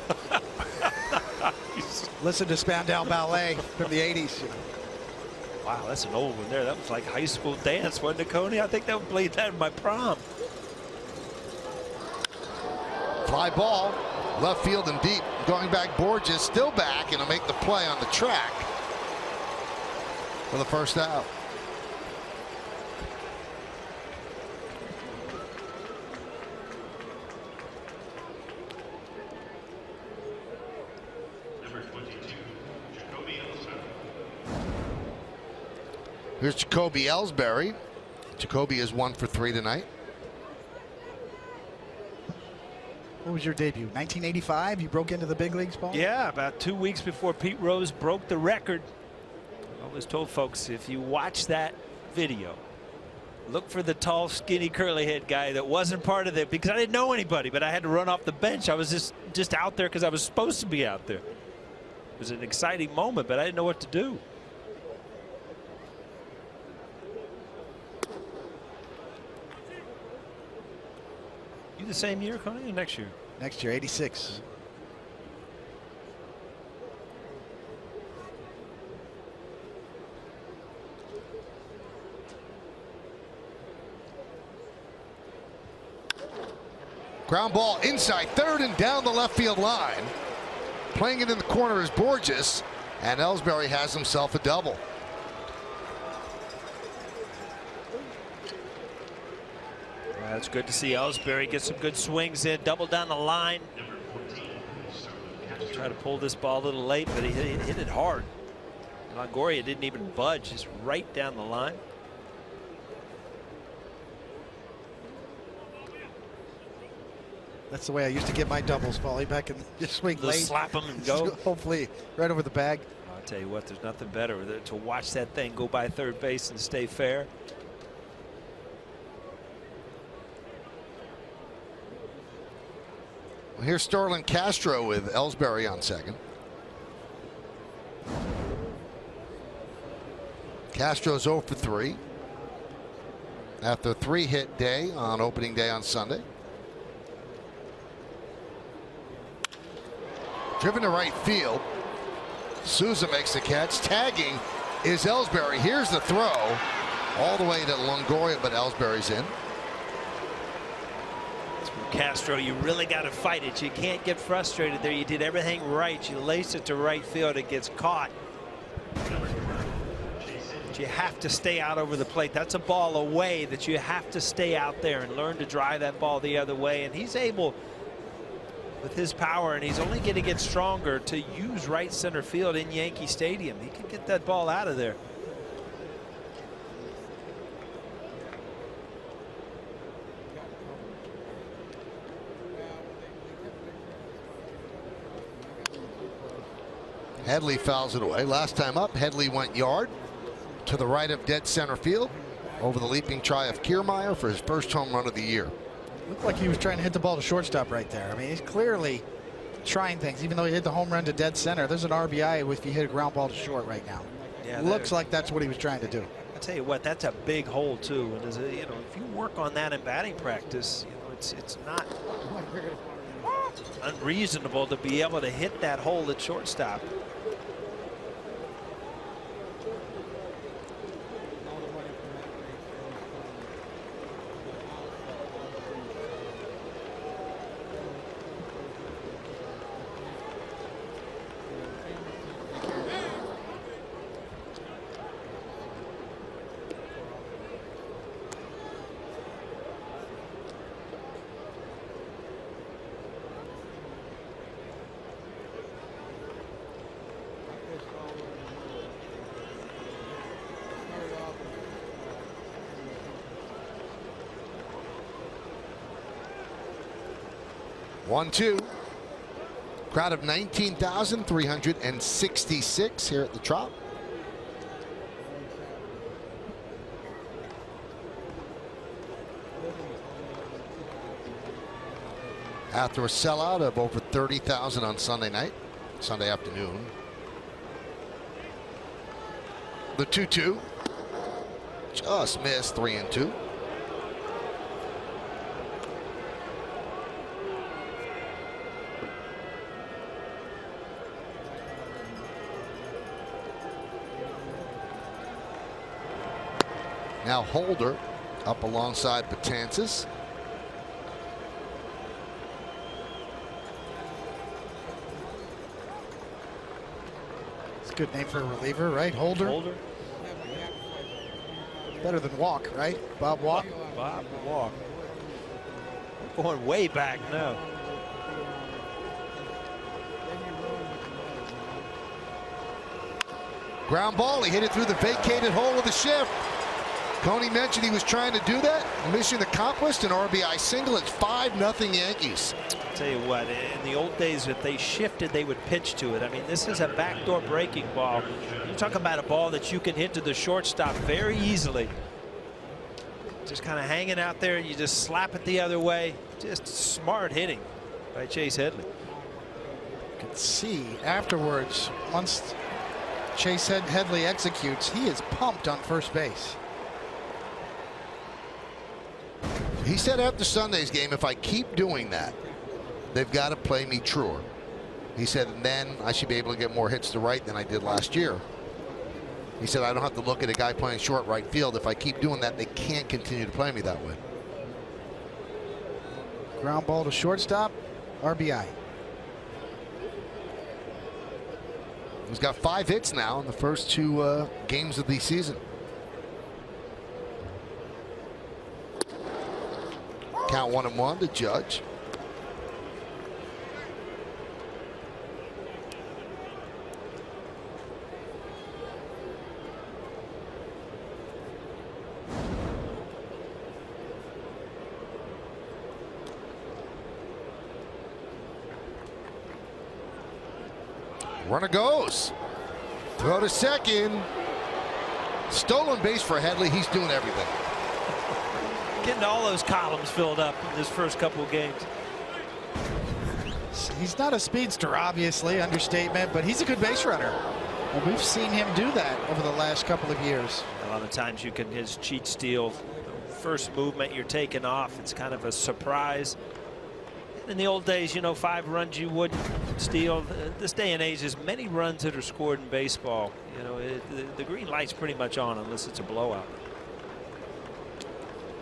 Listen to Spandau Ballet from the 80s. Wow, that's an old one there. That was like high school dance, wasn't it, Coney? I think that played that in my prom. Fly ball, left field and deep. Going back, Borges still back, and he'll make the play on the track for the first out. Here's Jacoby Ellsbury. Jacoby is 1 for 3 tonight. What was your debut? 1985? You broke into the big leagues, Paul? Yeah, about 2 weeks before Pete Rose broke the record. I always told folks, if you watch that video, look for the tall, skinny, curly-head guy that wasn't part of it, because I didn't know anybody, but I had to run off the bench. I was just out there because I was supposed to be out there. It was an exciting moment, but I didn't know what to do. You the same year, Coney, or next year? Next year, 86. Ground ball inside third and down the left field line. Playing it in the corner is Borges, and Ellsbury has himself a double. It's good to see Ellsbury get some good swings in, double down the line. Try to pull this ball a little late, but he hit it hard. Longoria didn't even budge, just right down the line. That's the way I used to get my doubles, Paulie, back in just swing late. Slap them and go. Hopefully right over the bag. I'll tell you what, there's nothing better than to watch that thing go by third base and stay fair. Here's Starlin Castro with Ellsbury on second. Castro's 0 for 3 after a 3-hit day on opening day on Sunday. Driven to right field. Souza makes the catch. Tagging is Ellsbury. Here's the throw all the way to Longoria, but Ellsbury's in. Castro. You really got to fight it. You can't get frustrated there. You did everything right. You lace it to right field. It gets caught. But you have to stay out over the plate. That's a ball away that you have to stay out there and learn to drive that ball the other way. And he's able, with his power, and he's only going to get stronger, to use right center field in Yankee Stadium. He can get that ball out of there. Headley fouls it away. Last time up, Headley went yard to the right of dead center field over the leaping try of Kiermaier for his first home run of the year. Looked like he was trying to hit the ball to shortstop right there. I mean, he's clearly trying things. Even though he hit the home run to dead center, there's an RBI if you hit a ground ball to short right now. Yeah, looks like that's what he was trying to do. I tell you what, that's a big hole too. And as a, you know, if you work on that in batting practice, you know, it's not unreasonable to be able to hit that hole at shortstop. One-two. Crowd of 19,366 here at the Trop. After a sellout of over 30,000 on Sunday afternoon. The 2-2. Just missed, 3-2. Now Holder up alongside Betances. It's a good name for a reliever, right? Holder. Holder. Better than Walk, right? Bob Walk. Bob Walk. We're going way back now. Ground ball, he hit it through the vacated hole of the shift. Coney mentioned he was trying to do that. Mission accomplished, an RBI single. It's 5-0 Yankees. I'll tell you what, in the old days, if they shifted, they would pitch to it. I mean, this is a backdoor breaking ball. You're talking about a ball that you can hit to the shortstop very easily. Just kind of hanging out there, you just slap it the other way. Just smart hitting by Chase Headley. You can see afterwards, once Chase Headley executes, he is pumped on first base. He said after Sunday's game, if I keep doing that, they've got to play me truer. He said, and then I should be able to get more hits to right than I did last year. He said, I don't have to look at a guy playing short right field. If I keep doing that, they can't continue to play me that way. Ground ball to shortstop, RBI. He's got 5 hits now in the first 2 games of the season. Count 1-1 to Judge. Runner goes. Throw to second. Stolen base for Headley. He's doing everything. Getting all those columns filled up in this first couple of games. He's not a speedster, obviously, understatement, but he's a good base runner. And we've seen him do that over the last couple of years. A lot of times you can, his cheat steal, first movement you're taking off, it's kind of a surprise. In the old days, you know, 5 runs you wouldn't steal. This day and age, there's many runs that are scored in baseball. You know, the green light's pretty much on unless it's a blowout.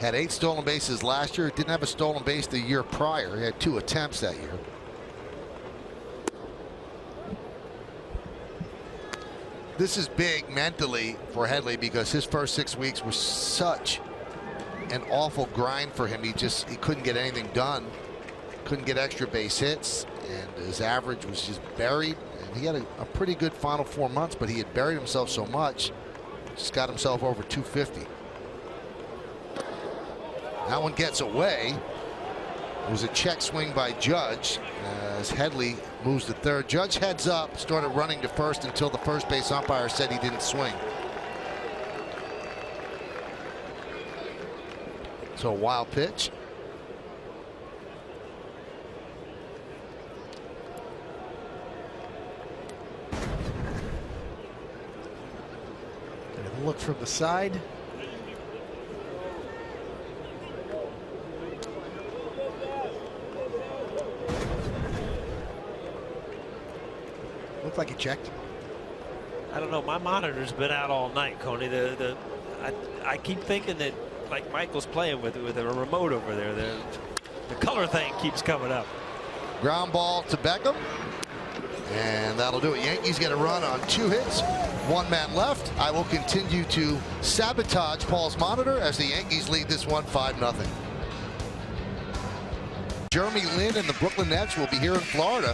Had 8 stolen bases last year. Didn't have a stolen base the year prior. He had 2 attempts that year. This is big mentally for Headley because his first 6 weeks were such an awful grind for him. He couldn't get anything done. Couldn't get extra base hits, and his average was just buried. And he had a pretty good final 4 months, but he had buried himself so much, just got himself over 250. That one gets away. It was a check swing by Judge as Headley moves to third. Judge heads up, started running to first until the first base umpire said he didn't swing. So a wild pitch. Look from the side. Looked like he checked. I don't know. My monitor's been out all night, Coney. I keep thinking that like Michael's playing with a remote over there. The color thing keeps coming up. Ground ball to Beckham. And that'll do it. Yankees get a run on 2 hits. 1 man left. I will continue to sabotage Paul's monitor as the Yankees lead this one 5-0. Jeremy Lin and the Brooklyn Nets will be here in Florida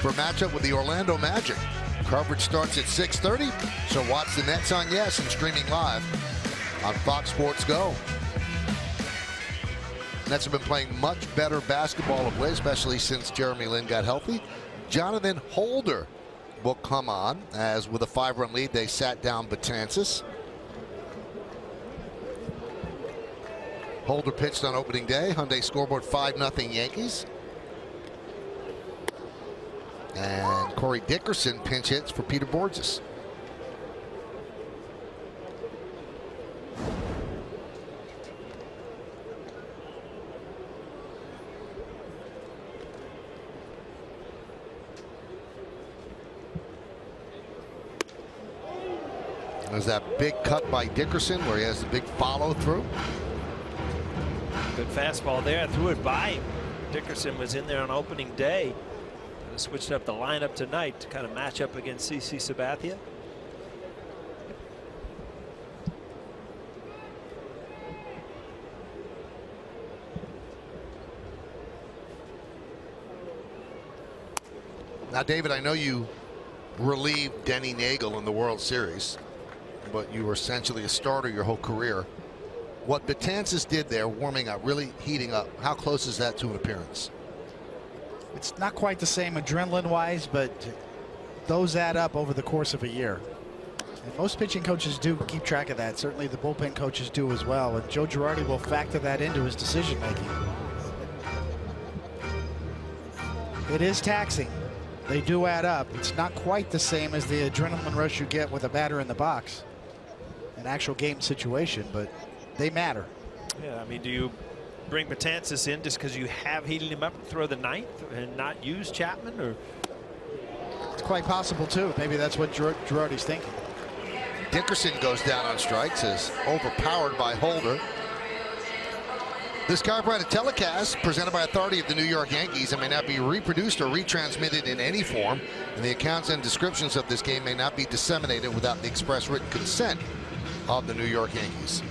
for a matchup with the Orlando Magic. Coverage starts at 6:30, so watch the Nets on Yes and streaming live on Fox Sports Go. Nets have been playing much better basketball of late, especially since Jeremy Lin got healthy. Jonathan Holder will come on as with a 5-run lead they sat down Betances. Holder pitched on opening day. Hyundai scoreboard 5-0 Yankees. And Corey Dickerson pinch hits for Peter Borges. There's that big cut by Dickerson where he has the big follow through. Good fastball there. Threw it by him. Dickerson was in there on opening day. And switched up the lineup tonight to kind of match up against CC Sabathia. Now, David, I know you relieved Denny Nagel in the World Series, but you were essentially a starter your whole career. What Betances did there, warming up, really heating up, how close is that to an appearance? It's not quite the same adrenaline-wise, but those add up over the course of a year. And most pitching coaches do keep track of that. Certainly the bullpen coaches do as well. And Joe Girardi will factor that into his decision-making. It is taxing. They do add up. It's not quite the same as the adrenaline rush you get with a batter in the box. An actual game situation, but they matter. Yeah, I mean, do you bring Betances in just because you have heated him up and throw the ninth and not use Chapman? Or it's quite possible, too. Maybe that's what Girardi's thinking. Dickerson goes down on strikes, is overpowered by Holder. This chiropractic telecast, presented by authority of the New York Yankees, and may not be reproduced or retransmitted in any form, and the accounts and descriptions of this game may not be disseminated without the express written consent of the New York Yankees.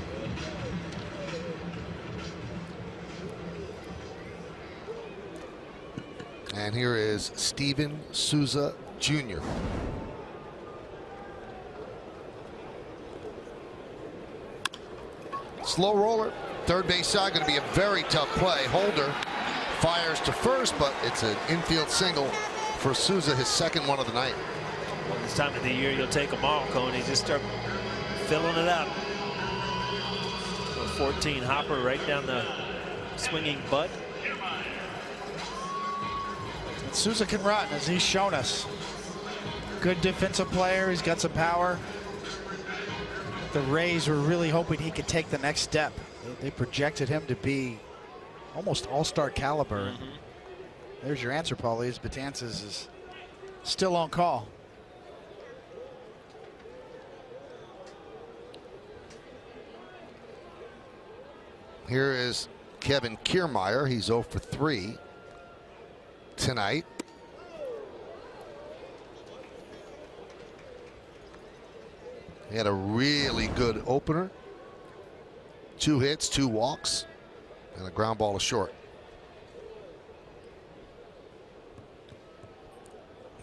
And here is Steven Souza Jr. Slow roller. Third base side going to be a very tough play. Holder fires to first, but it's an infield single for Souza, his second one of the night. Well, this time of the year, you'll take them all, Coney. Just start filling it up. A 14 hopper right down the swinging butt. And Souza can run, as he's shown us. Good defensive player. He's got some power. The Rays were really hoping he could take the next step. They projected him to be almost all-star caliber. There's your answer, Paulie. Betances is still on call. Here is Kevin Kiermaier. He's 0 for 3 tonight. He had a really good opener. 2 hits, 2 walks, and a ground ball to short.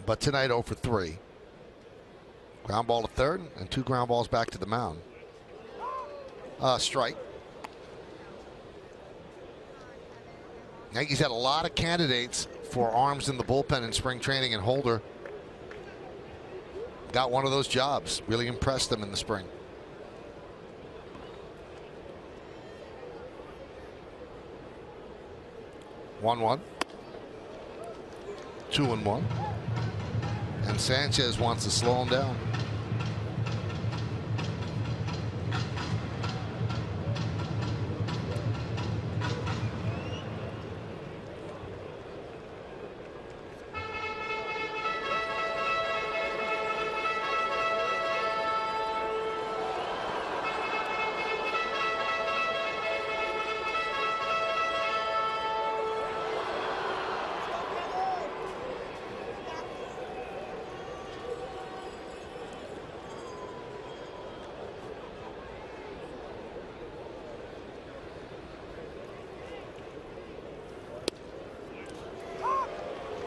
But tonight 0 for 3. Ground ball to third and 2 ground balls back to the mound. Strike. Yankees had a lot of candidates for arms in the bullpen in spring training, and Holder got one of those jobs. Really impressed them in the spring. One. 2-1. And Sanchez wants to slow him down.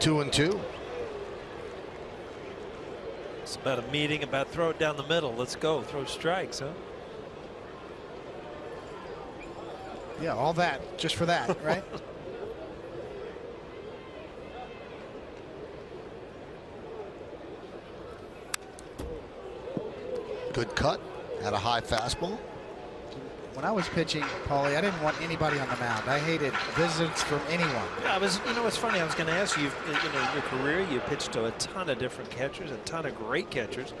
Two and two. It's about a meeting about throw it down the middle. Let's go. Throw strikes, huh? Yeah, all that just for that, right? Good cut. Had a high fastball. When I was pitching, Paulie, I didn't want anybody on the mound. I hated visits from anyone. Yeah, you know, it's funny. I was going to ask you, in your career, you pitched to a ton of different catchers, a ton of great catchers.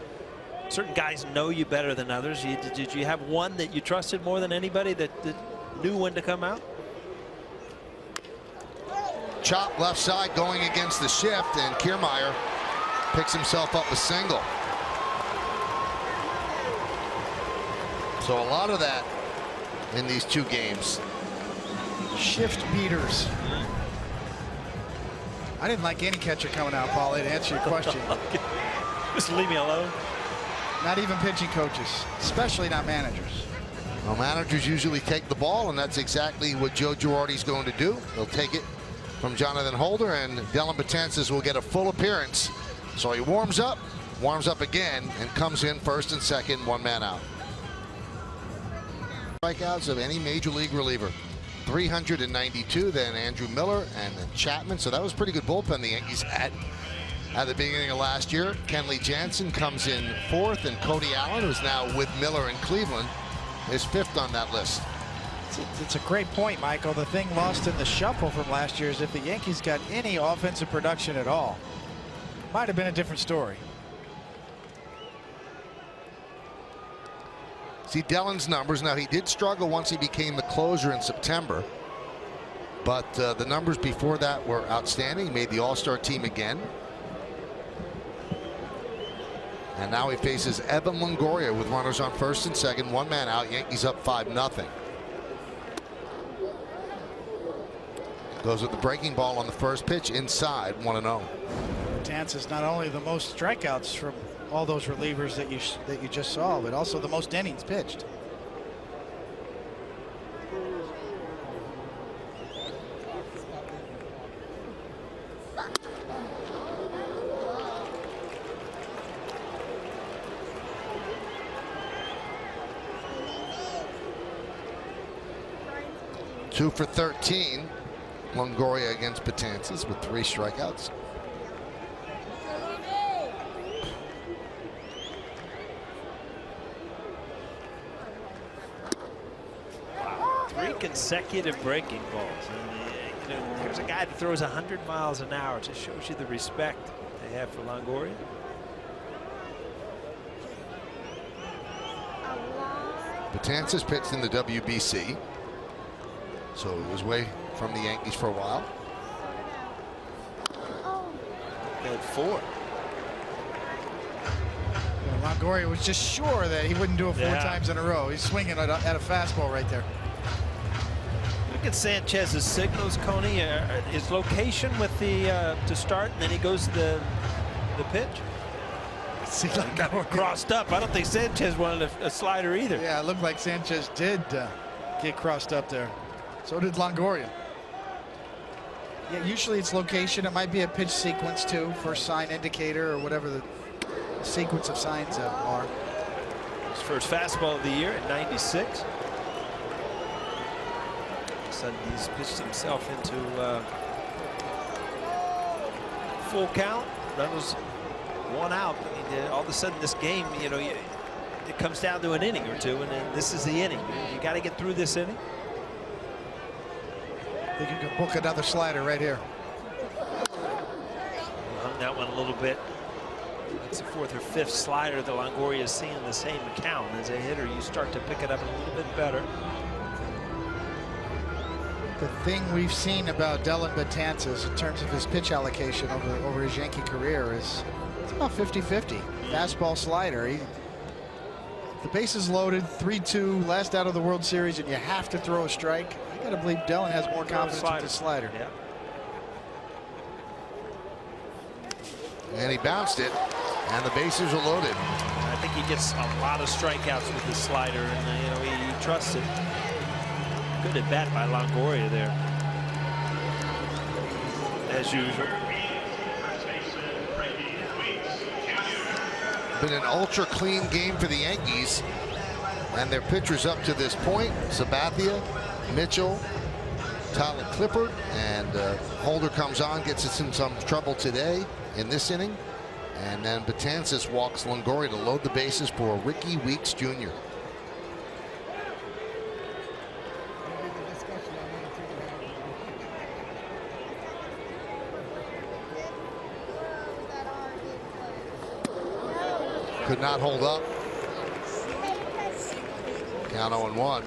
Certain guys know you better than others. Did you have one that you trusted more than anybody that knew when to come out? Chop left side going against the shift, and Kiermaier picks himself up a single. So a lot of that in these 2 games. Shift beaters. I didn't like any catcher coming out, Paulie, to answer your question. Just leave me alone. Not even pitching coaches, especially not managers. Well, managers usually take the ball, and that's exactly what Joe Girardi's going to do. He'll take it from Jonathan Holder, and Dellin Betances will get a full appearance. So he warms up again, and comes in first and second, 1 man out. Strikeouts of any major league reliever. 392, then Andrew Miller, and then Chapman. So that was pretty good bullpen the Yankees had at the beginning of last year. Kenley Jansen comes in 4th, and Cody Allen, who's now with Miller in Cleveland, is 5th on that list. It's a great point, Michael. The thing lost in the shuffle from last year is if the Yankees got any offensive production at all, might have been a different story. See Dellin's numbers. Now, he did struggle once he became the closer in September, but the numbers before that were outstanding. He made the All-Star team again. And now he faces Evan Longoria with runners on first and second, 1 man out. Yankees up 5-0. Goes with the breaking ball on the first pitch, inside, 1-0. Betances not only the most strikeouts from all those relievers that you just saw, but also the most innings pitched. Two for 13. Longoria against Betances with 3 strikeouts. Consecutive breaking balls. And, here's a guy that throws 100 miles an hour. It just shows you the respect they have for Longoria. Betances pitched in the WBC, so he was away from the Yankees for a while. At 4. Longoria was just sure that he wouldn't do it 4 times in a row. He's swinging at a fastball right there. at Sanchez's signals, Coney. Is location with the to start, and then he goes to the pitch. See, Got crossed up. I don't think Sanchez wanted a slider either. Yeah, it looked like Sanchez did get crossed up there. So did Longoria. Yeah, usually it's location. It might be a pitch sequence too, first sign indicator or whatever the sequence of signs are. His first fastball of the year at 96. All of a sudden he's pitched himself into full count. Runners one out. I mean, all of a sudden this game, you know, it comes down to an inning or two, and then this is the inning. You got to get through this inning. I think you can book another slider right here. Hung that one a little bit. It's the fourth or fifth slider that Longoria is seeing in the same account. As a hitter, you start to pick it up a little bit better. The thing we've seen about Dellin Betances in terms of his pitch allocation over his Yankee career is it's about 50-50. Fastball, slider. The bases loaded, 3-2, last out of the World Series, and you have to throw a strike. I got to believe Dellin has more confidence with the slider. Yeah. And he bounced it, and the bases are loaded. I think he gets a lot of strikeouts with his slider, and you know, he trusts it. Good at bat by Longoria there, as usual. Been an ultra clean game for the Yankees, and their pitchers up to this point: Sabathia, Mitchell, Tyler Clippard, and Holder comes on, gets us in some trouble today in this inning, and then Betances walks Longoria to load the bases for Ricky Weeks Jr. Could not hold up. Count 0-1.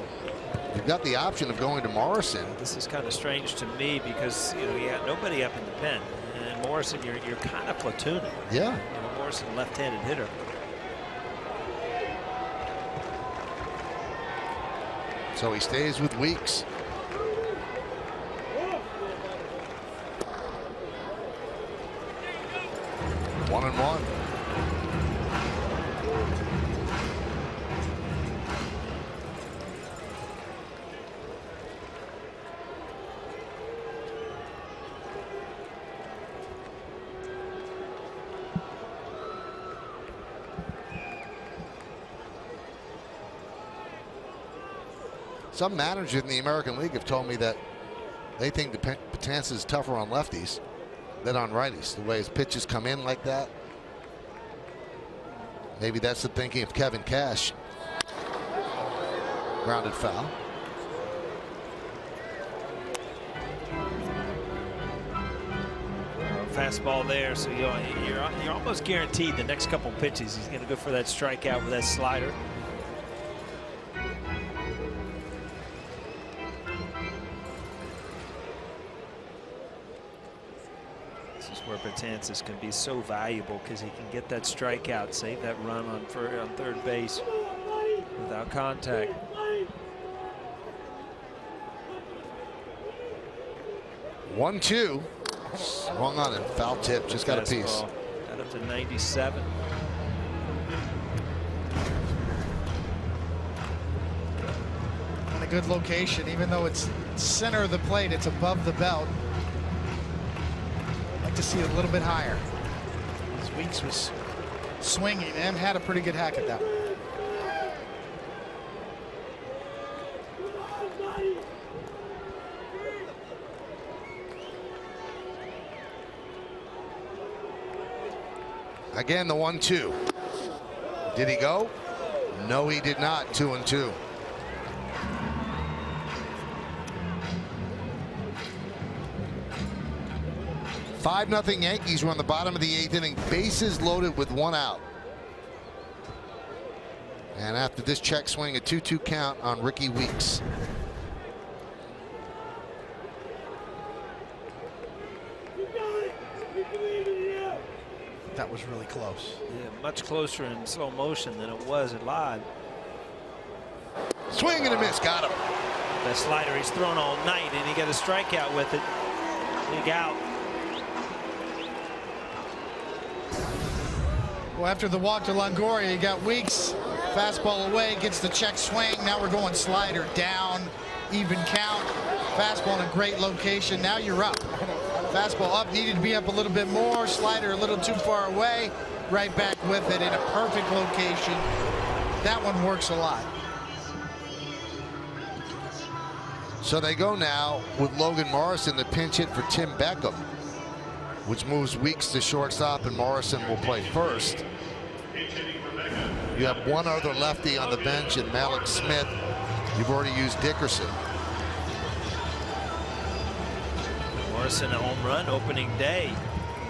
You've got the option of going to Morrison. This is kind of strange to me because, you know, you got nobody up in the pen, and Morrison, you're kind of platooning. Yeah. You know, Morrison, left-handed hitter. So he stays with Weeks. One and one. Some managers in the American League have told me that they think Betances is tougher on lefties than on righties. The way his pitches come in like that. Maybe that's the thinking of Kevin Cash. Grounded foul. Fastball there, so you're almost guaranteed the next couple pitches he's going to go for that strikeout with that slider. Where Betances can be so valuable because he can get that strikeout, save that run on third base without contact. One, two. Swung on it. Foul tip. Just got a piece. Got up to 97. In a good location, even though it's center of the plate, it's above the belt. To see it a little bit higher. As Weeks was swinging and had a pretty good hack at that. Again, the 1-2. Did he go? No, he did not. 2-2. Five 5-0 Yankees. We're on the bottom of the 8th inning. Bases loaded with one out. And after this check swing, a 2-2 count on Ricky Weeks. That was really close. Yeah, much closer in slow motion than it was at live. Swing and a miss. Got him. That slider he's thrown all night, and he got a strikeout with it. Big out. Well, after the walk to Longoria, you got Weeks. Fastball away, gets the check swing. Now we're going slider down, even count. Fastball in a great location. Now you're up. Fastball up, needed to be up a little bit more. Slider a little too far away. Right back with it in a perfect location. That one works a lot. So they go now with Logan Morrison to pinch hit for Tim Beckham, which moves Weeks to shortstop, and Morrison will play first. You have one other lefty on the bench in Malik Smith. You've already used Dickerson. Morrison a home run opening day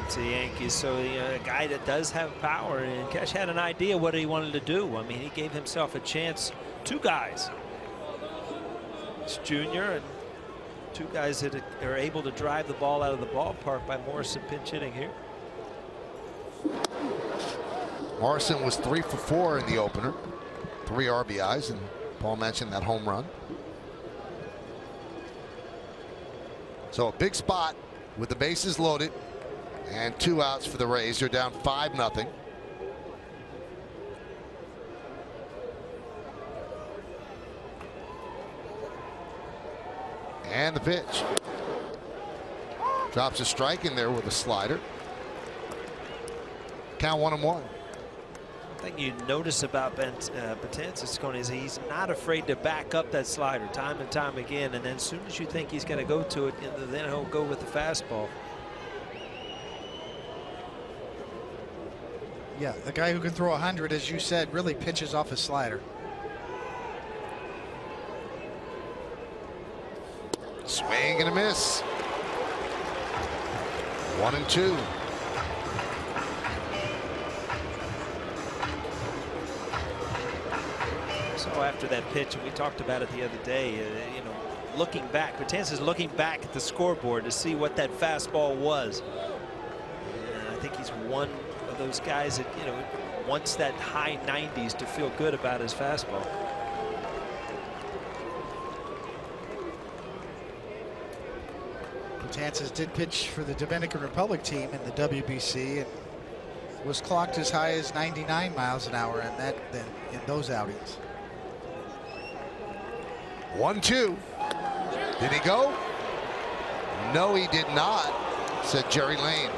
to the Yankees, so a guy that does have power, and Cash had an idea what he wanted to do. I mean, he gave himself a chance. Two guys. It's Junior and two guys that are able to drive the ball out of the ballpark by Morrison pinch hitting here. Morrison was 3 for 4 in the opener, 3 RBIs, and Paul mentioned that home run. So a big spot with the bases loaded and 2 outs for the Rays. They're down 5-0. And the pitch. Drops a strike in there with a slider. Count 1-1. One thing you notice about Betances is he's not afraid to back up that slider time and time again, and then as soon as you think he's going to go to it, then he'll go with the fastball. Yeah, the guy who can throw 100, as you said, really pitches off a slider. Swing and a miss. 1-2. So after that pitch, and we talked about it the other day, you know, looking back, Betances looking back at the scoreboard to see what that fastball was. And I think he's one of those guys that, you know, wants that high 90s to feel good about his fastball. Betances did pitch for the Dominican Republic team in the WBC and was clocked as high as 99 miles an hour in those outings. 1-2. Did he go? No, he did not, said Jerry Lane.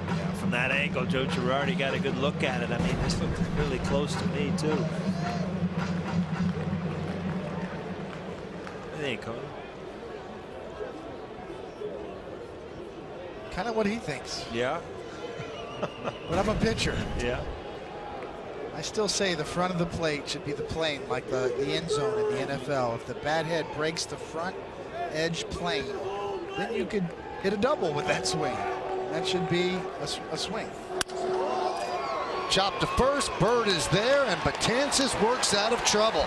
Yeah, from that angle, Joe Girardi got a good look at it. I mean, this looked really close to me, too. There you go. Kind of what he thinks. Yeah. But I'm a pitcher. Yeah. I still say the front of the plate should be the plane, like the end zone in the NFL. If the bat head breaks the front edge plane, then you could hit a double with that swing. That should be a swing. Chop to first. Bird is there, and Betances works out of trouble.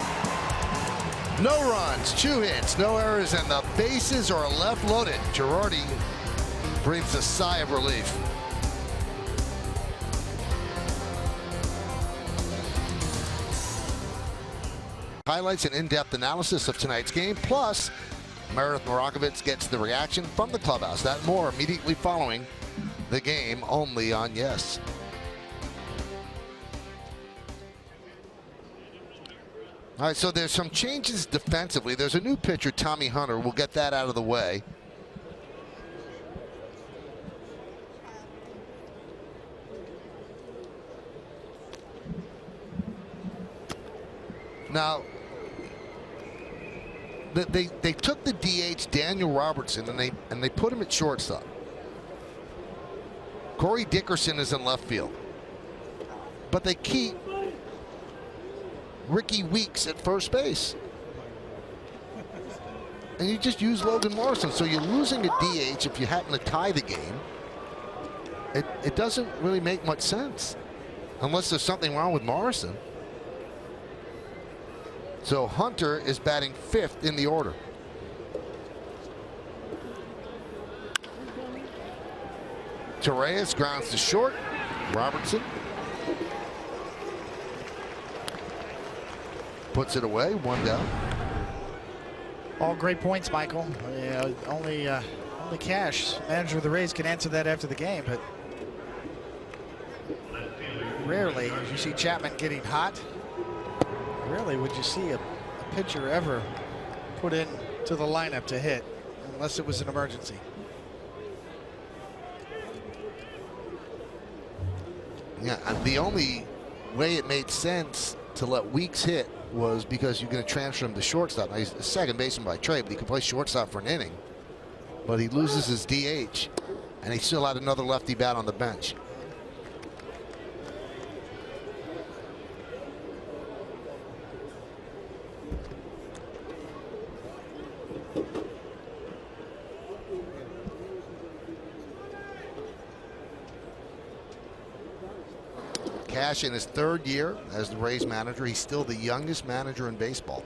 No runs, 2 hits, no errors, and the bases are left loaded. Girardi breathes a sigh of relief. Highlights and in-depth analysis of tonight's game, plus Meredith Morakovitz gets the reaction from the clubhouse. That and more immediately following the game, only on Yes. All right, so there's some changes defensively. There's a new pitcher, Tommy Hunter. We'll get that out of the way. Now, they took the DH Daniel Robertson and they put him at shortstop. Corey Dickerson is in left field, but they keep Ricky Weeks at first base. And you just use Logan Morrison. So you're losing a DH if you happen to tie the game. It doesn't really make much sense unless there's something wrong with Morrison. So Hunter is batting 5th in the order. Torreyes grounds to short. Robertson. puts it away, 1 down. All great points, Michael. Only Cash, manager of the Rays, can answer that after the game, but rarely, as you see Chapman getting hot, rarely would you see a pitcher ever put into the lineup to hit, unless it was an emergency. Yeah, the only way it made sense to let Weeks hit was because you're going to transfer him to shortstop. Now, he's a second baseman by trade, but he can play shortstop for an inning. But he loses his DH, and he still had another lefty bat on the bench. Cash in his 3rd year as the Rays manager. He's still the youngest manager in baseball.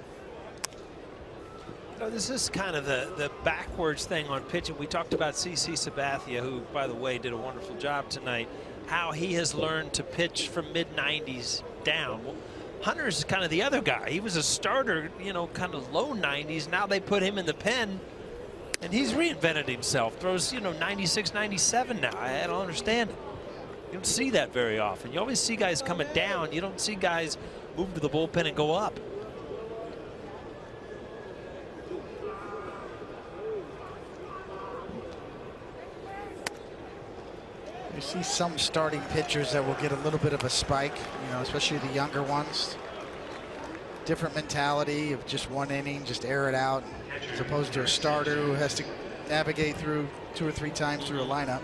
This is kind of the backwards thing on pitching. We talked about CC Sabathia, who, by the way, did a wonderful job tonight, how he has learned to pitch from mid-90s down. Well, Hunter's kind of the other guy. He was a starter, kind of low 90s. Now they put him in the pen, and he's reinvented himself. Throws, 96, 97 now. I don't understand it. You don't see that very often. You always see guys coming down. You don't see guys move to the bullpen and go up. You see some starting pitchers that will get a little bit of a spike, especially the younger ones. Different mentality of just 1 inning, just air it out, as opposed to a starter who has to navigate through 2 or 3 times through a lineup.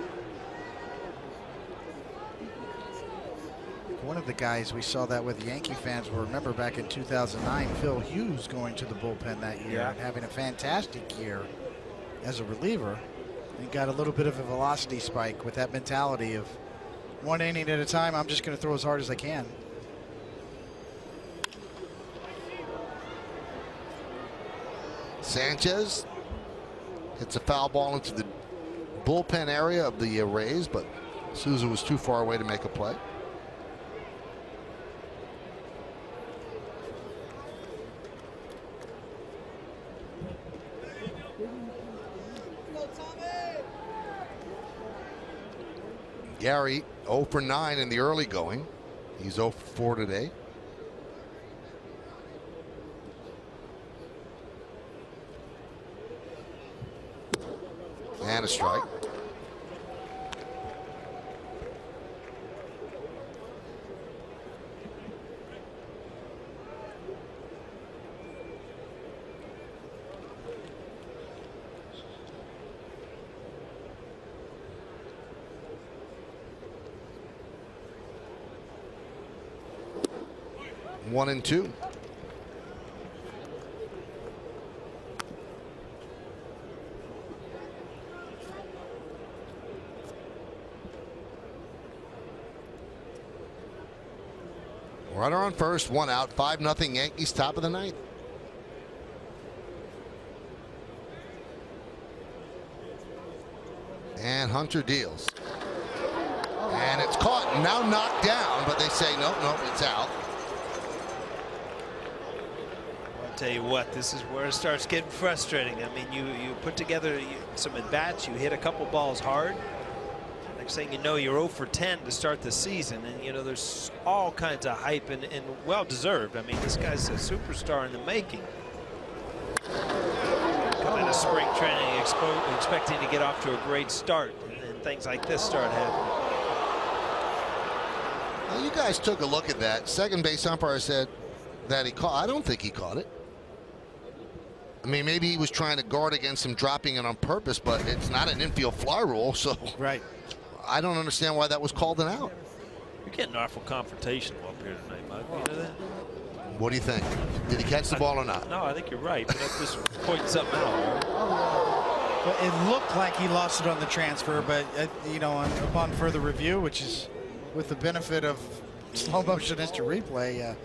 One of the guys we saw that with, the Yankee fans will remember back in 2009, Phil Hughes going to the bullpen that year and having a fantastic year as a reliever. He got a little bit of a velocity spike with that mentality of 1 inning at a time. I'm just going to throw as hard as I can. Sanchez hits a foul ball into the bullpen area of the Rays, but Souza was too far away to make a play. Gary 0 for 9 in the early going. He's 0 for 4 today. And a strike. One and two. Runner on first, 1 out, 5-0 Yankees, top of the 9th. And Hunter deals. And it's caught, now knocked down, but they say no, it's out. I'll tell you what, this is where it starts getting frustrating. I mean, you put together some at-bats, you hit a couple balls hard. Next thing you know, you're 0 for 10 to start the season, and there's all kinds of hype and well-deserved. I mean, this guy's a superstar in the making. Coming into spring training expecting to get off to a great start, and things like this start happening. Well, you guys took a look at that. Second base umpire said that he caught. I don't think he caught it. I mean, maybe he was trying to guard against him dropping it on purpose, but it's not an infield fly rule, so. Right. I don't understand why that was called an out. You're getting awful confrontational up here tonight, Mike. You know that? What do you think? Did he catch the ball or not? No, I think you're right, but I'm just pointing something out. Well, it looked like he lost it on the transfer, but upon further review, which is with the benefit of slow motion instant replay, it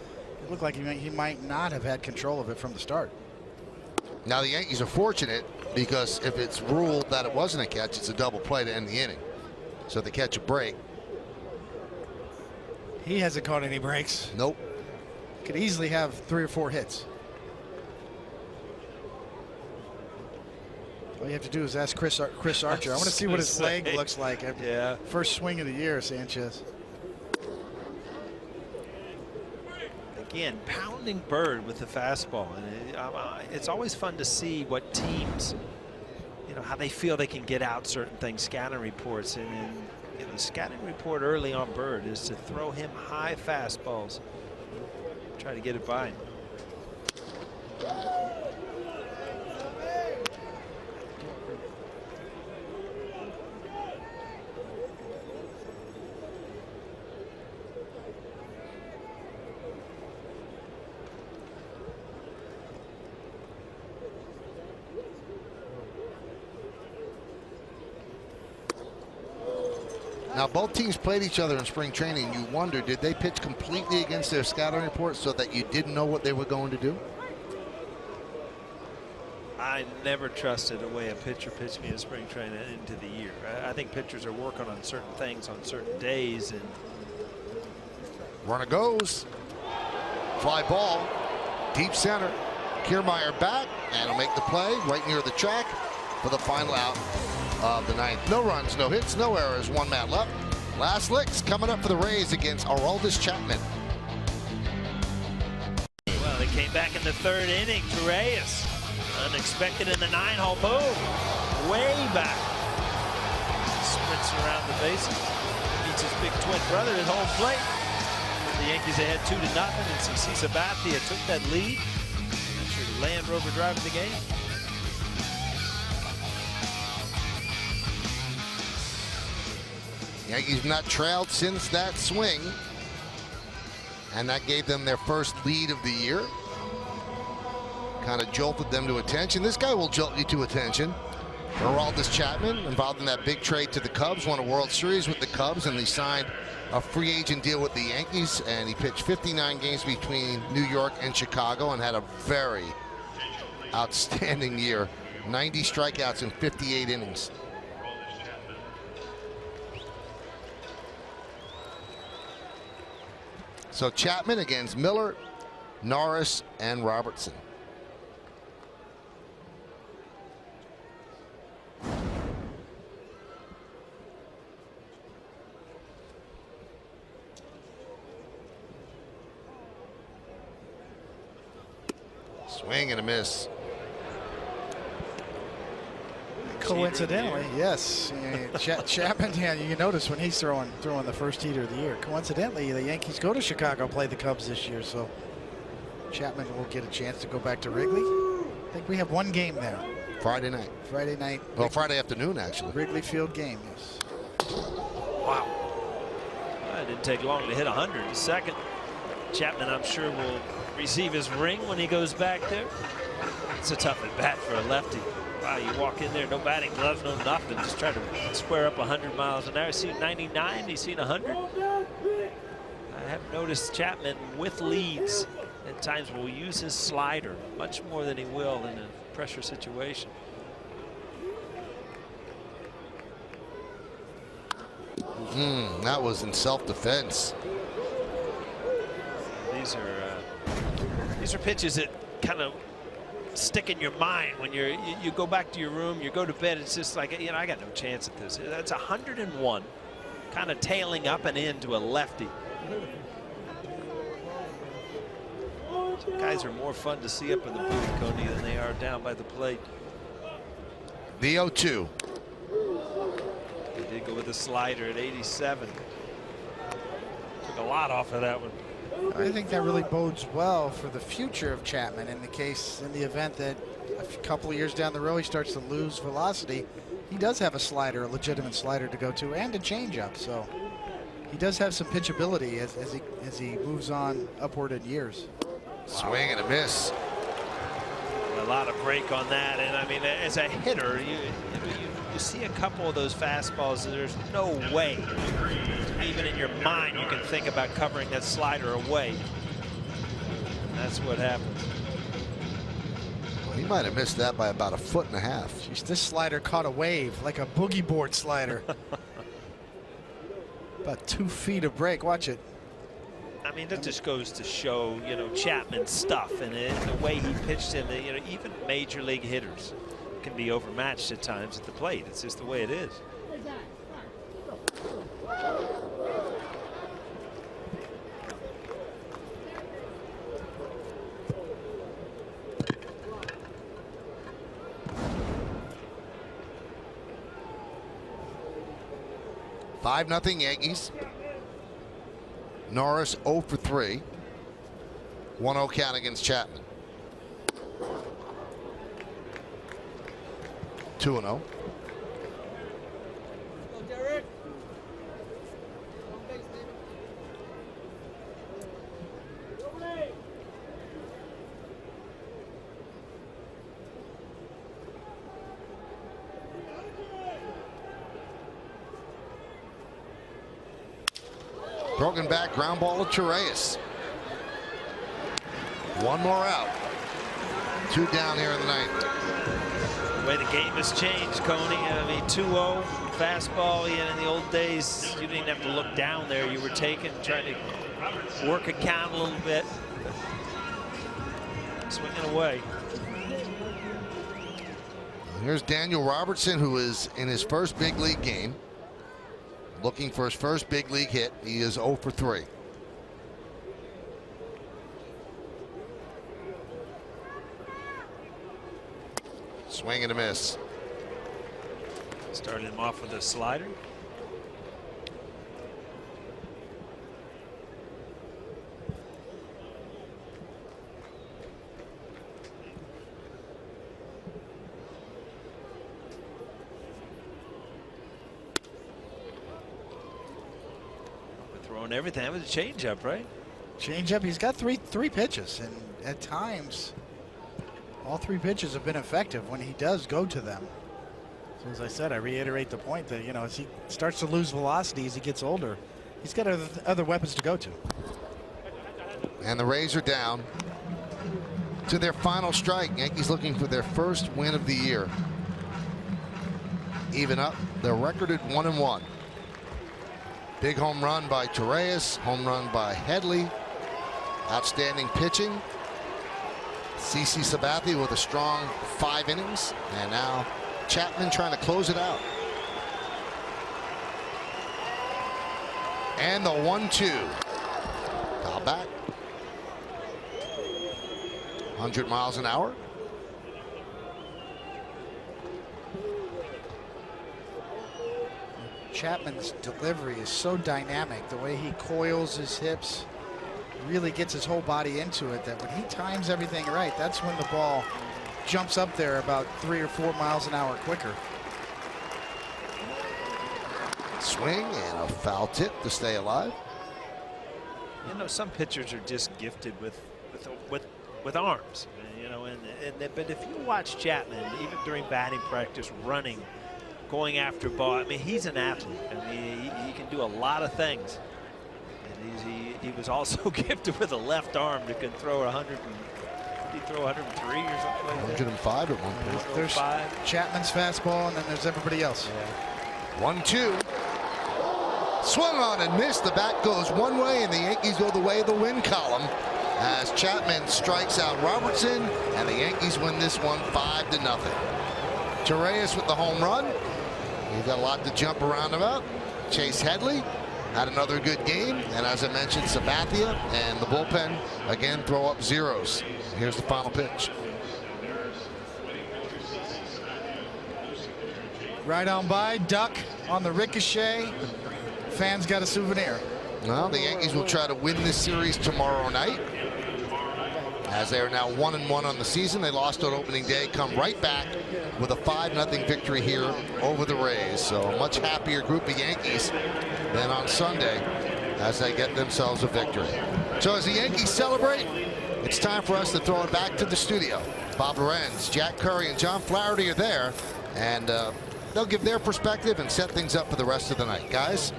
looked like he might not have had control of it from the start. Now the Yankees are fortunate because if it's ruled that it wasn't a catch, it's a double play to end the inning. So they catch a break. He hasn't caught any breaks. Nope. Could easily have 3 or 4 hits. All you have to do is ask Chris Archer. I want to see what his leg looks like. Yeah. First swing of the year, Sanchez. Again, pounding Bird with the fastball, and it's always fun to see what teams, how they feel they can get out certain things. Scouting reports, and the scouting report early on Bird is to throw him high fastballs, try to get it by him. Now, both teams played each other in spring training. You wonder, did they pitch completely against their scouting report so that you didn't know what they were going to do? I never trusted the way a pitcher pitched me in spring training into the year. I think pitchers are working on certain things on certain days. And runner goes. Fly ball. Deep center. Kiermaier back, and he'll make the play right near the track for the final out of the ninth. No runs, no hits, no errors, 1 man left. Last licks coming up for the Rays against Aroldis Chapman. Well, they came back in the 3rd inning to Reyes. Unexpected in the 9-hole. Boom. Way back. Sprints around the bases. Meets his big twin brother at home plate. The Yankees ahead 2-0, and CC Sabathia took that lead. Land Rover driving the game. Yankees not trailed since that swing, and that gave them their first lead of the year. Kind of jolted them to attention. This guy will jolt you to attention. Aroldis Chapman, involved in that big trade to the Cubs, won a World Series with the Cubs, and he signed a free agent deal with the Yankees, and he pitched 59 games between New York and Chicago and had a very outstanding year. 90 strikeouts in 58 innings. So Chapman against Miller, Norris, and Robertson. Swing and a miss. Coincidentally, yes. Chapman, yeah, you notice when he's throwing the first heater of the year. Coincidentally, the Yankees go to Chicago, play the Cubs this year, so Chapman will get a chance to go back to Wrigley. I think we have 1 game there. Friday night. Friday night. Well, Friday afternoon, actually. Wrigley Field game, yes. Wow. It didn't take long to hit 100 in a second. Chapman, I'm sure, will receive his ring when he goes back there. It's a tough at bat for a lefty. Wow, you walk in there, no batting gloves, no nothing. Just try to square up 100 miles an hour. He's seen 99, he's seen 100. I have noticed Chapman with leads at times will use his slider much more than he will in a pressure situation. That was in self-defense. These are pitches that kind of stick in your mind when you go back to your room, you go to bed. It's just like, I got no chance at this. That's 101, kind of tailing up and into a lefty. Some guys are more fun to see up in the booth, Cody, than they are down by the plate. The 0-2. They did go with a slider at 87. Took a lot off of that one. I think that really bodes well for the future of Chapman in the event that a couple of years down the road he starts to lose velocity. He does have a slider, a legitimate slider to go to, and a changeup, so he does have some pitchability as he moves on upward in years. Swing and a miss. A lot of break on that, and I mean, as a hitter, you see a couple of those fastballs. There's no way, even in your mind, you can think about covering that slider away. That's what happened. He might have missed that by about 1.5 feet. Jeez, this slider caught a wave like a boogie board slider. About 2 feet of break. Watch it. I mean, that just goes to show, you know, Chapman's stuff and the way he pitched him. You know, even major league hitters can be overmatched at times at the plate. It's just the way it is. Five 5-0 Yankees. Norris 0 for 3. 1-0 count against Chapman. 2-0. Broken back, ground ball to Torreyes. One more out. 2 down here in the ninth. The way the game has changed, Coney. I mean, 2-0 fastball. Yeah, in the old days, you didn't have to look down there. You were taking, trying to work a count a little bit. Swinging away. Here's Daniel Robertson, who is in his first big league game. Looking for his first big league hit. He is 0 for 3. Swing and a miss. Started him off with a slider. Throwing everything. That was a changeup, right? Changeup. He's got three pitches, and at times, all 3 pitches have been effective when he does go to them. So as I said, I reiterate the point that, you know, as he starts to lose velocity as he gets older, he's got other weapons to go to. And the Rays are down to their final strike. Yankees looking for their first win of the year. Even up. They're recorded 1-1. Big home run by Torreyes. Home run by Headley. Outstanding pitching. CC Sabathia with a strong 5 innings. And now Chapman trying to close it out. And the 1-2. Foul back. 100 miles an hour. Chapman's delivery is so dynamic. The way he coils his hips, really gets his whole body into it, that when he times everything right, that's when the ball jumps up there about 3 or 4 miles an hour quicker. Swing and a foul tip to stay alive. You know, some pitchers are just gifted with arms. You know, but if you watch Chapman, even during batting practice, running, going after ball, I mean, he's an athlete. I mean, he can do a lot of things. And he was also gifted with a left arm that can throw 100. Did he throw 103 or something like that? 105 at one point. There's Chapman's fastball, and then there's everybody else. Yeah. 1-2. Swung on and missed. The bat goes one way, and the Yankees go the way of the win column as Chapman strikes out Robertson, and the Yankees win this one 5-0. Torreyes with the home run. He's got a lot to jump around about. Chase Headley had another good game, and as I mentioned, Sabathia and the bullpen again throw up zeros. Here's the final pitch. Right on by, duck on the ricochet. Fans got a souvenir. Well, the Yankees will try to win this series tomorrow night, as they are now 1-1 on the season. They lost on opening day, come right back with a 5-0 victory here over the Rays. So a much happier group of Yankees than on Sunday as they get themselves a victory. So as the Yankees celebrate, it's time for us to throw it back to the studio. Bob Lorenz, Jack Curry, and John Flaherty are there, and they'll give their perspective and set things up for the rest of the night. Guys?